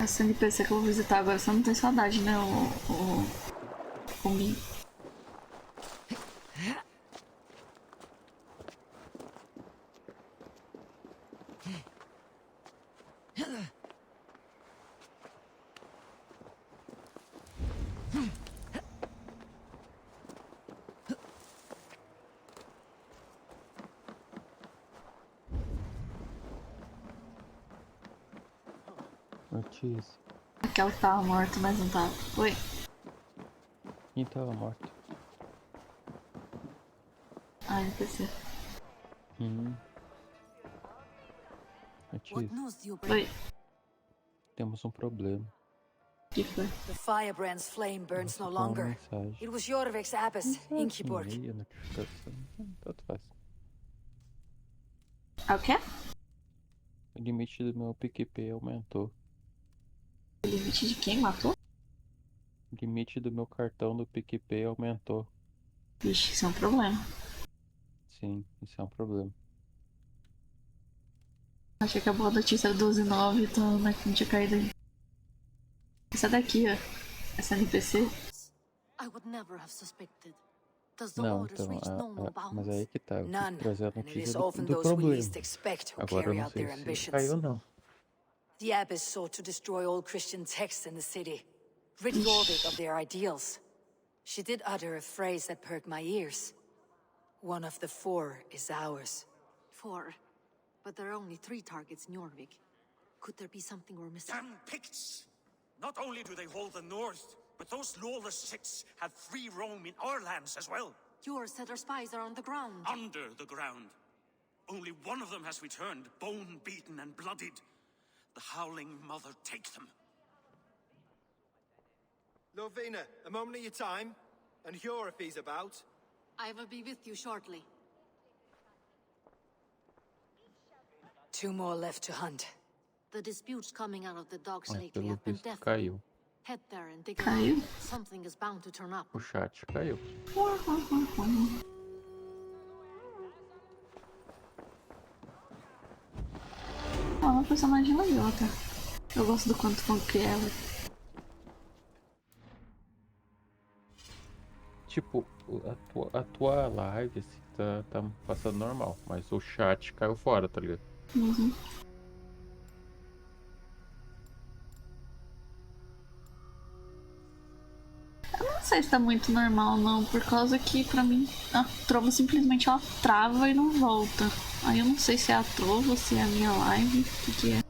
Speaker 1: Essa NPC que eu vou visitar agora só não tem saudade, né? O combinho.
Speaker 13: Notícia.
Speaker 1: Aquela que tava morta, mas não tava. Oi.
Speaker 13: Quem tava morto?
Speaker 1: Ah, NPC.
Speaker 13: Notícia.
Speaker 1: Oi.
Speaker 13: Temos um problema.
Speaker 1: Que foi?
Speaker 8: The firebrand's flame burns no
Speaker 13: Uma
Speaker 8: longer.
Speaker 13: mensagem.
Speaker 8: It was Jorvik's abyss, Ingeborg.
Speaker 13: E-mail, notificação. Tanto faz.
Speaker 1: É o quê?
Speaker 13: O limite do meu PQP aumentou.
Speaker 1: O limite de quem matou?
Speaker 13: O limite do meu cartão do PQP aumentou.
Speaker 1: Vixe, isso é um problema.
Speaker 13: Sim, isso é um problema.
Speaker 1: Achei que a boa notícia era 12,9, então não tinha caído aí. Essa daqui, ó. Essa NPC?
Speaker 8: I would never have suspected. Does the
Speaker 13: Não,
Speaker 8: orders
Speaker 13: então,
Speaker 8: reach normal
Speaker 13: mas aí
Speaker 8: bounds?
Speaker 13: que tá, eu tenho que
Speaker 8: None,
Speaker 13: trazer a
Speaker 8: and it
Speaker 13: notícia
Speaker 8: is
Speaker 13: do,
Speaker 8: often
Speaker 13: do
Speaker 8: those we
Speaker 13: problema.
Speaker 8: least expect who
Speaker 13: Agora eu
Speaker 8: carry
Speaker 13: não
Speaker 8: out
Speaker 13: sei
Speaker 8: their
Speaker 13: se
Speaker 8: ambitions.
Speaker 13: caiu ou não.
Speaker 8: The abbess sought to destroy all Christian texts in the city, rid Jorvik of their ideals. She did utter a phrase that perked my ears. One of the 4 is ours.
Speaker 18: 4? But there are only 3 targets in Jorvik. Could there be something we're missing?
Speaker 9: Damn Picts! Not only do they hold the north, but those lawless shits have free roam in our lands as well.
Speaker 18: Yours said our spies are on the ground.
Speaker 9: Under the ground. Only one of them has returned, bone-beaten and bloodied. The Howling Mother take them.
Speaker 19: Lovina, a moment of your time, and Hjor if he's about.
Speaker 18: I will be with you shortly.
Speaker 8: 2 more left to hunt.
Speaker 18: The disputes coming out of the docks
Speaker 13: Mas
Speaker 18: lately
Speaker 13: pelo
Speaker 18: have been
Speaker 13: visto
Speaker 18: deafening.
Speaker 13: caiu.
Speaker 18: Head there and dig
Speaker 1: Caiu?
Speaker 18: around. Something is bound to turn up.
Speaker 13: O chat caiu.
Speaker 1: É uma personagem legal, tá? Eu gosto do quanto que ela.
Speaker 13: Tipo, a tua live assim, tá passando normal, mas o chat caiu fora, tá ligado?
Speaker 1: Uhum. Eu não sei se tá muito normal não, por causa que pra mim a trova simplesmente ela trava e não volta. Aí eu não sei se é a trova ou se é a minha live, o que é.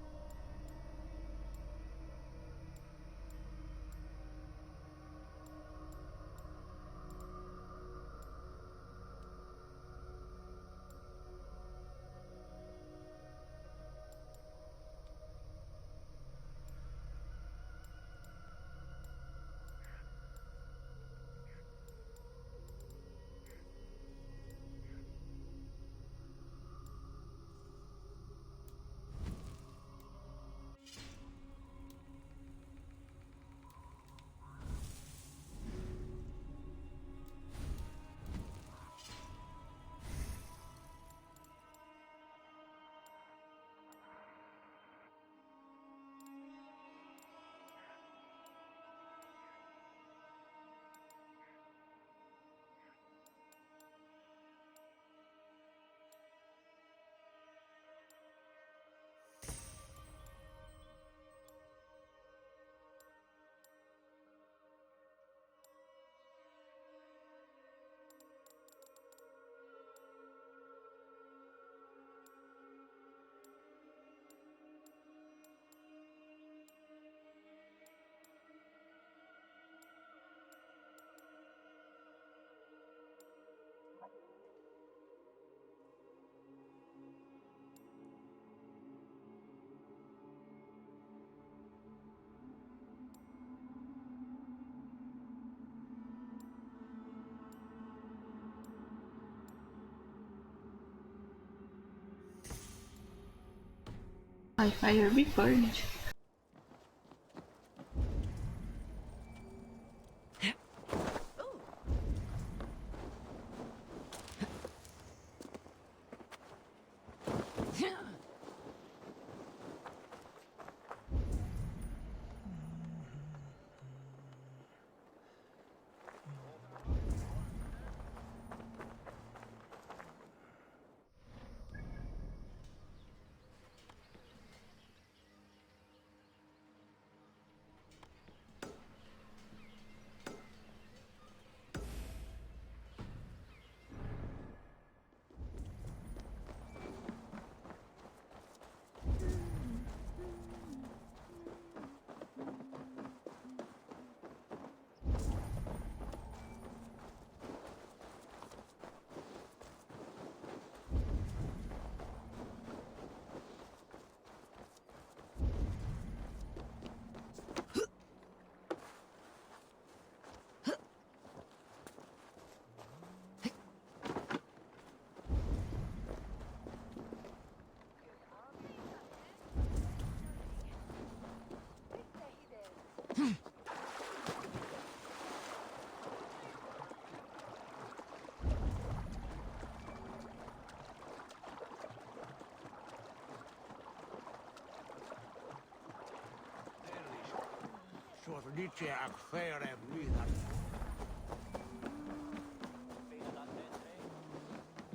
Speaker 1: By fire be burned.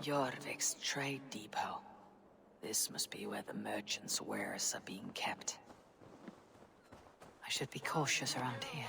Speaker 8: Jorvik's trade depot. This must be where the merchants' wares are being kept. I should be cautious around here.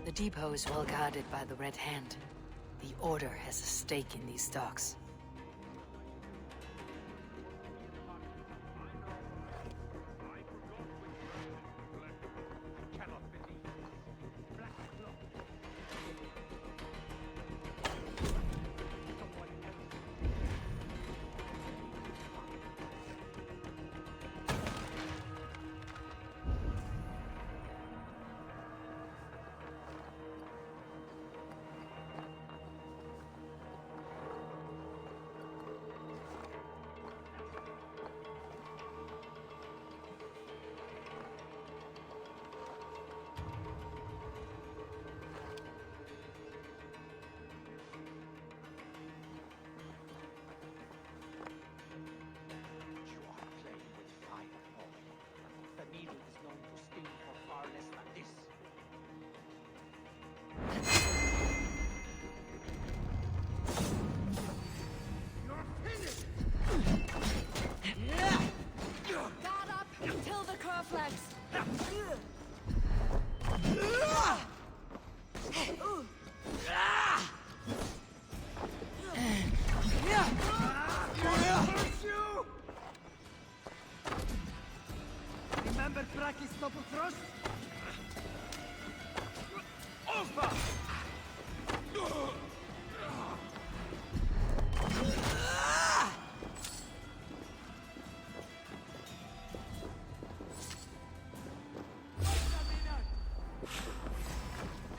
Speaker 8: The depot is well guarded by the Red Hand. The Order has a stake in these docks.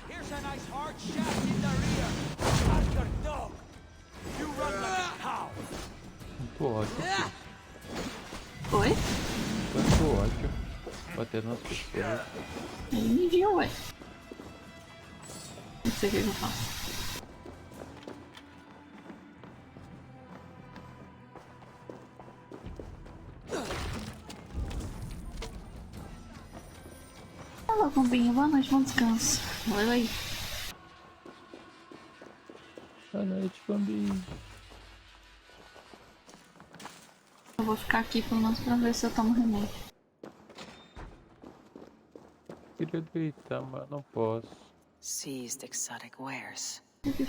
Speaker 6: Here's a nice hard shaft in the rear. That's your dog. You run like a cow.
Speaker 13: Muito ódio.
Speaker 1: Oi?
Speaker 13: Muito ódio. Batendo nas pessoas.
Speaker 1: Ele me viu, ué. Não sei o que eu faço. Alô, Pombinho, boa noite, bom descanso. Valeu aí.
Speaker 13: Boa noite, Pombinho.
Speaker 1: Eu vou ficar aqui pelo menos pra ver se eu tomo remédio.
Speaker 13: Queria deitar, mas não posso.
Speaker 8: Seized exotic wares.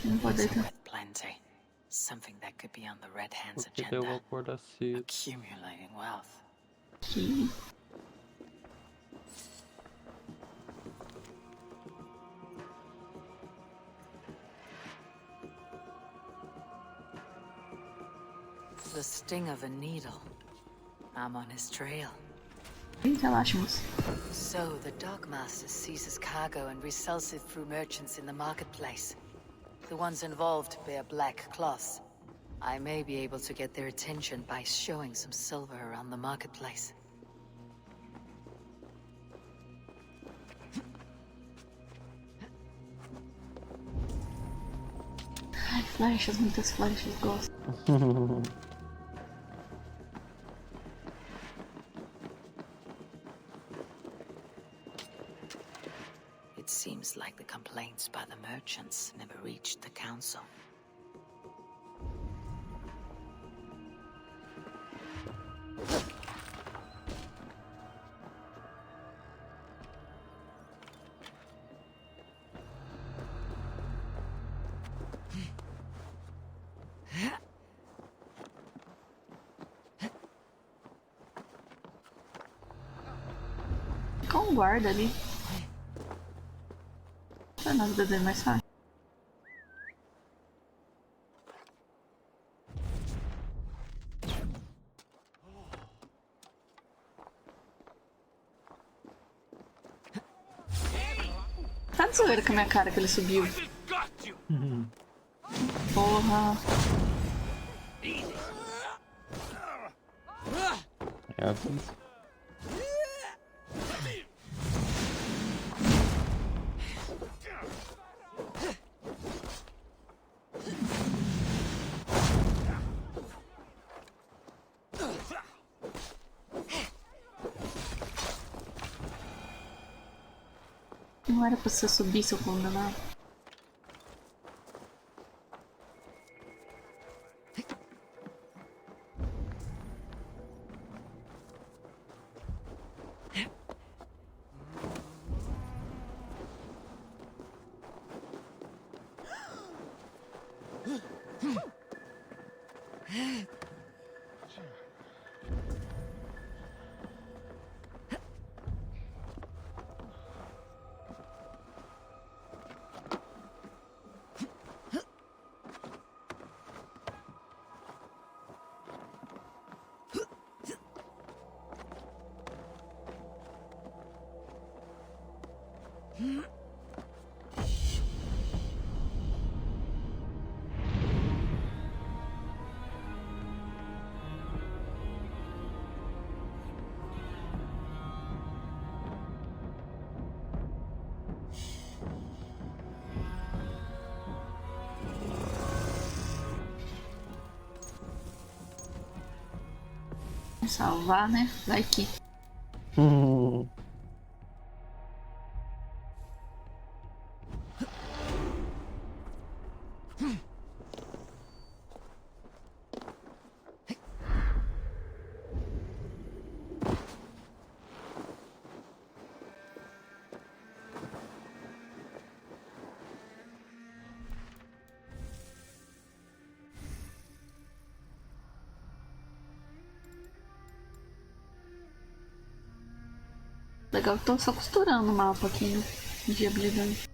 Speaker 1: Não pode deitar.
Speaker 8: With plenty. Something that could be on the Red Hand's
Speaker 13: Porque daí eu vou
Speaker 8: agenda.
Speaker 13: acordar cedo.
Speaker 8: Accumulating wealth.
Speaker 1: Sim.
Speaker 8: The sting of a needle. I'm on his trail.
Speaker 1: Relaxa, moça.
Speaker 8: So the Dockmaster seizes cargo and resells it through merchants in the marketplace. The ones involved bear black cloths. I may be able to get their attention by showing some silver around the marketplace.
Speaker 1: Ai, flechas, muitas flechas, gosto.
Speaker 8: It seems like the complaints by the merchants never reached the council.
Speaker 1: colocar um guarda ali. Torna a vida dele mais fácil. Tá de zoeira com a minha cara que ele subiu. Porra.
Speaker 13: É assim.
Speaker 1: Não era pra você subir, seu condenado. Salvar, né? Vai que. Legal que tô só costurando o mapa aqui, né? De habilidade.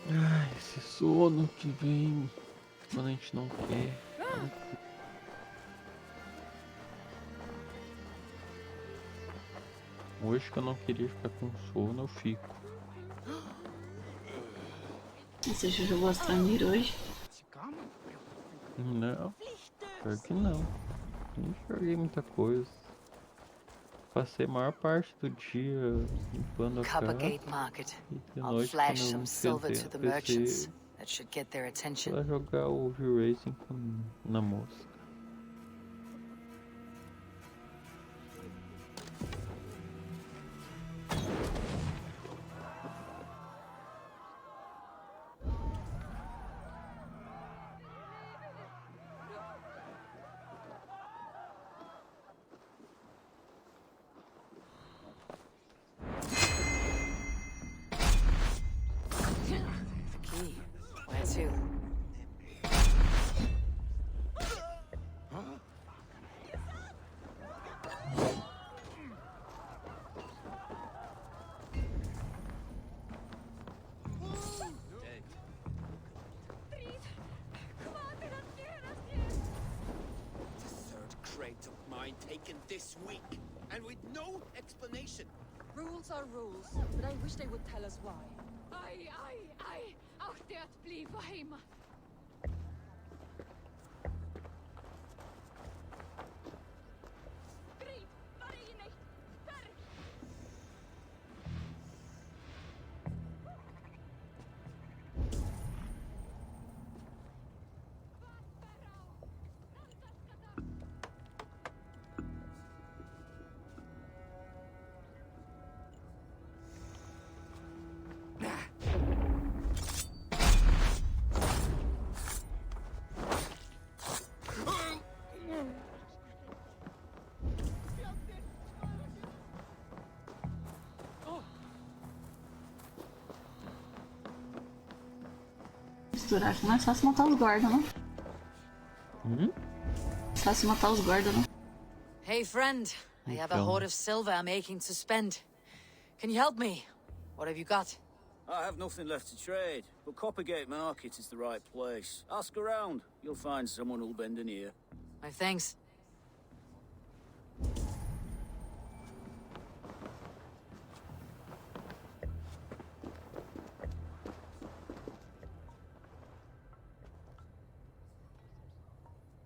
Speaker 13: Ai, esse sono que vem quando a gente não quer. Hoje que eu não queria ficar com sono, eu fico.
Speaker 1: Você já jogou Astronir hoje?
Speaker 13: Não, pior que não. Nem joguei muita coisa. Passei a maior parte do dia limpando a casa. E de noite quando eu sentei no PC pra jogar o V-Racing na moça.
Speaker 20: Taken this week, and with no explanation.
Speaker 21: Rules are rules, but I wish they would tell us why. Ai, auch dort blieb heima.
Speaker 1: capturar. Acho mais fácil matar os guardas, não? Fácil matar os guardas, não?
Speaker 8: Hey, friend. I have a hoard of silver I'm aching to spend. Can you help me? What have you got?
Speaker 3: I have nothing left to trade, but Coppergate Market is the right place. Ask around. You'll find someone who'll bend an ear.
Speaker 8: My thanks.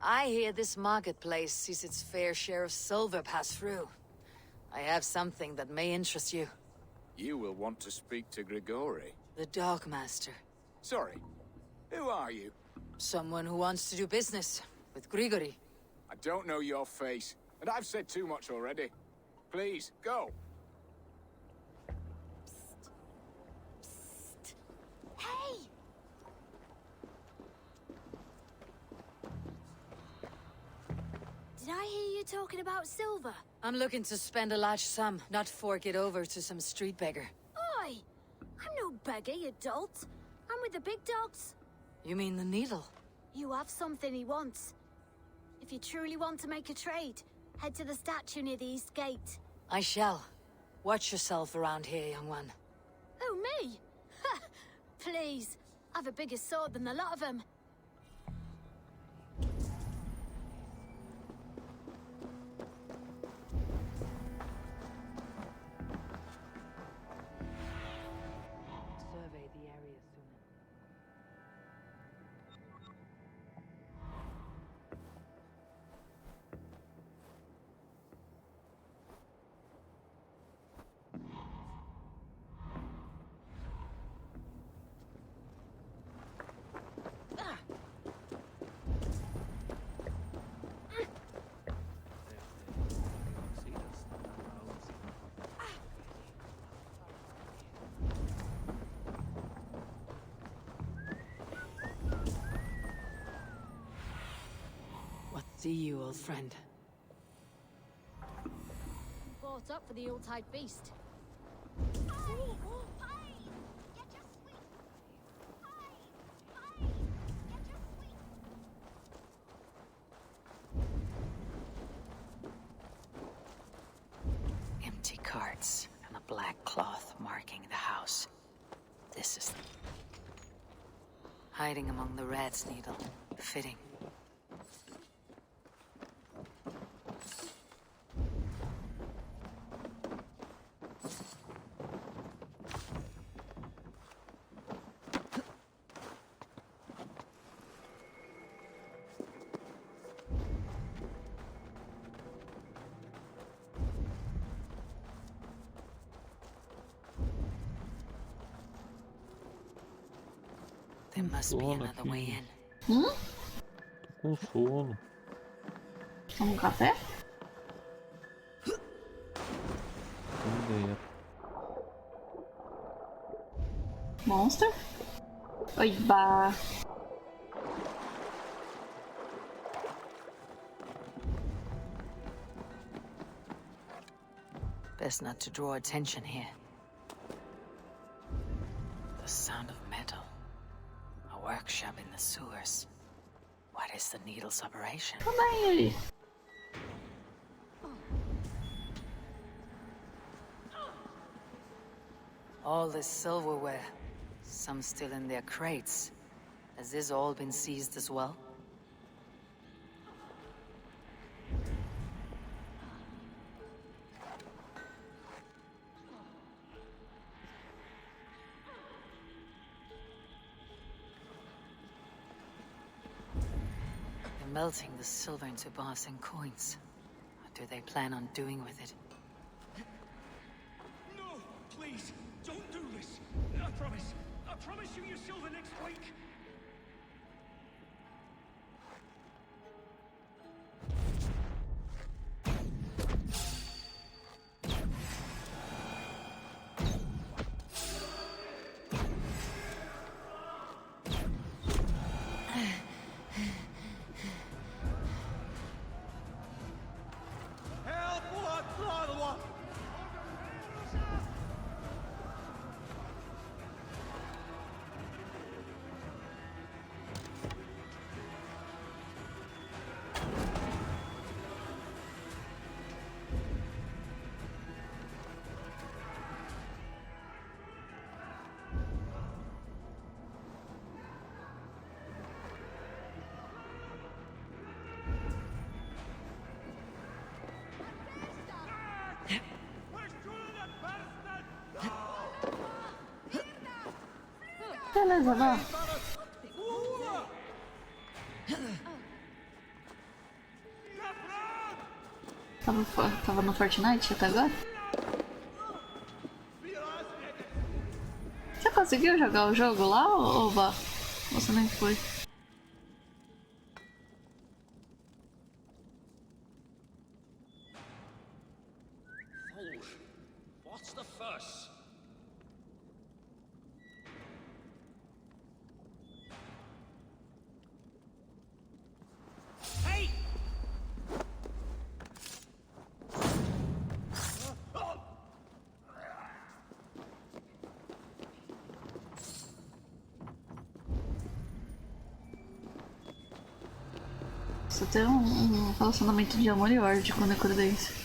Speaker 8: I hear this marketplace sees its fair share of silver pass through. I have something that may interest you.
Speaker 6: You will want to speak to Grigori.
Speaker 8: The Dogmaster.
Speaker 6: Sorry, who are you?
Speaker 8: Someone who wants to do business with Grigori.
Speaker 6: I don't know your face, and I've said too much already. Please, go.
Speaker 17: Hey! Did I hear you talking about silver?
Speaker 8: I'm looking to spend a large sum, not fork it over to some street beggar.
Speaker 17: Oi! I'm no beggar, you dolt. I'm with the big dogs.
Speaker 8: You mean the needle?
Speaker 17: You have something he wants. If you truly want to make a trade, head to the statue near the east gate.
Speaker 8: I shall. Watch yourself around here, young one.
Speaker 17: Oh, me? Ha! Please. I've a bigger sword than the lot of them.
Speaker 8: Survey the area soon. What see you, old friend?
Speaker 17: Bought up for the Yuletide feast.
Speaker 8: Empty carts and a black cloth marking the house. This is... hiding among the rat's needle. Fitting. There must be another way in.
Speaker 13: Tô com sono.
Speaker 1: Toma um café?
Speaker 13: Ideia.
Speaker 1: Monster? Oiba!
Speaker 8: Best not to draw attention here. The sound of metal. A workshop in the sewers. What is the needle's operation?
Speaker 1: Come on, Yuri.
Speaker 8: All this silverware. Some still in their crates. Has this all been seized as well? They're melting the silver into bars and coins. What do they plan on doing with it?
Speaker 7: No, please, don't do this. I promise you your silver next week.
Speaker 1: beleza, vai. Tava no Fortnite até agora? Você conseguiu jogar o jogo lá ou vá? Você nem foi?
Speaker 3: What's the fuss? Hey!
Speaker 1: Você tem um relacionamento de amor e ódio quando eu acordei isso.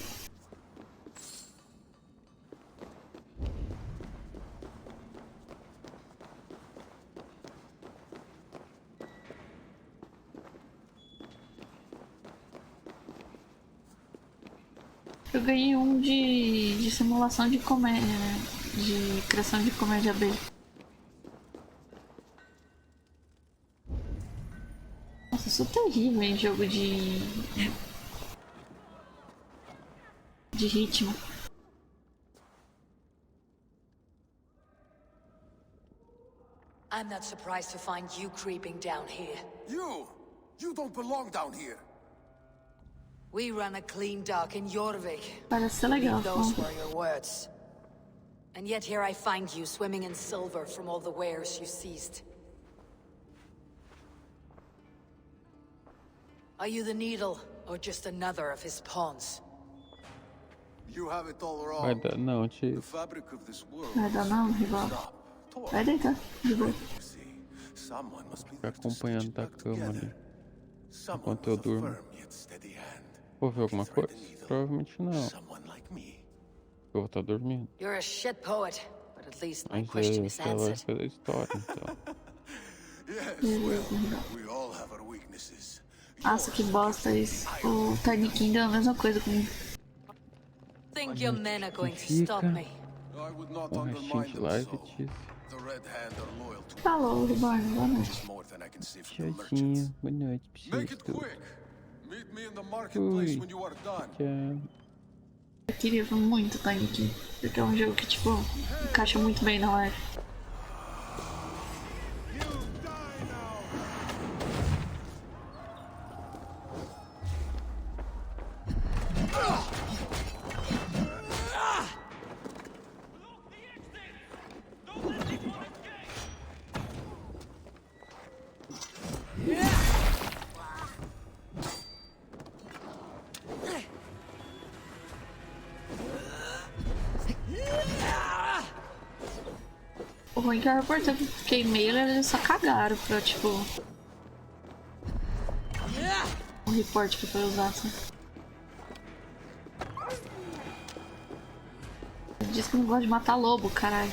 Speaker 1: Eu ganhei um de simulação de comédia, de criação de comédia B. Nossa, eu sou terrível em jogo de ritmo.
Speaker 8: I'm not surprised to find you creeping down here.
Speaker 10: You don't belong down here.
Speaker 8: We run a clean dock in Jorvik.
Speaker 1: Parece ser legal.
Speaker 8: Those were your words. And yet here I find you swimming in silver from all the wares you seized. Are you the Needle, or just another of his pawns?
Speaker 10: You have it all wrong.
Speaker 13: Vai dar não, tio.
Speaker 10: The fabric of this world.
Speaker 1: Vai dar não, rival. Vai deitar, de boa.
Speaker 13: Fica acompanhando da cama ali. Enquanto eu durmo. Vou ver alguma coisa? Provavelmente não. Eu vou estar dormindo.
Speaker 8: You're a shit poet, but at least my
Speaker 13: Mas
Speaker 8: question is
Speaker 13: essa é a
Speaker 8: answered.
Speaker 13: lógica da história, então.
Speaker 1: Nossa, que bosta isso. O Tiny King é a mesma coisa comigo.
Speaker 8: Think your men are going to stop me?
Speaker 13: Um restinho de live, Tiz.
Speaker 1: Falou, Reborn. Boa noite.
Speaker 13: Tchauzinho. Boa noite pra vocês todos. Fui. Tchau.
Speaker 1: Eu queria muito Tiny King, porque é um jogo que, tipo, encaixa muito bem na live. O ruim é que o repórter eu queimei, eles só cagaram pra, tipo... o report que foi usado, assim. Ele disse que não gosta de matar lobo, caralho.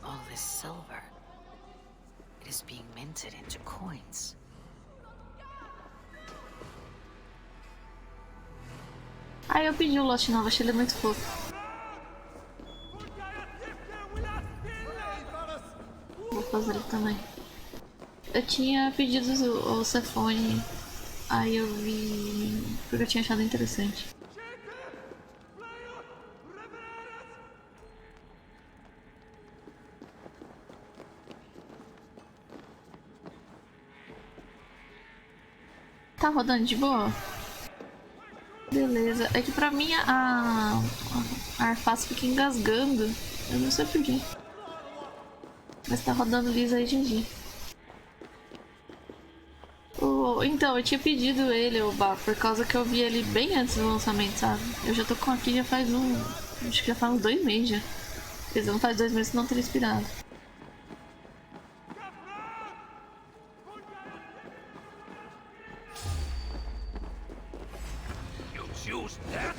Speaker 8: All this silver, it is being minted into coins.
Speaker 1: Aí eu pedi o Lost novo, achei ele muito fofo. Vou fazer ele também. Eu tinha pedido o Cephone, aí eu vi porque eu tinha achado interessante. Tá rodando de boa? Beleza. É que pra mim a Arface fica engasgando. Eu não sei porquê. Mas tá rodando liso aí, GG. Então, eu tinha pedido ele, o Bar, por causa que eu vi ele bem antes do lançamento, sabe? Eu já tô com aqui já faz acho que já faz uns 2 meses já. Quer dizer, não faz 2 meses que não teria inspirado.
Speaker 7: You choose that?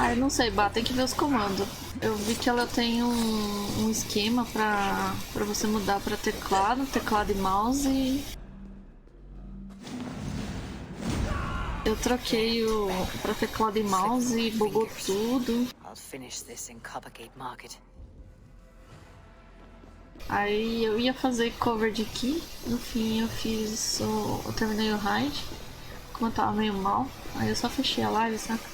Speaker 1: Eu não sei, Bah, tem que ver os comandos. Eu vi que ela tem um esquema pra você mudar pra teclado e mouse. Eu troquei pra teclado e mouse e bugou tudo. Aí eu ia fazer cover de key, no fim eu terminei o raid, como eu tava meio mal, aí eu só fechei a live, saca?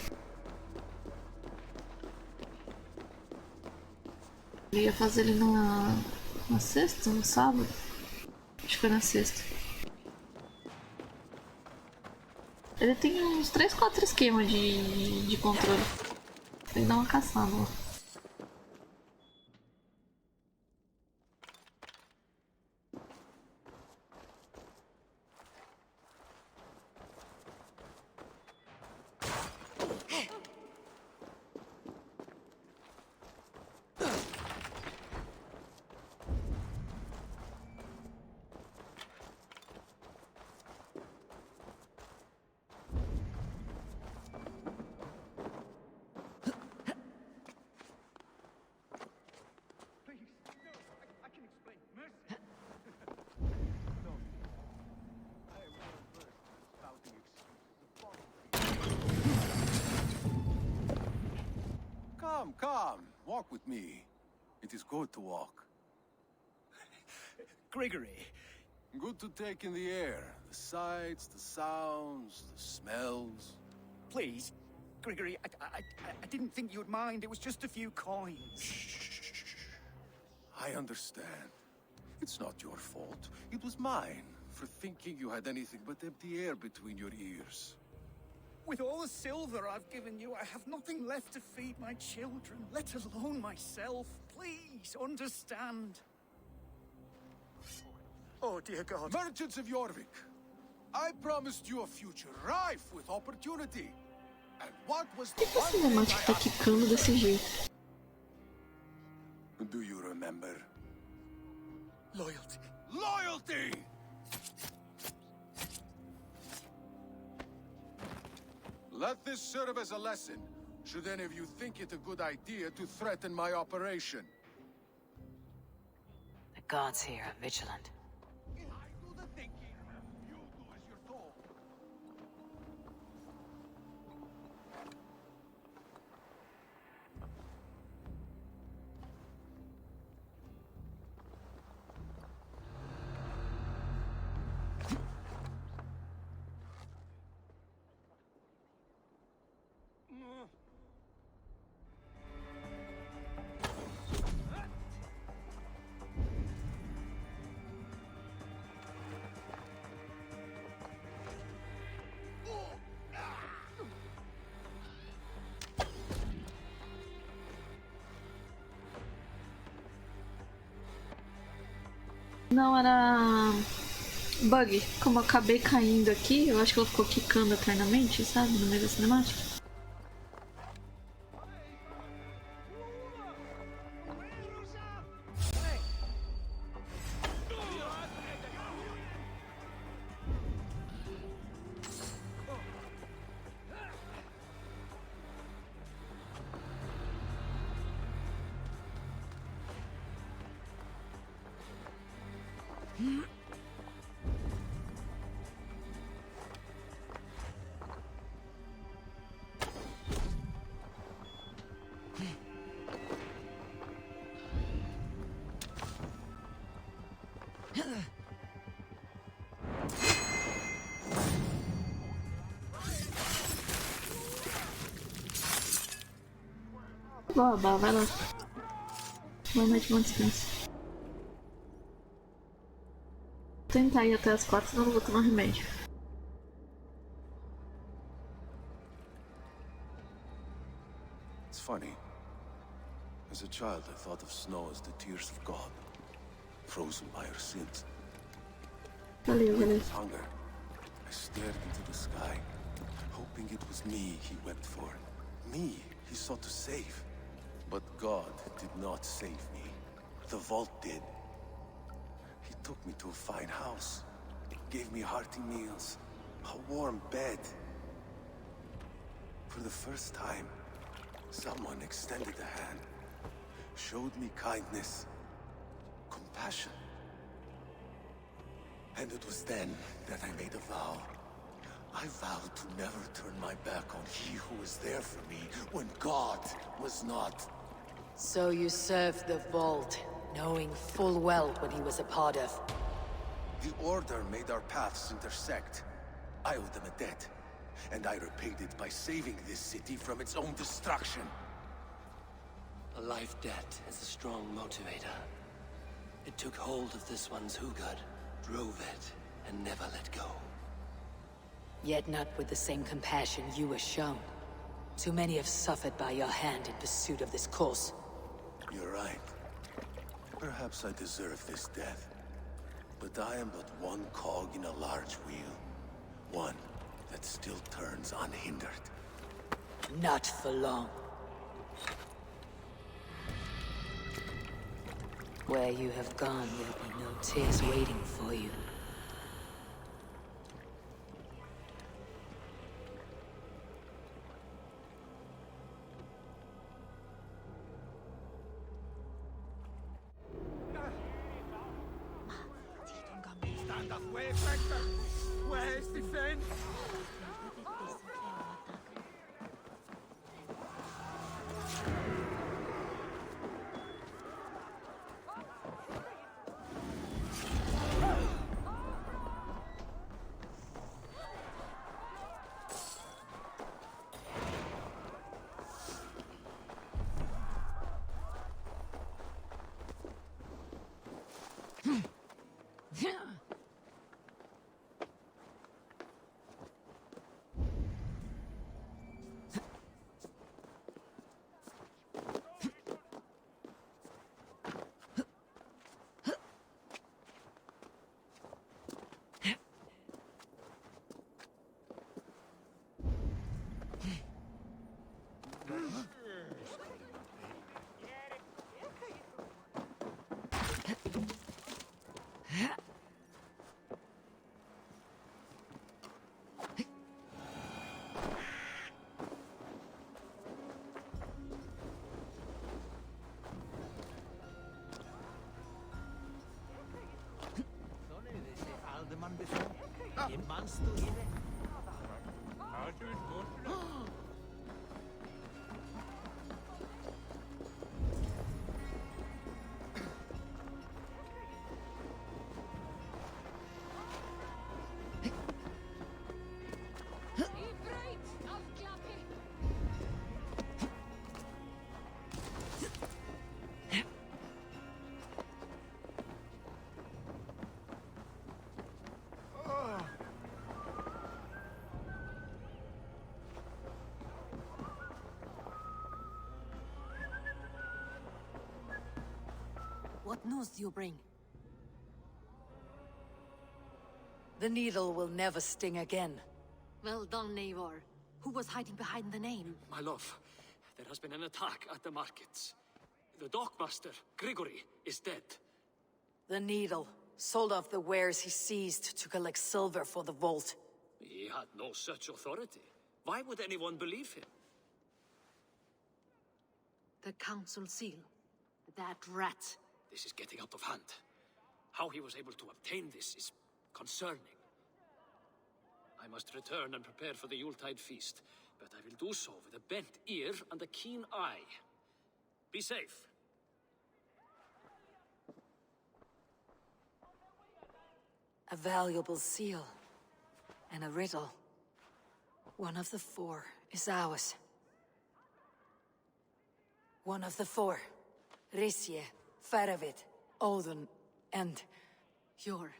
Speaker 1: Eu ia fazer ele na sexta, no sábado? Acho que foi na sexta. Ele tem uns 3, 4 esquemas de controle. Tem que dar uma caçada lá.
Speaker 16: Come, walk with me. It is good to walk.
Speaker 10: Gregory.
Speaker 16: Good to take in the air. The sights, the sounds, the smells.
Speaker 9: Please, Gregory, I didn't think you'd mind. It was just a few coins.
Speaker 16: I understand. It's not your fault. It was mine for thinking you had anything but empty air between your ears.
Speaker 9: With all the silver I've given you, I have nothing left to feed my children, let alone myself. Please, understand. Oh, dear God.
Speaker 16: Merchants of Jorvik, I promised you a future rife with opportunity. And what was the
Speaker 1: Por que essa cinemática tá quicando desse jeito?
Speaker 16: Do you remember?
Speaker 9: Loyalty.
Speaker 16: Loyalty! Let this serve as a lesson, should any of you think it a good idea to threaten my operation.
Speaker 8: The gods here are vigilant.
Speaker 16: I do the thinking, you do as you're told.
Speaker 1: Não, era bug. Como eu acabei caindo aqui, eu acho que ela ficou quicando eternamente, sabe? No meio da cinemática. Boa, vai lá. Boa noite, bom descanso. Vou tentar ir até as 4, senão eu vou tomar remédio.
Speaker 16: It's funny. As a child, I thought of snow as the tears of God, frozen by our sins.
Speaker 1: Valeu.
Speaker 16: With hunger, I stared into the sky, hoping it was me he wept for. Me he sought to save. But God did not save me. The vault did. He took me to a fine house, gave me hearty meals, a warm bed. For the first time, someone extended a hand, showed me kindness, compassion. And it was then that I made a vow. I vowed to never turn my back on he who was there for me when God was not.
Speaker 8: So you served the Vault, knowing full well what he was a part of.
Speaker 16: The Order made our paths intersect. I owed them a debt, and I repaid it by saving this city from its own destruction.
Speaker 12: A life debt is a strong motivator. It took hold of this one's Hugad, drove it, and never let go.
Speaker 8: Yet not with the same compassion you were shown. Too many have suffered by your hand in pursuit of this cause.
Speaker 16: You're right. Perhaps I deserve this death. But I am but one cog in a large wheel. One that still turns unhindered.
Speaker 8: Not for long. Where you have gone, there'll be no tears waiting for you.
Speaker 20: Stand up, Wayfinder! Where's the fence?
Speaker 18: What news do you bring?
Speaker 8: The needle will never sting again.
Speaker 18: Well done, Eivor. Who was hiding behind the name?
Speaker 22: My love, there has been an attack at the markets. The dockmaster, Grigory, is dead.
Speaker 8: The needle sold off the wares he seized to collect silver for the vault.
Speaker 22: He had no such authority. Why would anyone believe him?
Speaker 18: The council seal. That rat.
Speaker 22: This is getting out of hand. How he was able to obtain this is concerning. I must return and prepare for the Yuletide feast, but I will do so with a bent ear and a keen eye. Be safe.
Speaker 8: A valuable seal. And a riddle. One of the 4 is ours. One of the 4. Risje, Faravid, Odin, and...
Speaker 18: You're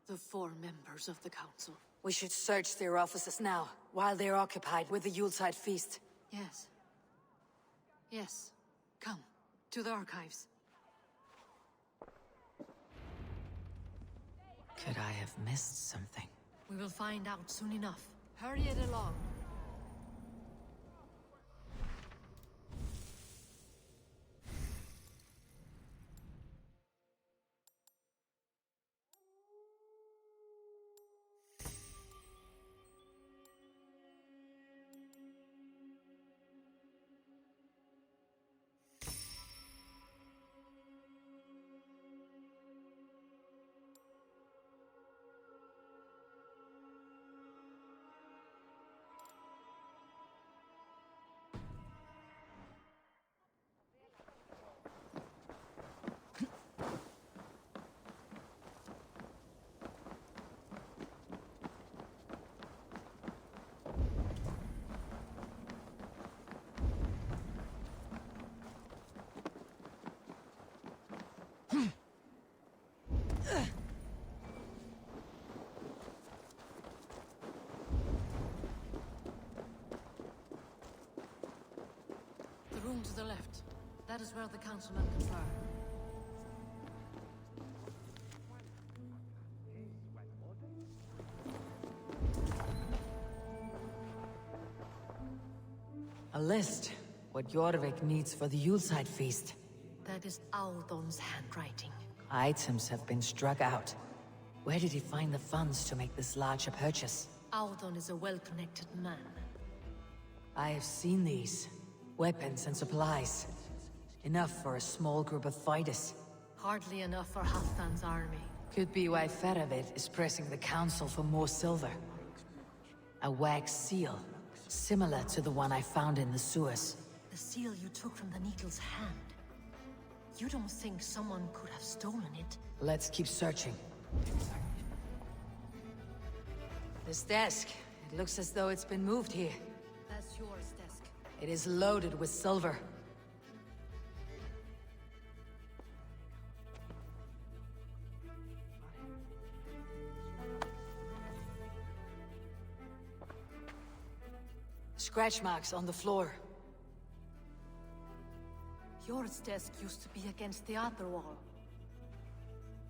Speaker 18: the 4 members of the council.
Speaker 8: We should search their offices now, while they're occupied with the Yuletide feast.
Speaker 18: Yes. Yes. Come, to the archives.
Speaker 8: Could I have missed something?
Speaker 18: We will find out soon enough. Hurry it along. The room to the left. That is where the councilmen confer.
Speaker 8: A list. What Jorvik needs for the Yuletide feast.
Speaker 18: That is Aldon's handwriting.
Speaker 8: Items have been struck out. Where did he find the funds to make this larger purchase?
Speaker 18: Aldon is a well-connected man.
Speaker 8: I have seen these. Weapons and supplies. Enough for a small group of fighters.
Speaker 18: Hardly enough for Halfdan's army.
Speaker 8: Could be why Faravid is pressing the council for more silver. A wax seal. Similar to the one I found in the sewers.
Speaker 18: The seal you took from the Needle's hand. You don't think someone could have stolen it?
Speaker 8: Let's keep searching. This desk. It looks as though it's been moved here.
Speaker 18: That's yours, desk.
Speaker 8: It is loaded with silver. Scratch marks on the floor.
Speaker 18: Yours desk used to be against the other wall.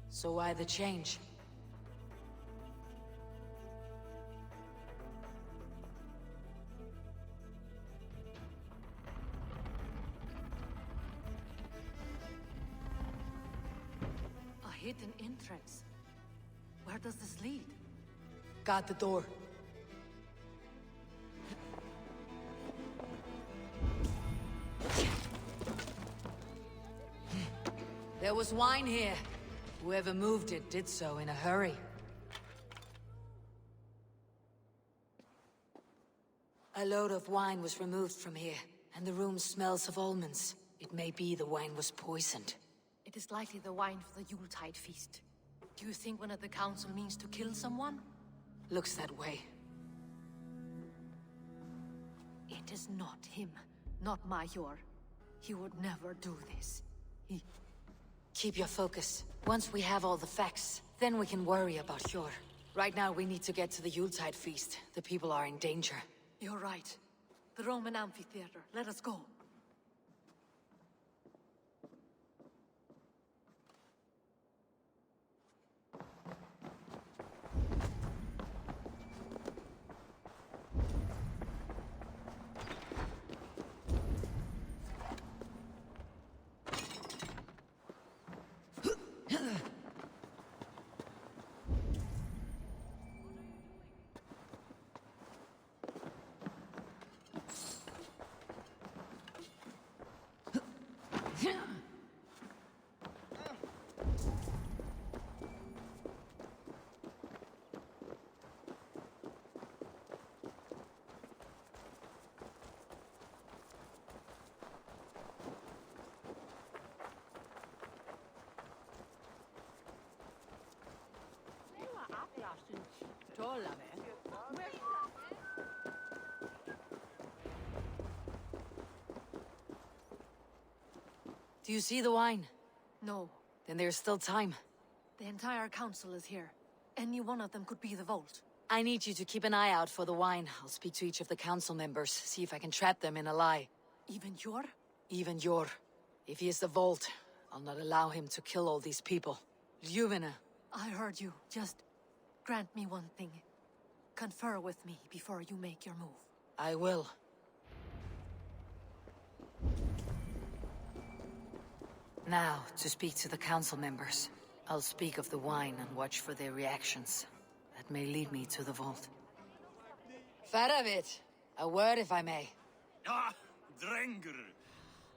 Speaker 8: So why the change?
Speaker 18: A hidden entrance. Where does this lead?
Speaker 8: Got the door. There was wine here. Whoever moved it did so in a hurry. A load of wine was removed from here, and the room smells of almonds. It may be the wine was poisoned.
Speaker 18: It is likely the wine for the Yuletide feast. Do you think one of the council means to kill someone?
Speaker 8: Looks that way.
Speaker 18: It is not him, not Mayor. He would never do this.
Speaker 8: Keep your focus. Once we have all the facts, then we can worry about Hjor. Right now we need to get to the Yuletide feast. The people are in danger.
Speaker 18: You're right. The Roman amphitheater. Let us go.
Speaker 8: Do you see the wine?
Speaker 18: No.
Speaker 8: Then there's still time.
Speaker 18: The entire council is here. Any one of them could be the vault.
Speaker 8: I need you to keep an eye out for the wine. I'll speak to each of the council members, see if I can trap them in a lie.
Speaker 18: Even Yor?
Speaker 8: Even Yor. If he is the vault, I'll not allow him to kill all these people. Ljuvene.
Speaker 18: I heard you. Just grant me one thing. Confer with me before you make your move.
Speaker 8: I will. Now, to speak to the council members. I'll speak of the wine and watch for their reactions. That may lead me to the vault. Faravit, a word if I may.
Speaker 4: Ah, Drengr.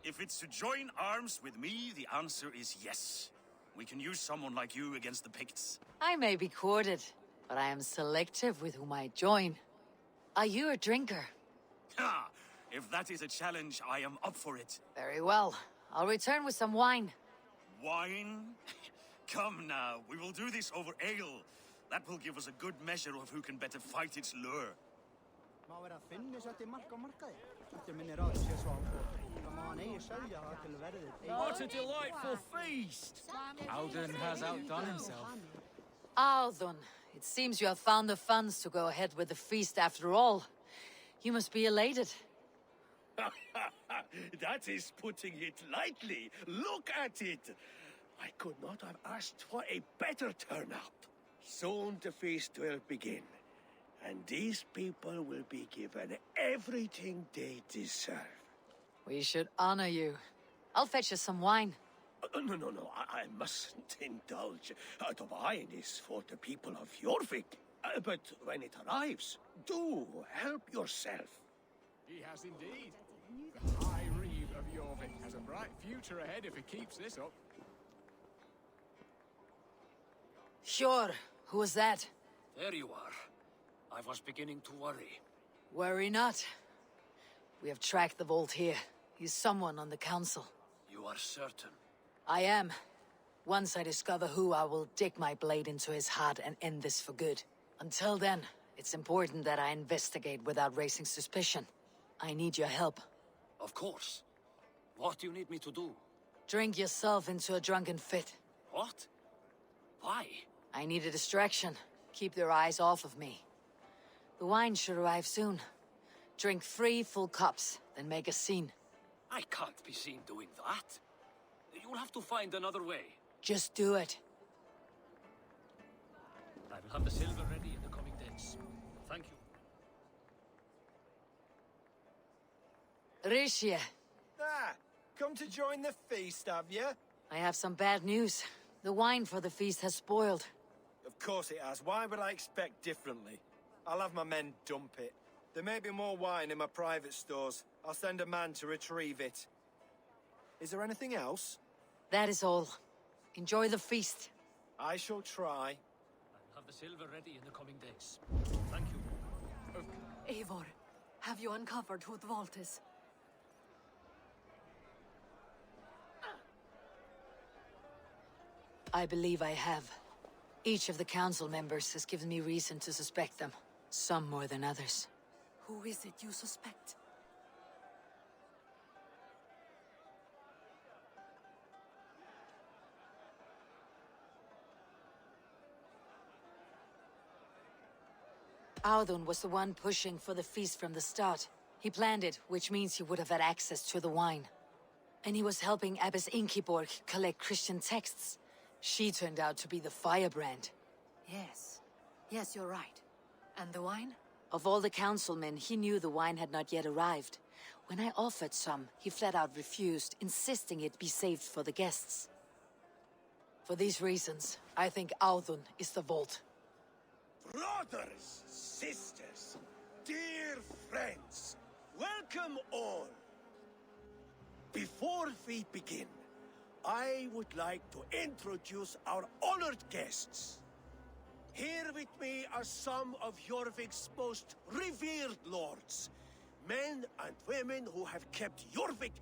Speaker 4: If it's to join arms with me, the answer is yes. We can use someone like you against the Picts.
Speaker 8: I may be courted, but I am selective with whom I join. Are you a drinker?
Speaker 4: Ha! If that is a challenge, I am up for it.
Speaker 8: Very well. I'll return with some wine.
Speaker 4: Wine? Come now, we will do this over ale. That will give us a good measure of who can better fight its lure.
Speaker 3: What a delightful feast!
Speaker 15: Alden has outdone himself.
Speaker 8: Alden, it seems you have found the funds to go ahead with the feast after all. You must be elated.
Speaker 7: That is putting it lightly. Look at it. I could not have asked for a better turnout. Soon the feast will begin, and these people will be given everything they deserve.
Speaker 8: We should honor you. I'll fetch us some wine.
Speaker 7: No, I mustn't indulge. The wine is for the people of Jorvik. But when it arrives, do help yourself.
Speaker 15: He has indeed. The High Reeve of Jorvik has a bright future ahead if he keeps this up.
Speaker 8: Sure. Who was that?
Speaker 22: There you are. I was beginning to worry.
Speaker 8: Worry not. We have tracked the vault here. He's someone on the council.
Speaker 22: You are certain?
Speaker 8: I am. Once I discover who, I will dig my blade into his heart and end this for good. Until then, it's important that I investigate without raising suspicion. I need your help.
Speaker 22: Of course. What do you need me to do?
Speaker 8: Drink yourself into a drunken fit.
Speaker 22: What? Why?
Speaker 8: I need a distraction. Keep their eyes off of me. The wine should arrive soon. Drink 3 full cups, then make a scene.
Speaker 22: I can't be seen doing that. You'll have to find another way.
Speaker 8: Just do it.
Speaker 22: I will have the silver ready in the coming days. Thank you.
Speaker 8: Rishie.
Speaker 19: Ah, come to join the feast, have you?
Speaker 8: I have some bad news. The wine for the feast has spoiled.
Speaker 19: Of course it has. Why would I expect differently? I'll have my men dump it. There may be more wine in my private stores. I'll send a man to retrieve it. Is there anything else?
Speaker 8: That is all. Enjoy the feast.
Speaker 19: I shall try.
Speaker 22: I'll have the silver ready in the coming days. Thank you.
Speaker 18: Eivor, have you uncovered who the vault is?
Speaker 8: I believe I have. Each of the council members has given me reason to suspect them. Some more than others.
Speaker 18: Who is it you suspect?
Speaker 8: Audun was the one pushing for the feast from the start. He planned it, which means he would have had access to the wine. And he was helping Abbess Inkiborg collect Christian texts. She turned out to be the firebrand.
Speaker 18: Yes. Yes, you're right. And the wine?
Speaker 8: Of all the councilmen, he knew the wine had not yet arrived. When I offered some, he flat out refused, insisting it be saved for the guests. For these reasons, I think Audun is the vault.
Speaker 7: Brothers, sisters, dear friends, welcome all. Before we begin, I would like to introduce our honored guests. Here with me are some of Jorvik's most revered lords, men and women who have kept Jorvik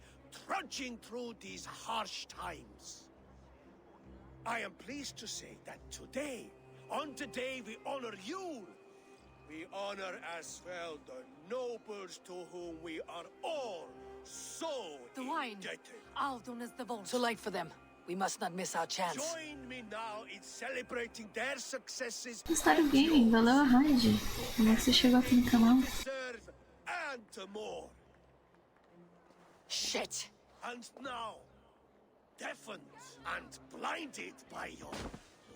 Speaker 7: trudging through these harsh times. I am pleased to say that today, on the day we honor Yule, We honor as well the nobles to whom we are all so
Speaker 8: The wine.
Speaker 7: indebted.
Speaker 8: Aldon is the vault. Too late for them. We must not miss our chance.
Speaker 7: Join me now in celebrating their successes.
Speaker 1: Started Gaming, valeu a raid. Como é que você chegou aqui no canal?
Speaker 7: Serve and more.
Speaker 8: Shit.
Speaker 7: And now, deafened and blinded by your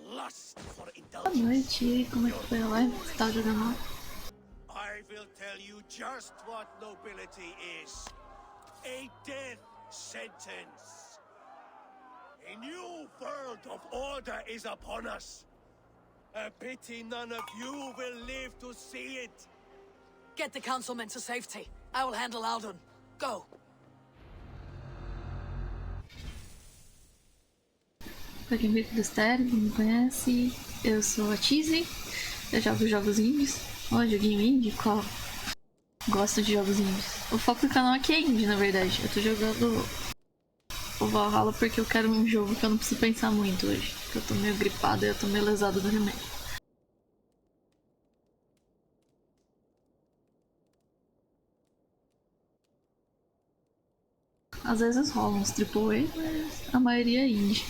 Speaker 7: lust for
Speaker 1: Boa
Speaker 7: indulgence.
Speaker 1: noite, e aí, como é que foi a live? Você tava jogando lá?
Speaker 7: I will tell you just what nobility is. A death sentence. A new world of order is upon us. A pity none of you will live to see it.
Speaker 8: Get the councilmen to safety. I will handle Aldon. Go.
Speaker 1: Pra quem veio do Mistério, não me conhece, eu sou a Tizzy, eu jogo jogos indies. Ó, joguinho indie, qual? Gosto de jogos indies. O foco do canal aqui é indie, na verdade. Eu tô jogando o Valhalla porque eu quero um jogo que eu não preciso pensar muito hoje. Porque eu tô meio gripada e eu tô meio lesada do remédio. Às vezes rolam uns AAA, mas a maioria é indie.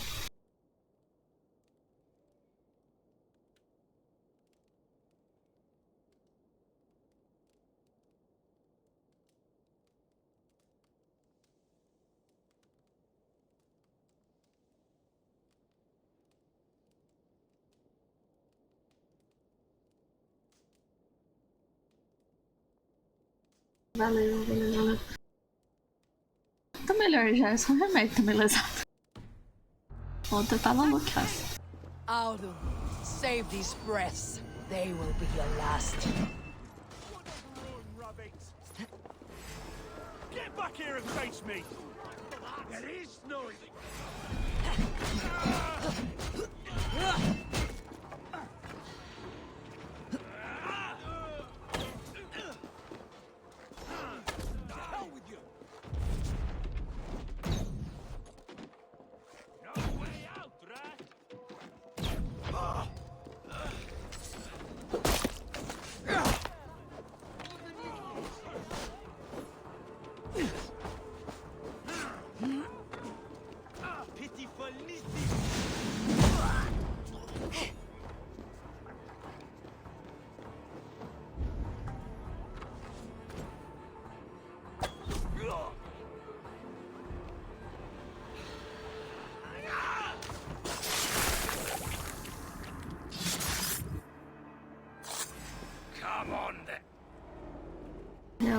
Speaker 1: Valeu, valeu, valeu. Tá melhor já, é só um remédio, tá meio lesado. Ontem eu tava loucaça.
Speaker 8: Aldon, save these breaths. They will be your last.
Speaker 7: Get back here and face me! There is no...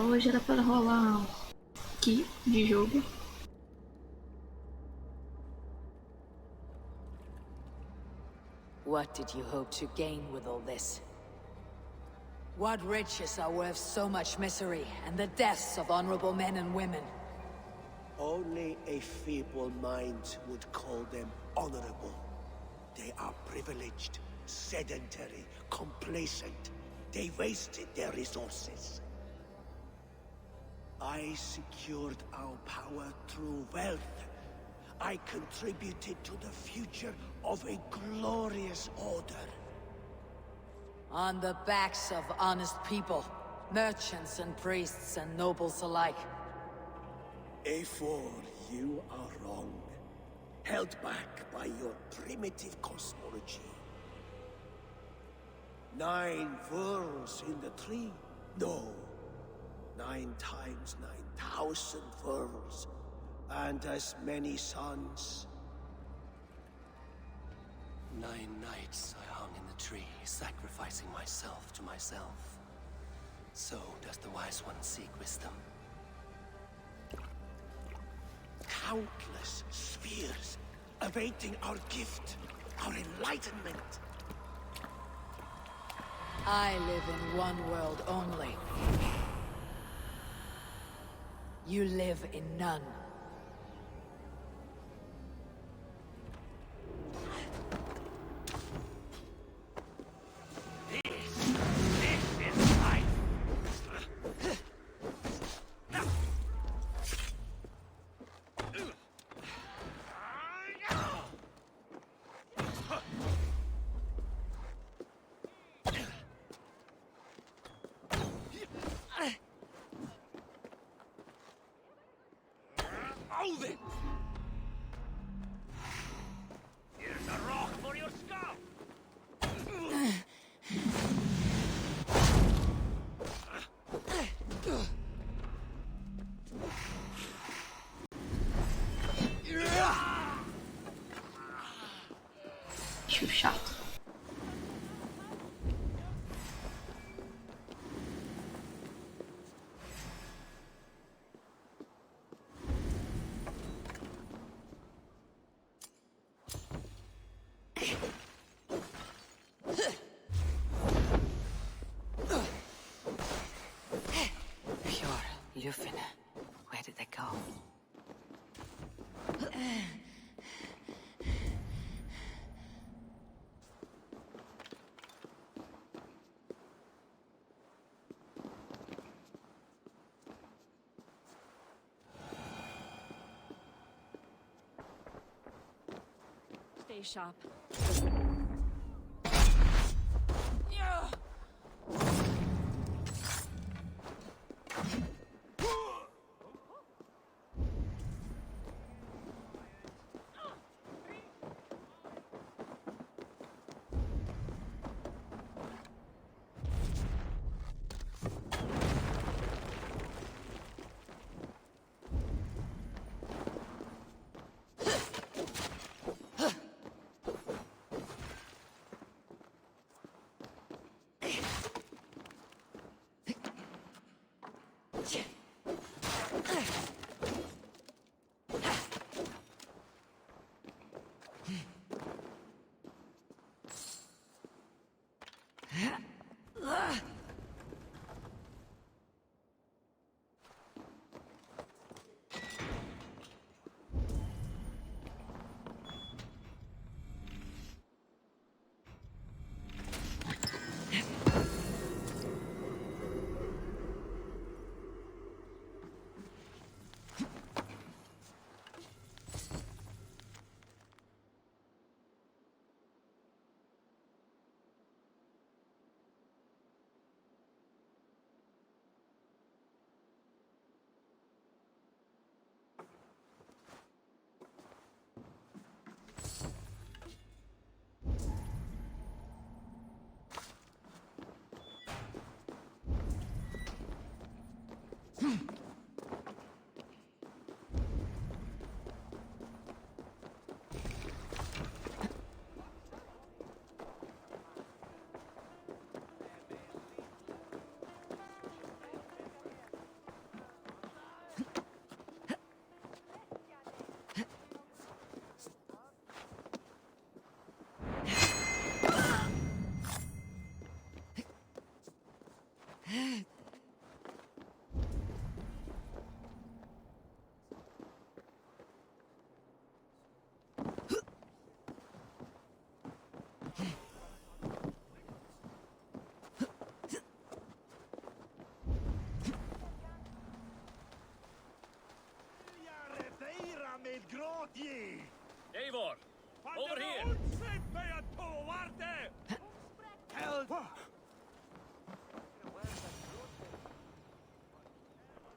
Speaker 1: Hoje era para rolar aqui de jogo.
Speaker 8: What did you hope to gain with all this? What riches are worth so much misery and the deaths of honorable men and women?
Speaker 7: Only a feeble mind would call them honorable. They are privileged, sedentary, complacent. They wasted their resources. I secured our power through wealth. I contributed to the future of a glorious order.
Speaker 8: On the backs of honest people, merchants and priests and nobles alike.
Speaker 7: A4, you are wrong. Held back by your primitive cosmology. 9 worlds in the tree? No. 9 times 9,000 worlds. And as many suns.
Speaker 12: 9 nights I hung in the tree, sacrificing myself to myself. So does the wise one seek wisdom.
Speaker 7: Countless spheres awaiting our gift, our enlightenment.
Speaker 8: I live in one world only. You live in none.
Speaker 1: tio chato.
Speaker 8: Where did they go?
Speaker 21: Stay sharp.
Speaker 22: Eivor, over here!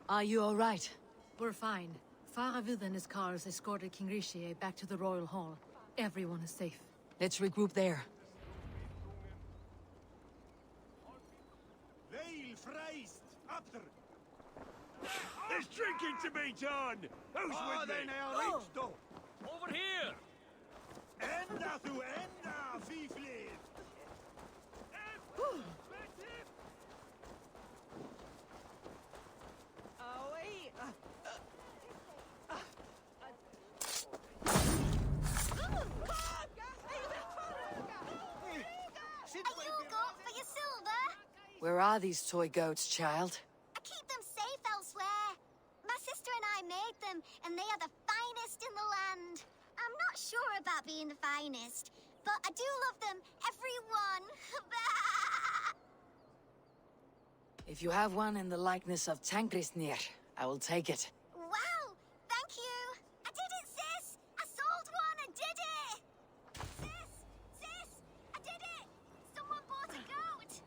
Speaker 8: Are you all right?
Speaker 18: We're fine. Faravid and his cars escorted King Rishi back to the Royal Hall. Everyone is safe.
Speaker 8: Let's regroup there.
Speaker 7: There's drinking to be done! Who's with me?
Speaker 22: Over here!
Speaker 7: Enda thu enda, fiflid!
Speaker 8: Where are these toy goats, child?
Speaker 17: I keep them safe elsewhere. My sister and I made them, and they are the finest in the land. I'm not sure about being the finest, but I do love them, every one.
Speaker 8: If you have one in the likeness of Tankrisnir, I will take it.
Speaker 17: Wow, thank you. I did it, sis. I sold one, I did it. Sis, I did it. Someone bought a goat.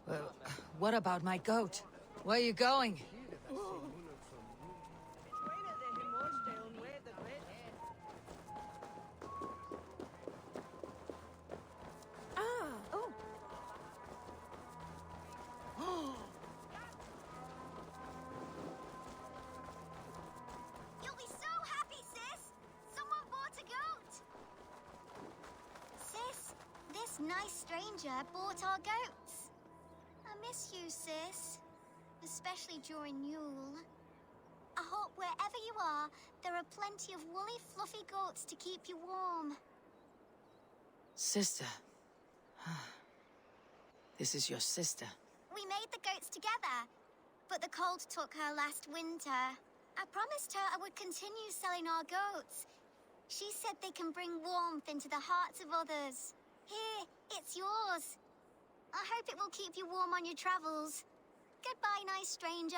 Speaker 8: Well, what about my goat? Where are you going?
Speaker 17: You'll be so happy, sis. Someone bought a goat. this nice stranger bought our goats. I miss you, sis. Especially during Yule. I hope wherever you are, there are plenty of woolly, fluffy goats to keep you warm.
Speaker 8: Sister. This is your sister.
Speaker 17: We made the goats together, but the cold took her last winter. I promised her I would continue selling our goats. She said they can bring warmth into the hearts of others. Here, it's yours. I hope it will keep you warm on your travels. Goodbye, nice stranger.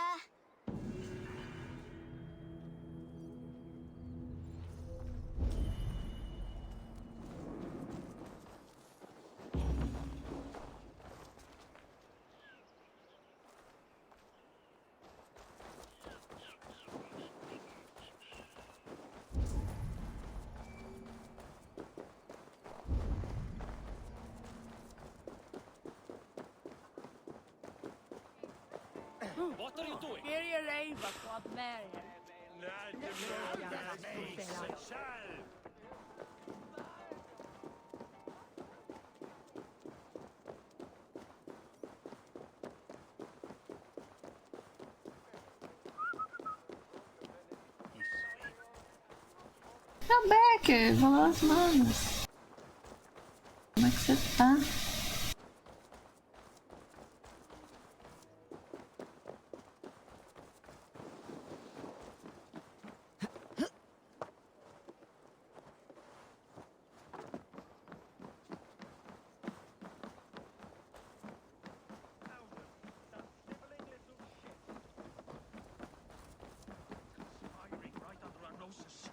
Speaker 22: What are you doing?
Speaker 1: Meu Becker, valeu as manos. Como é que você tá?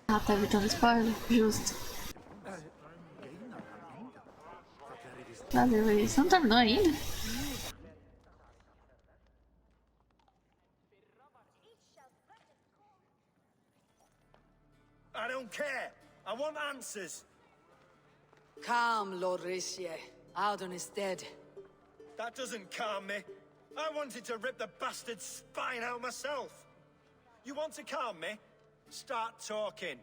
Speaker 1: Ah, tá evitando spoiler? Justo. Valeu aí. Você não terminou ainda?
Speaker 19: I don't care. I want answers.
Speaker 8: Calm, Lord Ricie. Audun is dead.
Speaker 19: That doesn't calm me. I wanted to rip the bastard's spine out myself. You want to calm me? Start talking.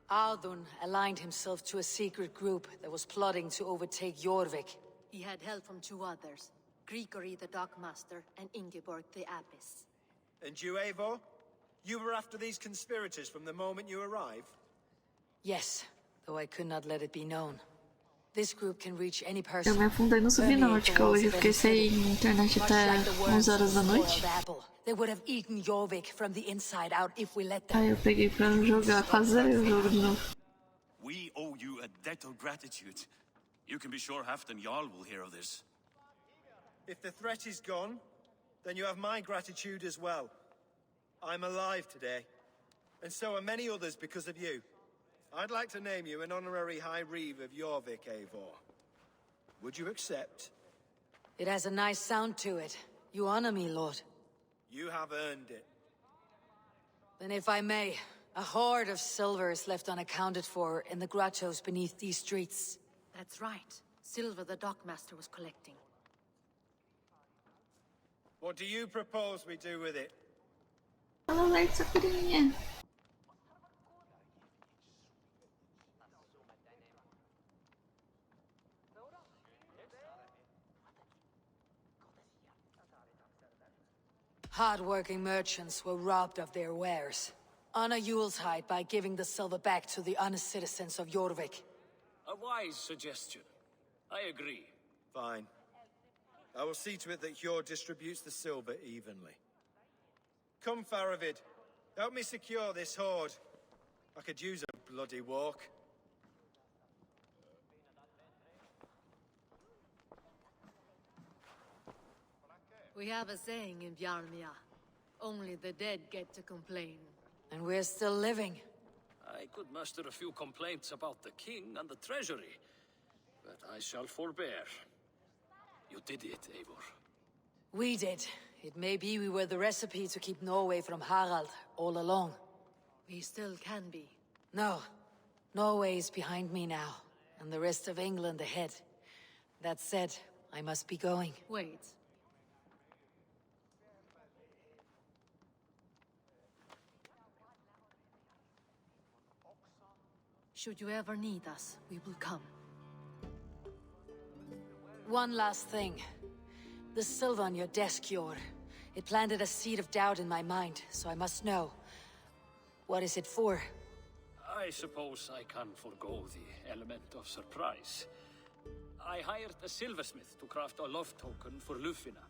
Speaker 8: Audun aligned himself to a secret group that was plotting to overtake Jorvik.
Speaker 18: He had help from two others, Grigory the Dockmaster and Ingeborg the Abbess.
Speaker 19: And you, Eivor? You were after these conspirators from the moment you arrived?
Speaker 8: Yes, though I could not let it be known. This group can reach any
Speaker 1: Eu
Speaker 8: person.
Speaker 1: me afundei no Subnáutica hoje, eu fiquei sem internet até 11 horas da noite.
Speaker 8: They would have eaten Jorvik from the inside out if we let them.
Speaker 1: Aí eu peguei pra jogar, quase zerei o jogo de novo.
Speaker 4: We owe you a debt of gratitude. You can be sure Halfdan Jarl will hear of this.
Speaker 19: If the threat is gone, then you have my gratitude as well. I'm alive today, and so are many others because of you. I'd like to name you an honorary High Reeve of Jorvik, Eivor. Would you accept?
Speaker 8: It has a nice sound to it. You honor me, Lord.
Speaker 19: You have earned it.
Speaker 8: Then if I may, a hoard of silver is left unaccounted for in the grottos beneath these streets.
Speaker 18: That's right. Silver the Dockmaster was collecting.
Speaker 19: What do you propose we do with it?
Speaker 1: Fala lá, sacurinha.
Speaker 8: Hard-working merchants were robbed of their wares. Honor Yuletide by giving the silver back to the honest citizens of Jorvik.
Speaker 22: A wise suggestion. I agree.
Speaker 19: Fine. I will see to it that Hjord distributes the silver evenly. Come, Faravid. Help me secure this hoard. I could use a bloody walk.
Speaker 18: We have a saying in Bjarmia. Only the dead get to complain.
Speaker 8: And we're still living.
Speaker 22: I could muster a few complaints about the king and the treasury, but I shall forbear. You did it, Eivor.
Speaker 8: We did. It may be we were the recipe to keep Norway from Harald all along.
Speaker 18: We still can be.
Speaker 8: No. Norway is behind me now, and the rest of England ahead. That said, I must be going.
Speaker 18: Wait. Should you ever need us, we will come.
Speaker 8: One last thing. The silver on your desk, Yor. It planted a seed of doubt in my mind, so I must know. What is it for?
Speaker 22: I suppose I can forego the element of surprise. I hired a silversmith to craft a love token for Lufina.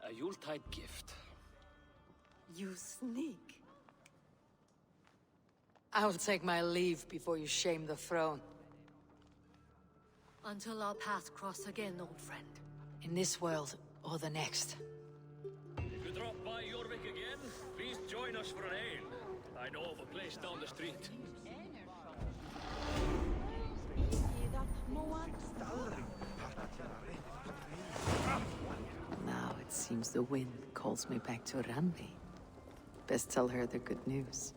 Speaker 22: A Yuletide gift.
Speaker 8: You sneak. I'll take my leave before you shame the throne.
Speaker 18: Until our paths cross again, old friend.
Speaker 8: In this world, or the next.
Speaker 22: If you drop by Jorvik again, please join us for an ale. I know of a place down the street.
Speaker 8: Now it seems the wind calls me back to Randi. Best tell her the good news.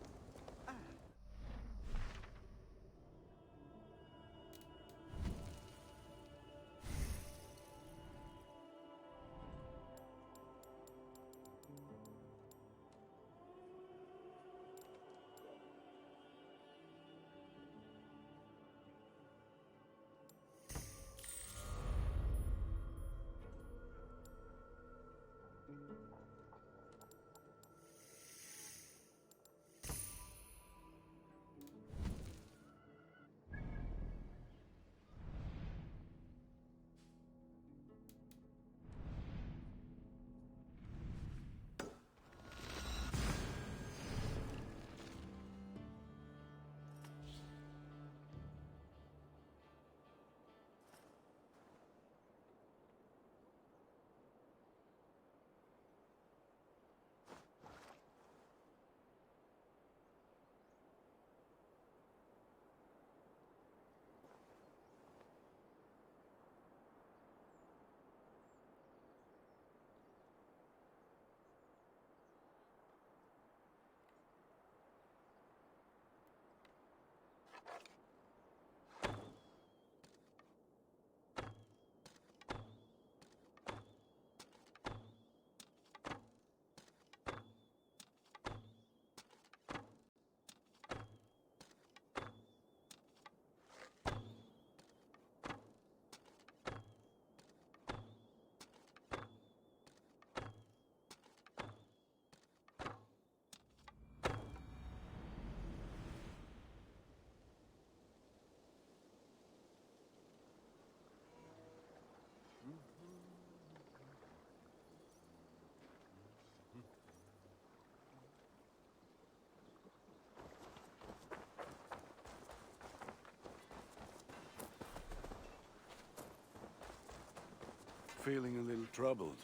Speaker 10: Feeling a little troubled,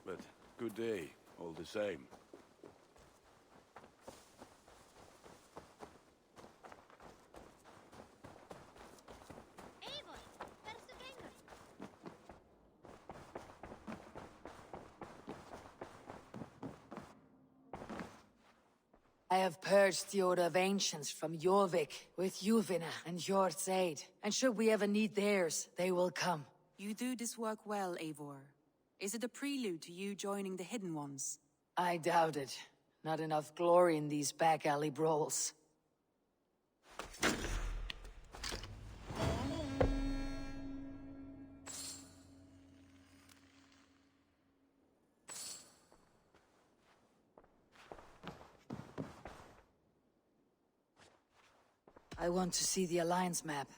Speaker 10: but good day, all the same.
Speaker 8: I have purged the Order of Ancients from Jorvik with Yuvina and Hjort's aid. And should we ever need theirs, they will come.
Speaker 11: You do this work well, Eivor. Is it a prelude to you joining the Hidden Ones?
Speaker 8: I doubt it. Not enough glory in these back alley brawls. I want to see the Alliance map.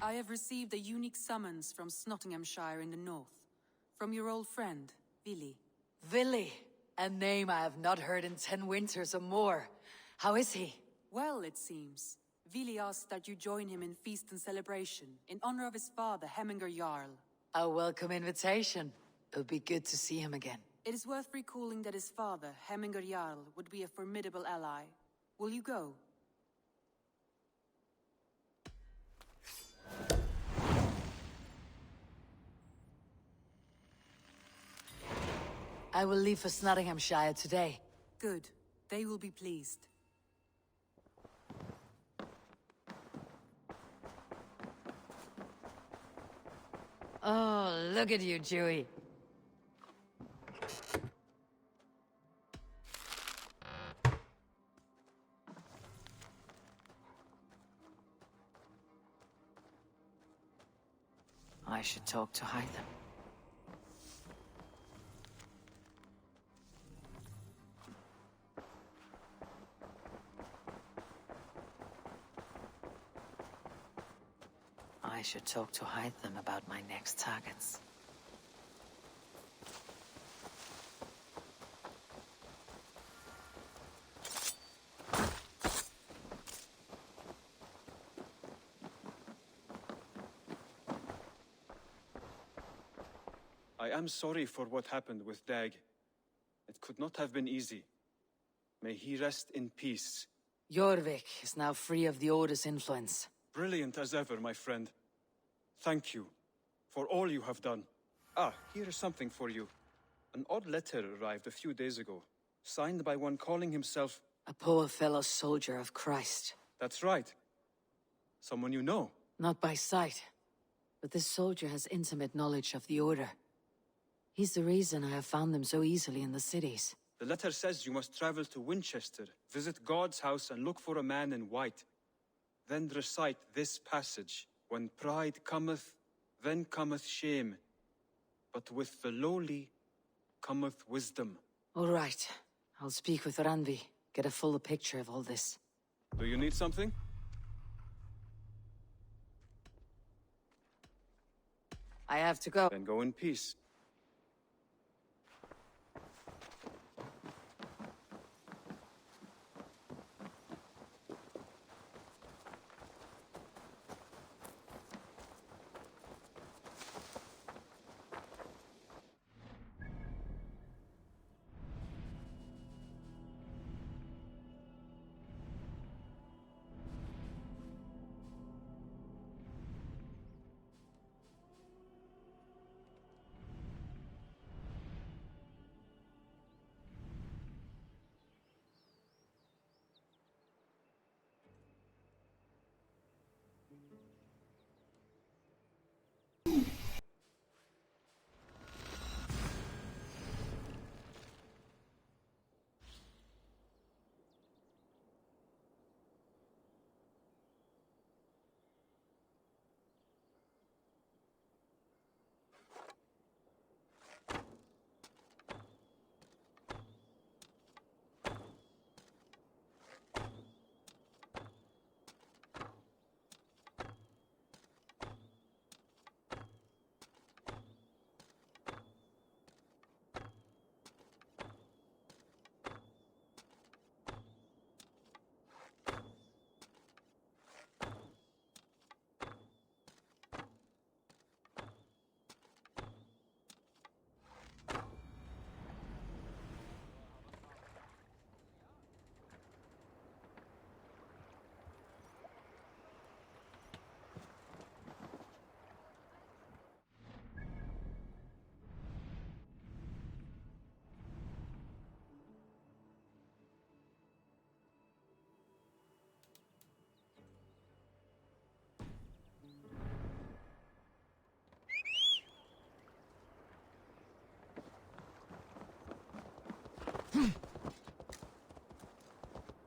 Speaker 11: I have received a unique summons from Nottinghamshire in the north. From your old friend, Vili.
Speaker 8: Vili! A name I have not heard in 10 winters or more. How is he?
Speaker 11: Well, it seems. Vili asked that you join him in feast and celebration, in honor of his father, Hemminger Jarl.
Speaker 8: A welcome invitation. It'll be good to see him again.
Speaker 11: It is worth recalling that his father, Hemminger Jarl, would be a formidable ally. Will you go?
Speaker 8: I will leave for Nottinghamshire today.
Speaker 11: Good. They will be pleased.
Speaker 8: Oh, look at you, Chewie. I should talk to Hytham. I should talk to Hytham about my next targets.
Speaker 2: I am sorry for what happened with Dag. It could not have been easy. May he rest in peace.
Speaker 8: Jorvik is now free of the Order's influence.
Speaker 2: Brilliant as ever, my friend. Thank you for all you have done. Ah, here is something for you. An odd letter arrived a few days ago, signed by one calling himself...
Speaker 8: A poor fellow soldier of Christ.
Speaker 2: That's right. Someone you know.
Speaker 8: Not by sight, but this soldier has intimate knowledge of the Order. He's the reason I have found them so easily in the cities.
Speaker 2: The letter says you must travel to Winchester, visit God's house and look for a man in white. Then recite this passage. When pride cometh, then cometh shame. But with the lowly cometh wisdom.
Speaker 8: All right. I'll speak with Ranvi, get a fuller picture of all this.
Speaker 2: Do you need something?
Speaker 8: I have to go.
Speaker 2: Then go in peace.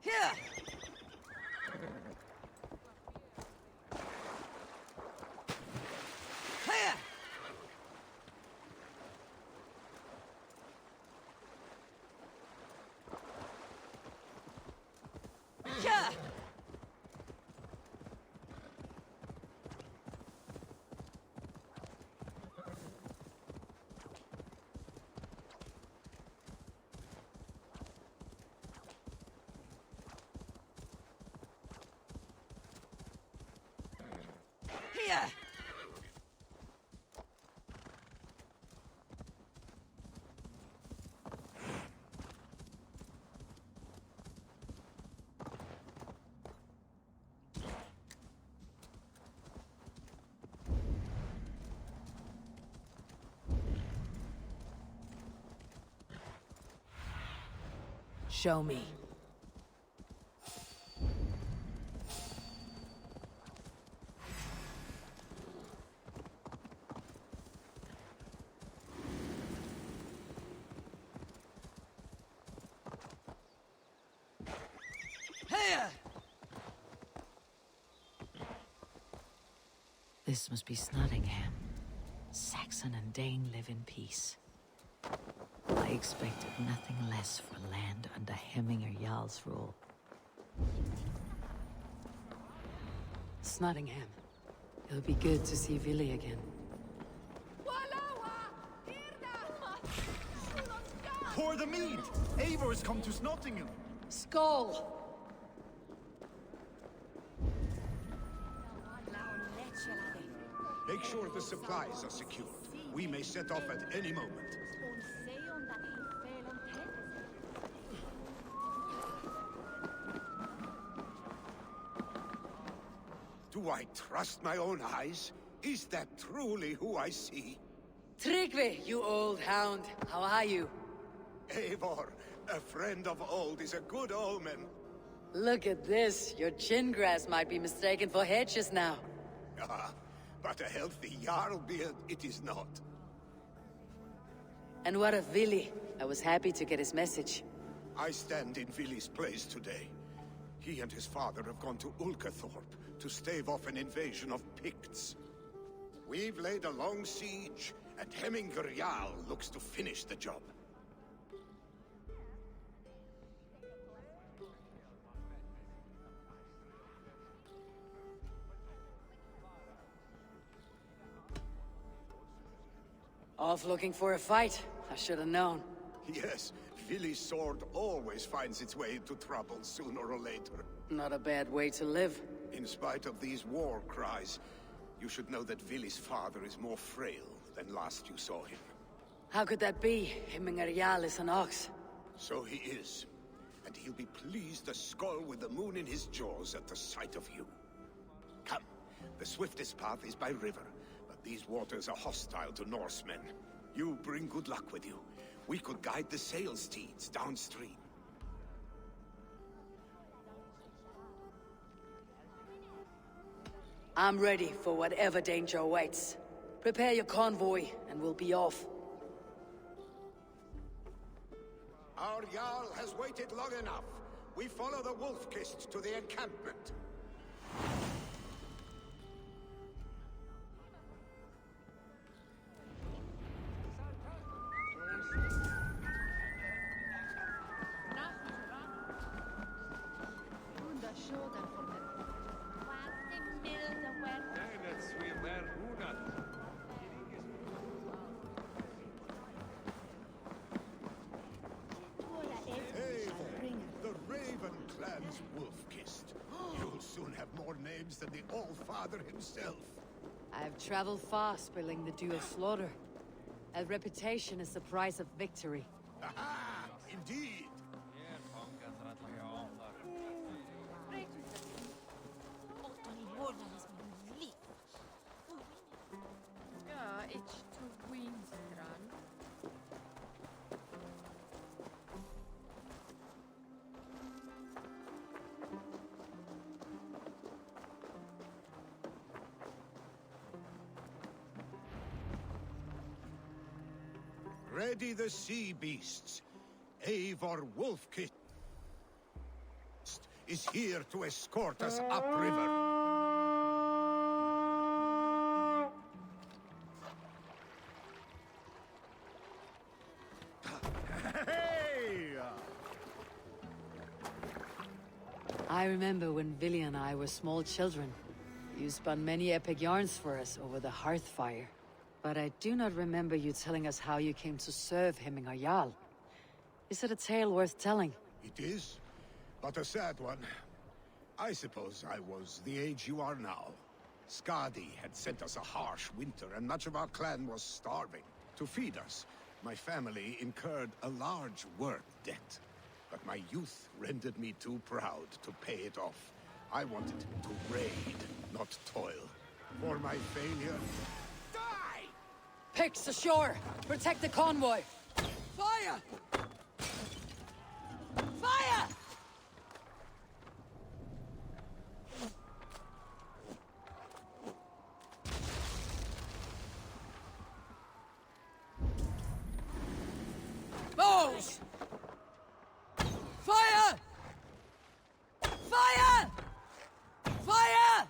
Speaker 8: Here! Here! Here! Here! Show me. This must be Snottingham. Saxon and Dane live in peace. I expected nothing less for land under Hemminger Jarl's rule. Snottingham. It'll be good to see Vili again.
Speaker 5: Pour the mead! Eivor has come to Snottingham.
Speaker 8: Skull!
Speaker 14: Make sure the supplies are secured. We may set off at any moment. Do I trust my own eyes? Is that truly who I see?
Speaker 8: Tryggvi, you old hound. How are you?
Speaker 14: Eivor, a friend of old is a good omen.
Speaker 8: Look at this. Your chin grass might be mistaken for hedges now.
Speaker 14: Ah, but a healthy Jarl beard it is not.
Speaker 8: And what of Vili? I was happy to get his message.
Speaker 14: I stand in Vili's place today. He and his father have gone to Ulkathorpe to stave off an invasion of Picts. We've laid a long siege, and Hemminger Jarl looks to finish the job.
Speaker 8: Off looking for a fight. I should have known.
Speaker 14: Yes, Vili's sword always finds its way into trouble sooner or later.
Speaker 8: Not a bad way to live.
Speaker 14: In spite of these war cries, you should know that Vili's father is more frail than last you saw him.
Speaker 8: How could that be? Hemminger Jarl is an ox.
Speaker 14: So he is. And he'll be pleased as Skull with the moon in his jaws at the sight of you. Come, the swiftest path is by river, but these waters are hostile to Norsemen. You bring good luck with you. We could guide the sail steeds downstream.
Speaker 8: I'm ready for whatever danger awaits. Prepare your convoy, and we'll be off.
Speaker 14: Our Jarl has waited long enough. We follow the Wolf-Kist to the encampment. Wolf-Kist. You'll soon have more names than the All-Father himself.
Speaker 8: I've traveled far, spilling the dew of slaughter. A reputation is the price of victory.
Speaker 14: Aha! Indeed! Ready the sea beasts. Eivor Wolf-Kist is here to escort us upriver.
Speaker 8: I remember when Vili and I were small children. You spun many epic yarns for us over the hearth fire. But I do not remember you telling us how you came to serve Hemminger Jarl. Is it a tale worth telling?
Speaker 14: It is, but a sad one. I suppose I was the age you are now. Skadi had sent us a harsh winter, and much of our clan was starving. To feed us, my family incurred a large work debt. But my youth rendered me too proud to pay it off. I wanted to raid, not toil. For my failure...
Speaker 8: Picks ashore! Protect the convoy! Fire! Fire! Bows! Fire! Fire! Fire!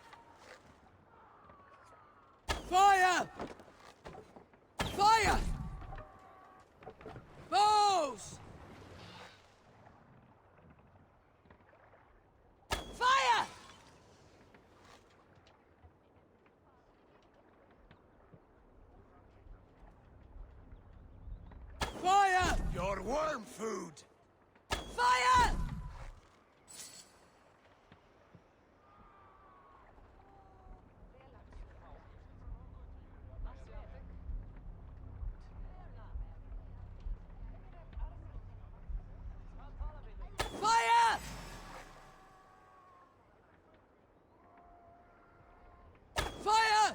Speaker 7: farm food!
Speaker 8: Fire! Fire! Fire!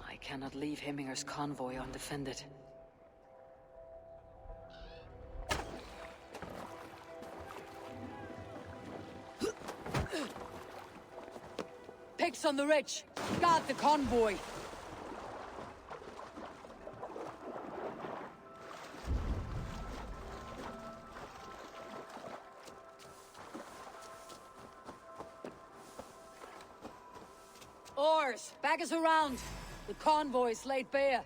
Speaker 8: I cannot leave Hemminger's convoy undefended. Picks on the rich! Guard the convoy! Oars! Back us around! The convoy's laid bare.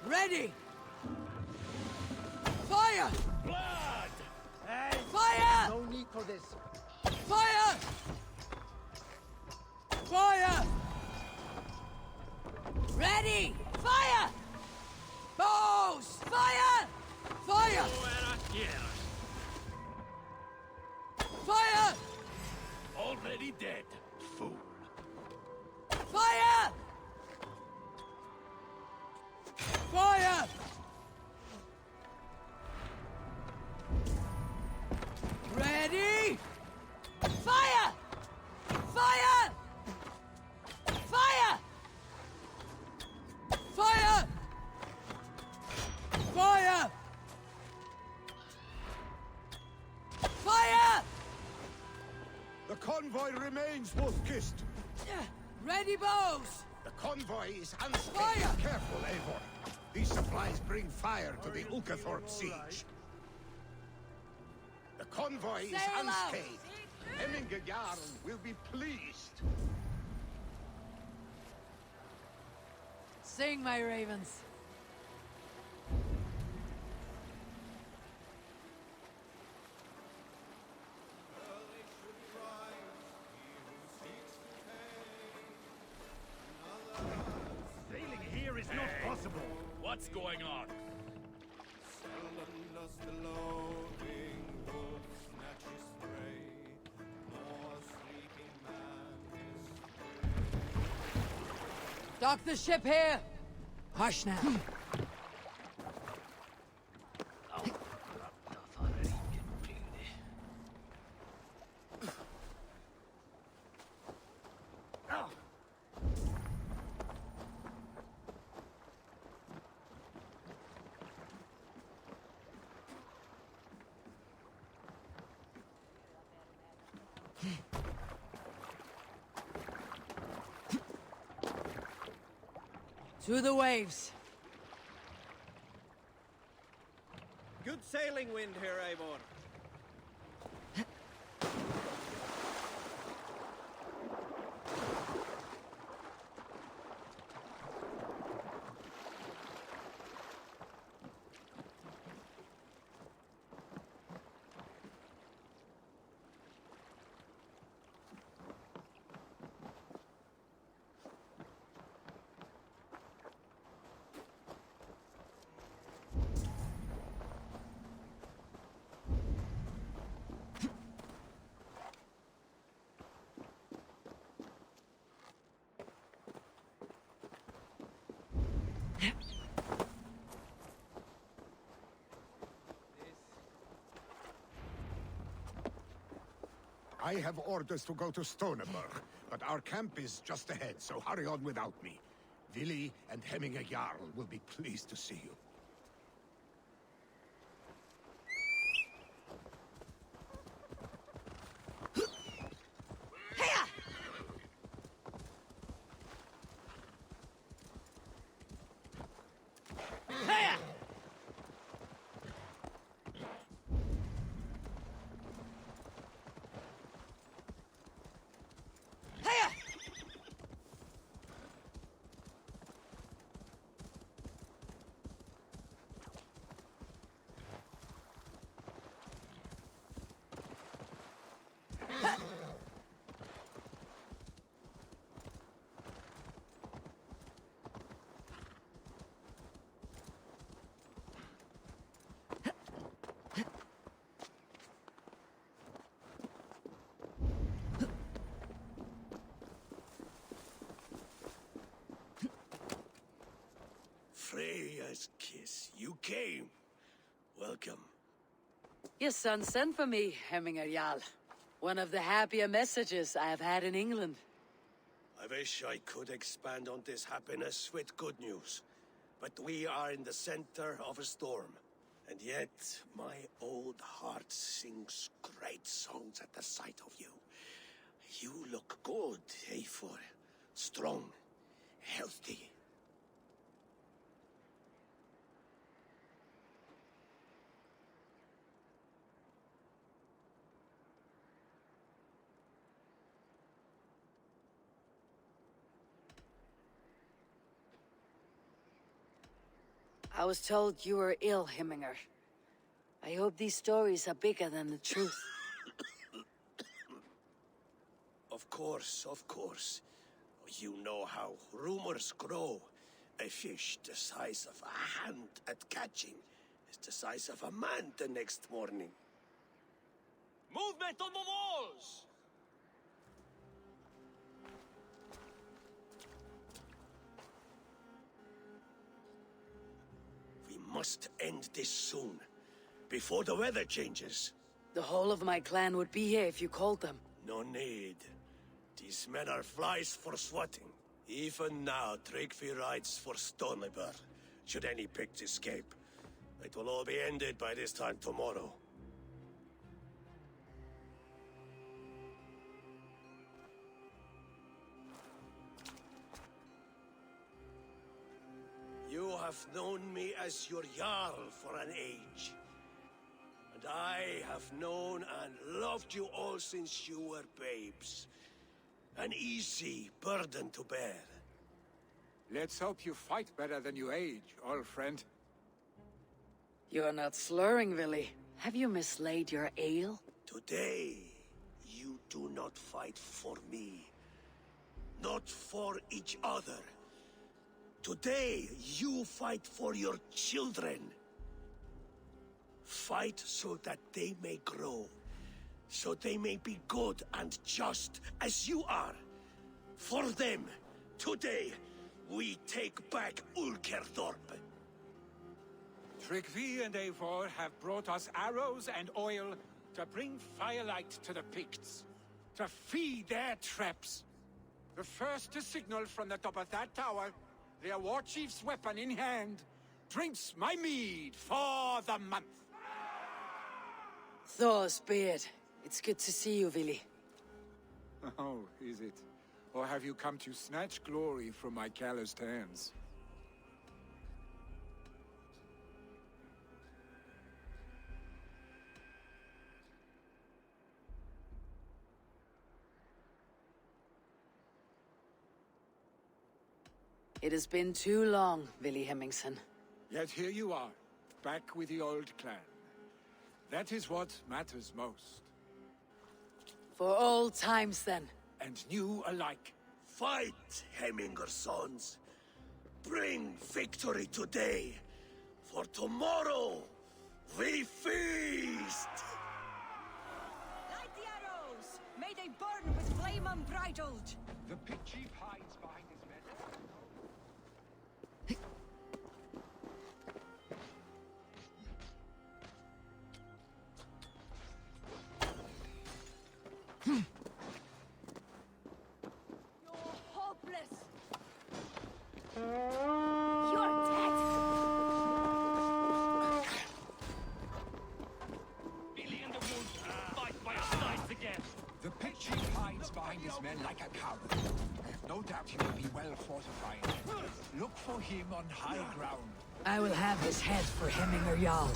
Speaker 8: Ready! Fire!
Speaker 7: Blood! Hey!
Speaker 8: Fire!
Speaker 7: No need for this.
Speaker 8: Fire! Fire! Ready! Fire! Bows! Fire! Fire! Fire!
Speaker 7: Already dead, fool.
Speaker 8: Fire! Fire! Ready? Fire! Fire! Fire! Fire! Fire! Fire!
Speaker 14: The convoy remains wolf-kissed.
Speaker 8: Ready, bows!
Speaker 14: The convoy is unscathed.
Speaker 8: Fire!
Speaker 14: Careful, Eivor. These supplies bring fire to the Ulkathorpe siege. The convoy is
Speaker 8: Sail out!
Speaker 14: unscathed. Hemminger Jarl will be pleased.
Speaker 8: Sing, my ravens.
Speaker 5: Sailing here is not possible. What's going on?
Speaker 6: Seldom does the loathing wolf snatch his prey.
Speaker 8: Dock the ship here! Hush now. To the waves.
Speaker 19: Good sailing wind here, Eivor.
Speaker 14: I have orders to go to Stoneberg, but our camp is just ahead, so hurry on without me. Vili and Hemminger Jarl will be pleased to see you.
Speaker 7: Freya's kiss. You came. Welcome.
Speaker 8: Your son sent for me, Hemminger Jarl. One of the happier messages I have had in England.
Speaker 7: I wish I could expand on this happiness with good news. But we are in the center of a storm. And yet, my old heart sings great songs at the sight of you. You look good, Eivor. Strong, healthy.
Speaker 8: I was told you were ill, Hemminger. I hope these stories are bigger than the truth.
Speaker 7: Of course, of course. You know how rumors grow. A fish the size of a hand at catching is the size of a man the next morning.
Speaker 20: Movement on the walls!
Speaker 7: We must end this soon, before the weather changes.
Speaker 8: The whole of my clan would be here if you called them.
Speaker 7: No need. These men are flies for swatting. Even now, Tryggvi rides for Stoneberg, should any Picts escape. It will all be ended by this time tomorrow. You have known me as your Jarl for an age. And I have known and loved you all since you were babes. An easy burden to bear.
Speaker 15: Let's hope you fight better than you age, old friend.
Speaker 8: You're not slurring, Vili. Have you mislaid your ale?
Speaker 7: Today, you do not fight for me. Not for each other. Today, you fight for your children. Fight so that they may grow. So they may be good and just as you are. For them, today, we take back Ulkerthorpe.
Speaker 5: Tryggvi and Eivor have brought us arrows and oil to bring firelight to the Picts, to feed their traps. The first to signal from the top of that tower, their war chief's weapon in hand, drinks my mead for the month.
Speaker 8: Thor's beard. It's good to see you, Vili.
Speaker 5: Oh, is it? Or have you come to snatch glory from my calloused hands?
Speaker 8: It has been too long, Vili Hemmingson.
Speaker 5: Yet here you are, back with the old clan. That is what matters most.
Speaker 8: For old times, then.
Speaker 5: And new alike.
Speaker 7: Fight, Hemminger sons. Bring victory today, for tomorrow we feast!
Speaker 21: Light the arrows! May they burn with flame unbridled!
Speaker 5: The pit chief hides behind his men.
Speaker 21: You're hopeless! You're dead!
Speaker 5: Billy and the wolves fight by our sides again. The pit chief hides behind his men like a coward. I have no doubt he will be well fortified. Look for him on high ground.
Speaker 8: I will have his head for Hemminger Jarl.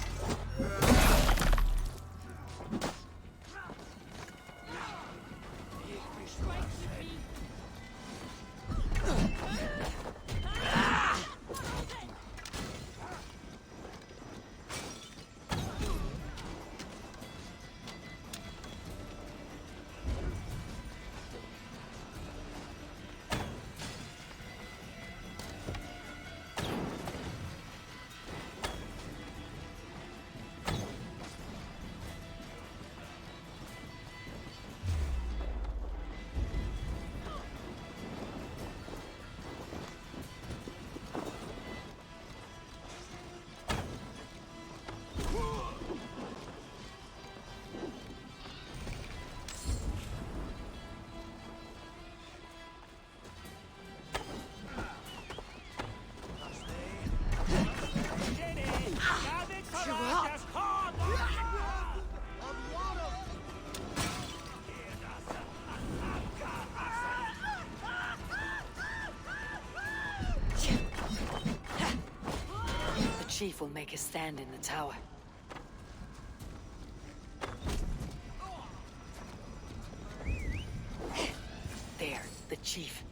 Speaker 8: The chief will make a stand in the tower. There, the chief.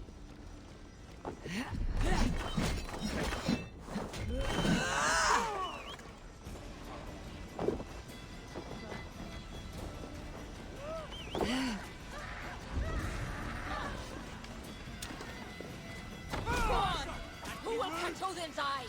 Speaker 21: Who will control Odin's eye?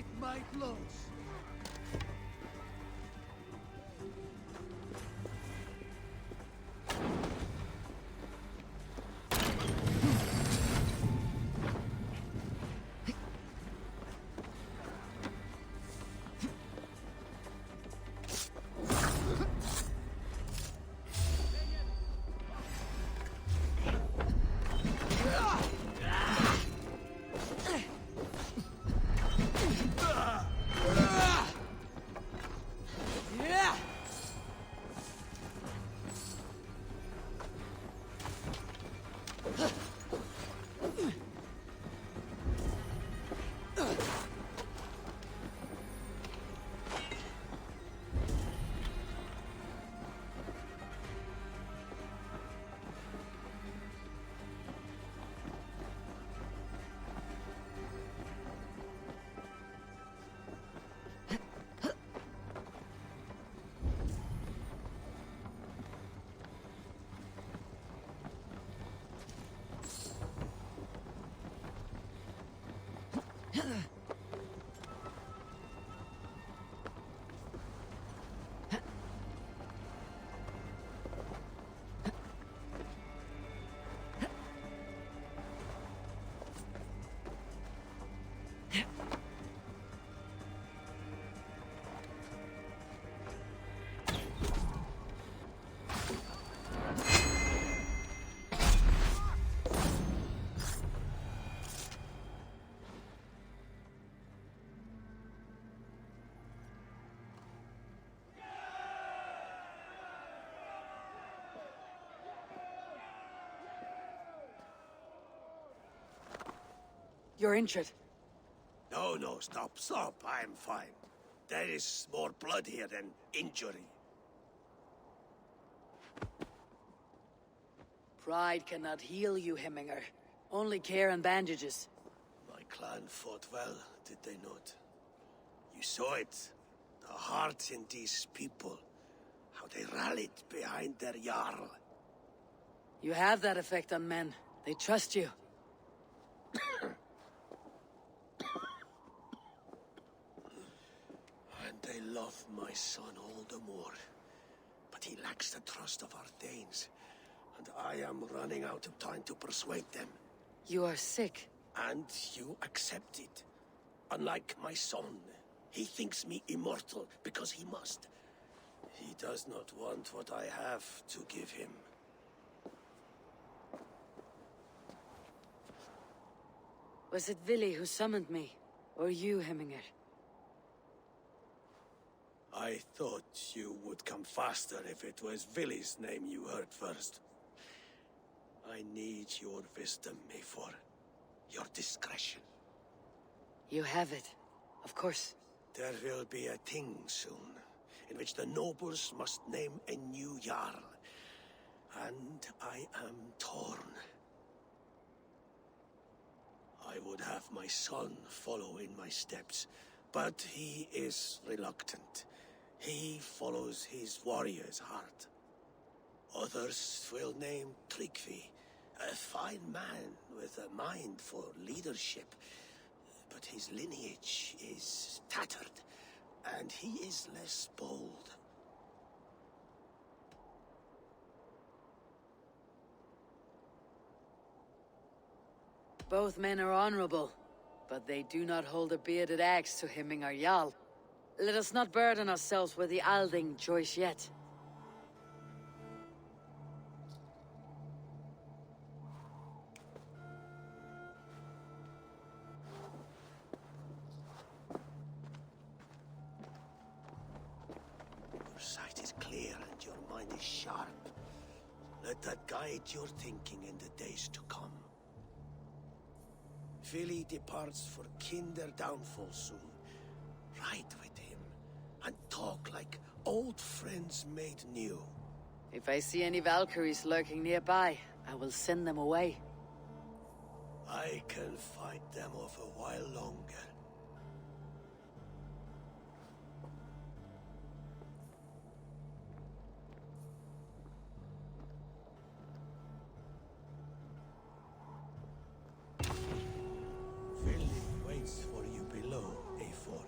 Speaker 7: like my clothes.
Speaker 8: You're injured.
Speaker 7: No, no, stop, stop. I'm fine. There is more blood here than injury.
Speaker 8: Pride cannot heal you, Hemminger. Only care and bandages.
Speaker 7: My clan fought well, did they not? You saw it. The heart in these people. How they rallied behind their Jarl.
Speaker 8: You have that effect on men. They trust you.
Speaker 7: And they love my son all the more. But he lacks the trust of our Danes. And I am running out of time to persuade them.
Speaker 8: You are sick.
Speaker 7: And you accept it. Unlike my son, he thinks me immortal because he must. He does not want what I have to give him.
Speaker 8: Was it Vili who summoned me? Or you, Hemminger?
Speaker 7: I thought you would come faster if it was Vili's name you heard first. I need your wisdom, Mayfor. Your discretion.
Speaker 8: You have it. Of course.
Speaker 7: There will be a thing soon, in which the nobles must name a new Jarl. And I am torn. I would have my son follow in my steps, but he is reluctant. He follows his warrior's heart. Others will name Tryggvi, a fine man with a mind for leadership. But his lineage is tattered, and he is less bold.
Speaker 8: Both men are honorable, but they do not hold a bearded axe to Hemminger Jarl. Let us not burden ourselves with the Alding choice yet.
Speaker 7: Your sight is clear and your mind is sharp. Let that guide your thinking in the days to come. Vili departs for Kinder downfall soon. Ride with him, and talk like old friends made new.
Speaker 8: If I see any Valkyries lurking nearby, I will send them away.
Speaker 7: I can fight them off a while longer. Vili waits for you below, A4.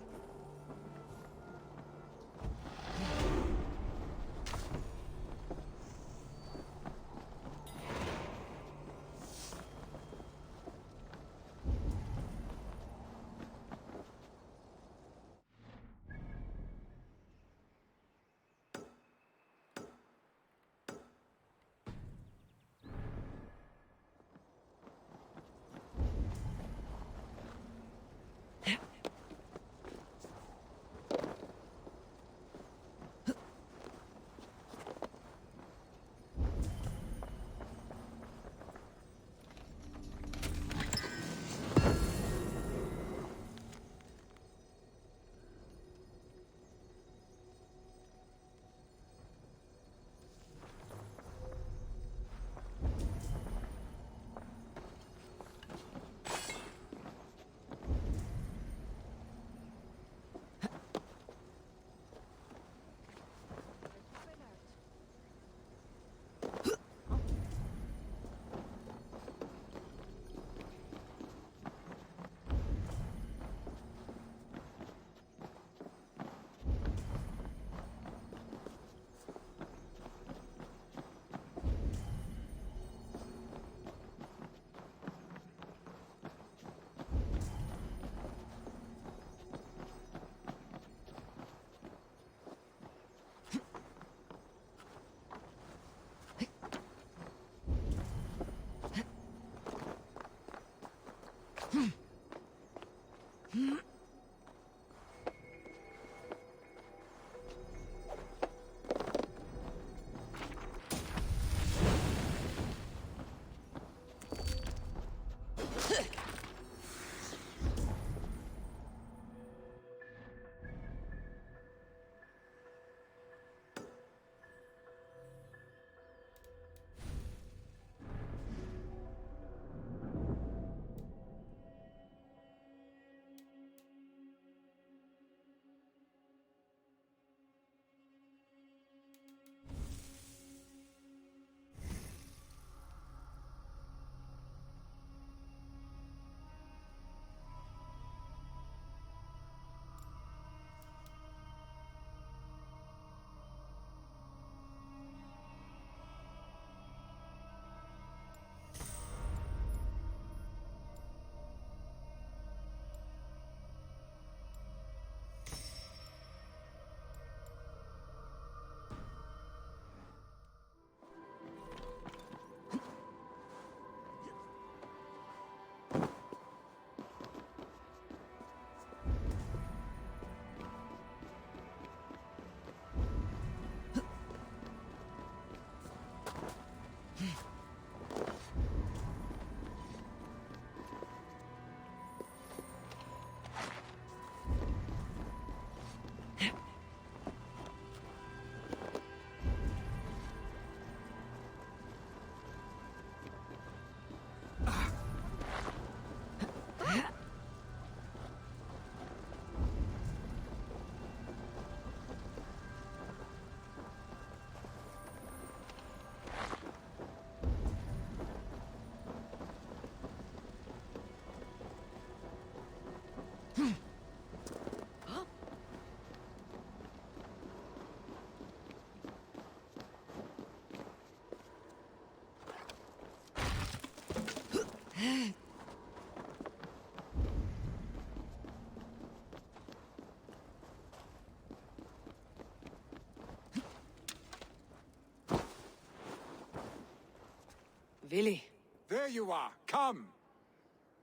Speaker 8: Vili.
Speaker 5: There you are. Come.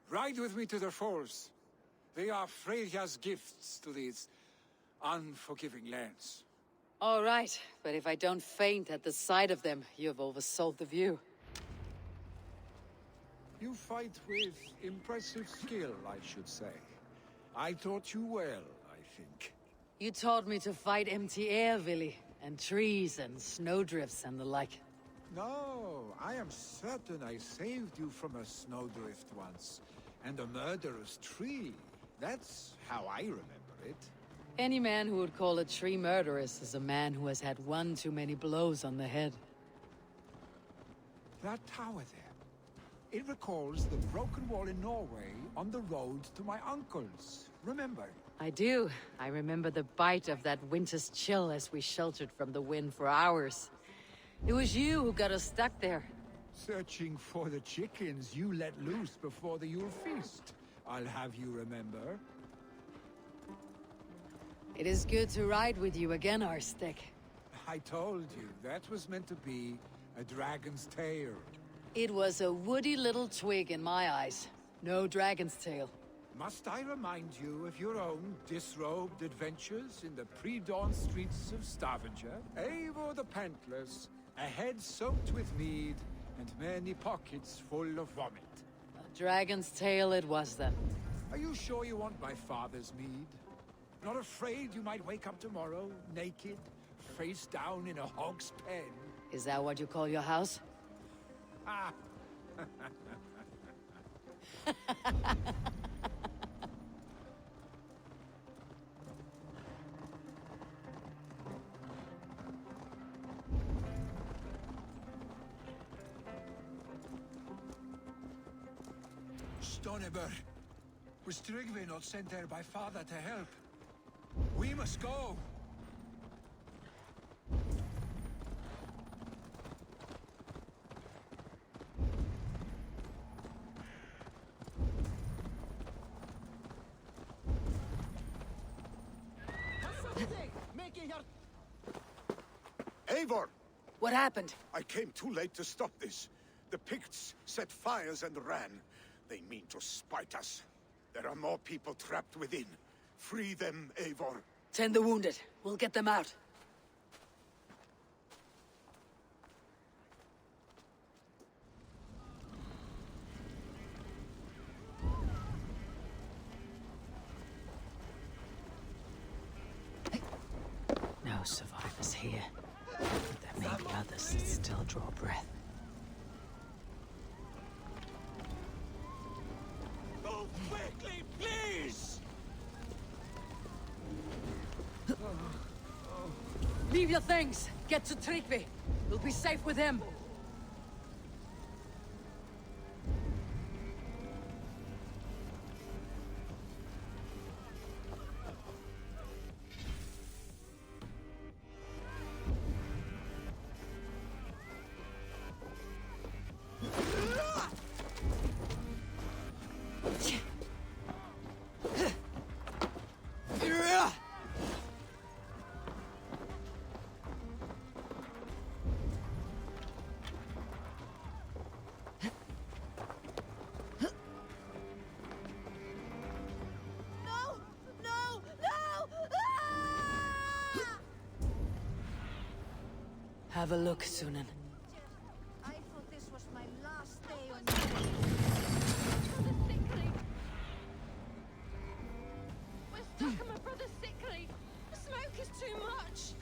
Speaker 5: Ride with me to the falls. They are Freya's gifts to these unforgiving lands.
Speaker 8: All right, but if I don't faint at the sight of them, you've oversold the view.
Speaker 5: You fight with impressive skill, I should say. I taught you well, I think.
Speaker 8: You taught me to fight empty air, Vili, and trees and snowdrifts and the like.
Speaker 5: No, I am certain I saved you from a snowdrift once, and a murderous tree. That's how I remember it.
Speaker 8: Any man who would call a tree murderous is a man who has had one too many blows on the head.
Speaker 5: That tower there. It recalls the broken wall in Norway on the road to my uncle's. Remember?
Speaker 8: I do. I remember the bite of that winter's chill as we sheltered from the wind for hours. It was you who got us stuck there.
Speaker 5: Searching for the chickens you let loose before the Yule feast. I'll have you remember.
Speaker 8: It is good to ride with you again, Arstic.
Speaker 5: I told you, that was meant to be a dragon's tail.
Speaker 8: It was a woody little twig in my eyes. No dragon's tail.
Speaker 5: Must I remind you of your own disrobed adventures in the pre-dawn streets of Stavanger? Eivor the Pantless, a head soaked with mead, and many pockets full of vomit.
Speaker 8: A dragon's tail it was then.
Speaker 5: Are you sure you want my father's mead? Not afraid you might wake up tomorrow, naked, face down in a hog's pen?
Speaker 8: Is that what you call your house?
Speaker 5: Ah! Stoneber, was Tryggvi not sent there by father to help? We must go!
Speaker 14: Eivor!
Speaker 8: What happened?
Speaker 14: I came too late to stop this. The Picts set fires and ran. They mean to spite us. There are more people trapped within. Free them, Eivor.
Speaker 8: Tend the wounded. We'll get them out.
Speaker 6: No survivors here. But there may be others that still draw breath.
Speaker 7: Move quickly, please!
Speaker 8: Leave your things. Get to Tryggvi. We'll be safe with him. Have a look, Sunan.
Speaker 21: I thought this was my last day on brother sickly. We're stuck on my brother's sickly. The smoke is too much.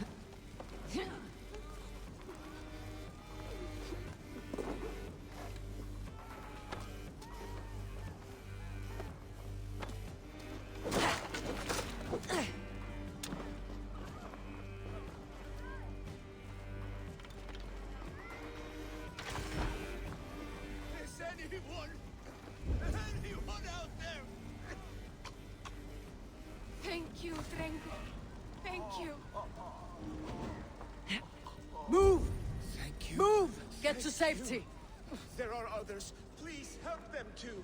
Speaker 7: Anyone out there?
Speaker 21: Thank you, Drengo. Thank you.
Speaker 8: Move!
Speaker 7: Thank you.
Speaker 8: Move! Get to safety.
Speaker 7: There are others. Please help them too.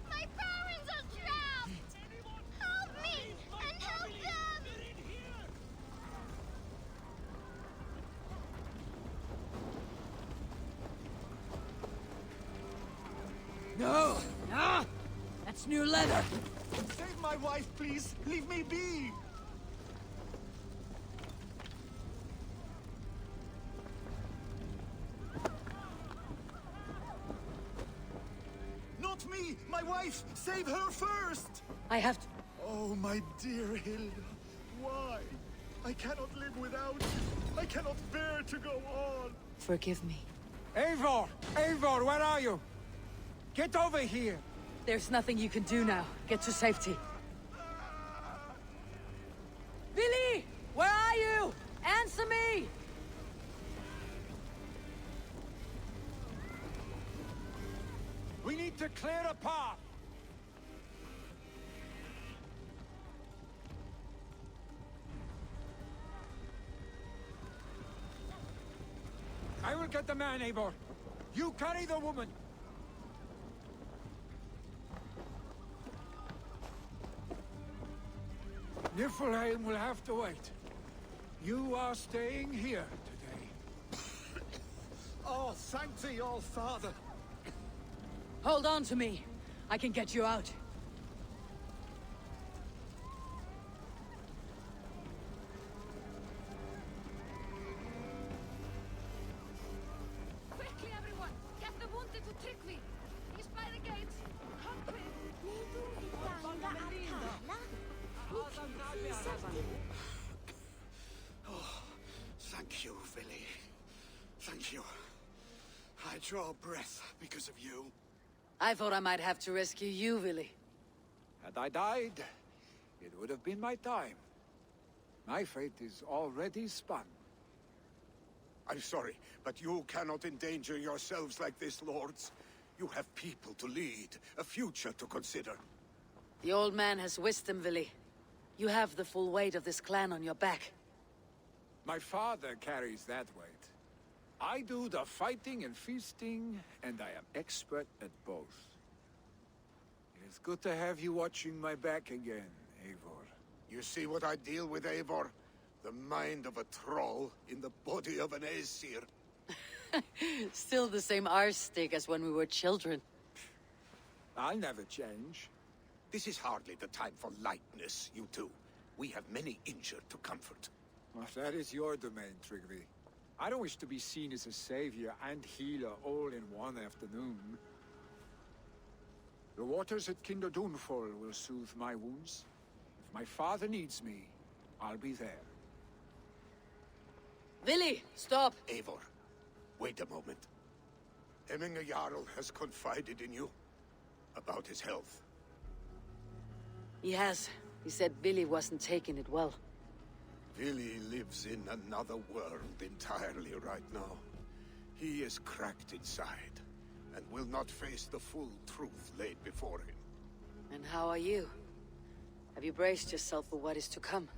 Speaker 17: My parents are trapped! Help me and help them!
Speaker 8: No! Ah! That's new leather!
Speaker 7: Save my wife, please! Leave me be! Not me! My wife! Save her first!
Speaker 8: I have to...
Speaker 7: Oh, my dear Hilda. Why? I cannot live without you. I cannot bear to go on.
Speaker 8: Forgive me.
Speaker 5: Eivor! Eivor, where are you? Get over here!
Speaker 8: There's nothing you can do now. Get to safety. Billy! Where are you? Answer me!
Speaker 5: We need to clear a path! I will get the man, Eivor. You carry the woman. Niflheim will have to wait. You are staying here today.
Speaker 7: Oh, thank thee, old father.
Speaker 8: Hold on to me. I can get you out.
Speaker 21: Quickly, everyone! Get the wounded to Tryggvi! He's by the gates! Come quick!
Speaker 7: Oh, thank you, Villy. Thank you. I draw breath because of you.
Speaker 8: I thought I might have to rescue you, Willy.
Speaker 5: Had I died, it would have been my time. My fate is already spun.
Speaker 14: I'm sorry, but you cannot endanger yourselves like this, lords. You have people to lead, a future to consider.
Speaker 8: The old man has wisdom, Vili. You have the full weight of this clan on your back.
Speaker 5: My father carries that weight. I do the fighting and feasting, and I am expert at both. It is good to have you watching my back again, Eivor.
Speaker 14: You see what I deal with, Eivor? The mind of a troll in the body of an Aesir.
Speaker 8: Still the same arse stick as when we were children.
Speaker 5: I'll never change.
Speaker 14: This is hardly the time for lightness, you two. We have many injured to comfort.
Speaker 5: Well, that is your domain, Trigvi. I don't wish to be seen as a savior and healer all in one afternoon. The waters at Kinder Dunfall will soothe my wounds. If my father needs me, I'll be there.
Speaker 8: Vili, stop!
Speaker 14: Eivor, wait a moment. Hemminger Jarl has confided in you about his health.
Speaker 8: He has. He said Vili wasn't taking it well.
Speaker 14: Vili lives in another world entirely right now. He is cracked inside, and will not face the full truth laid before him.
Speaker 8: And how are you? Have you braced yourself for what is to come?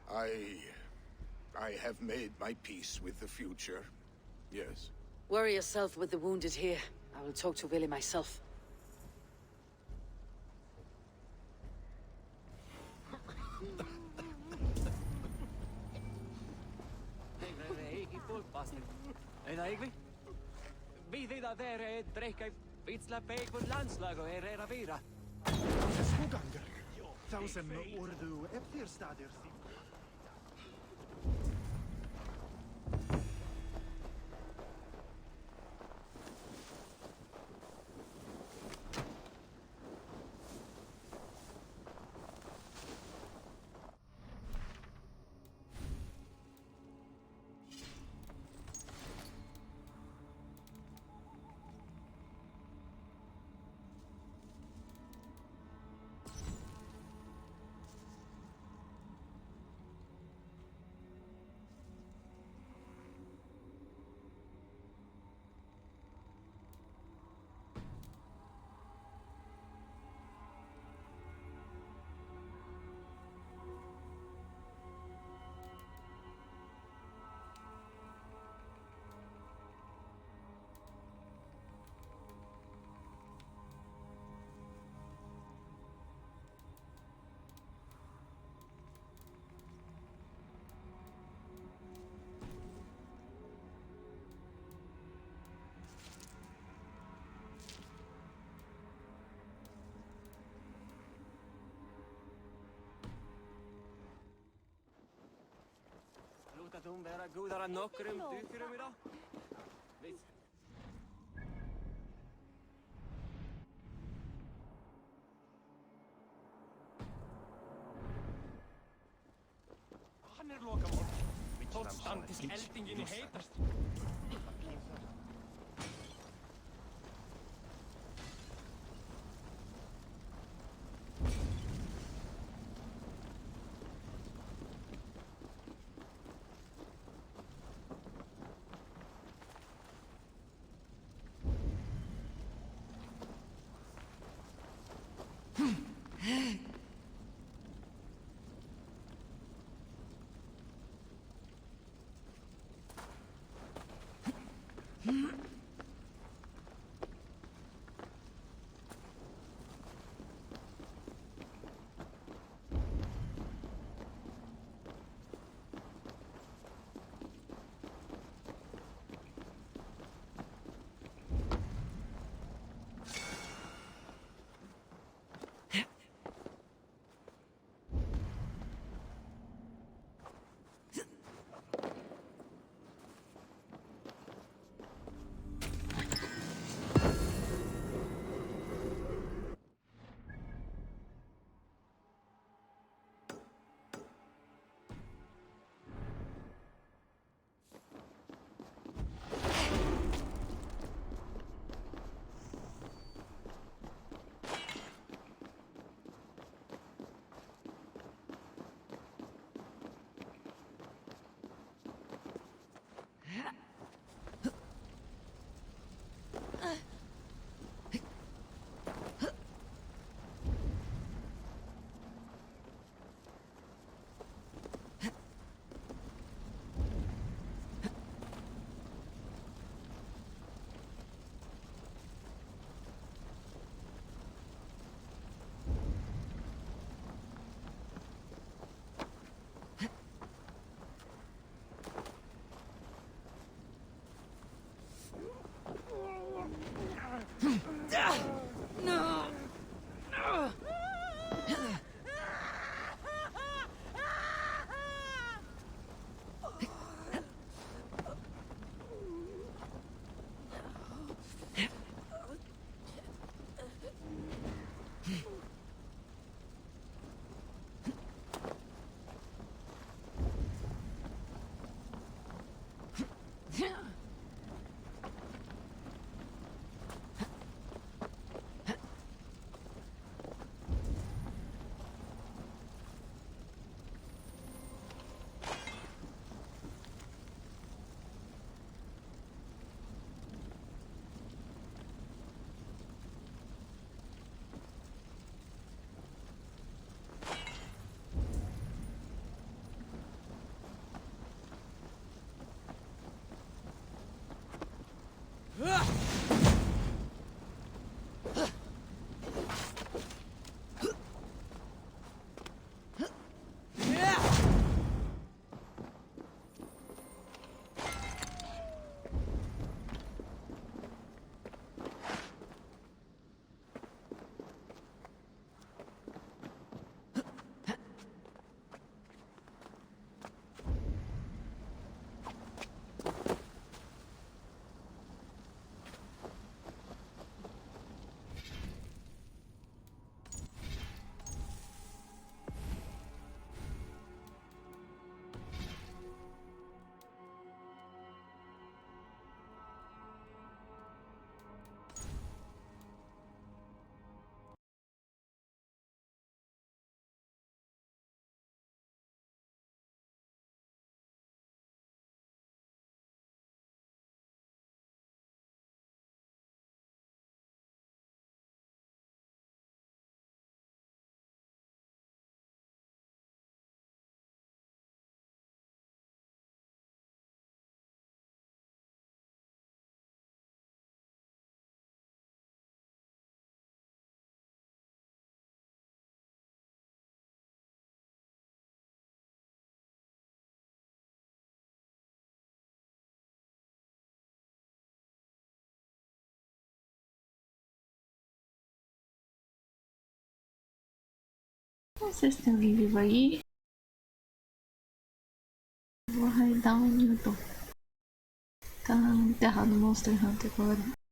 Speaker 14: I have made my peace with the future, yes.
Speaker 8: Worry yourself with the wounded here. I will talk to Vili myself.
Speaker 12: En eigenlijk, wie dit dat er drekka vitsla peek voor landslag og era vira.
Speaker 9: Skoganger. Thousand ordu eftirstadir.
Speaker 12: Toen vera goedar aan nokkrum dukurum idag. Han lokamál. Tótt standist eldingin í heitast.
Speaker 1: Não sei se tem alguém vivo aí. Vou raidar o Newton. Tá enterrado no Monster Hunter agora.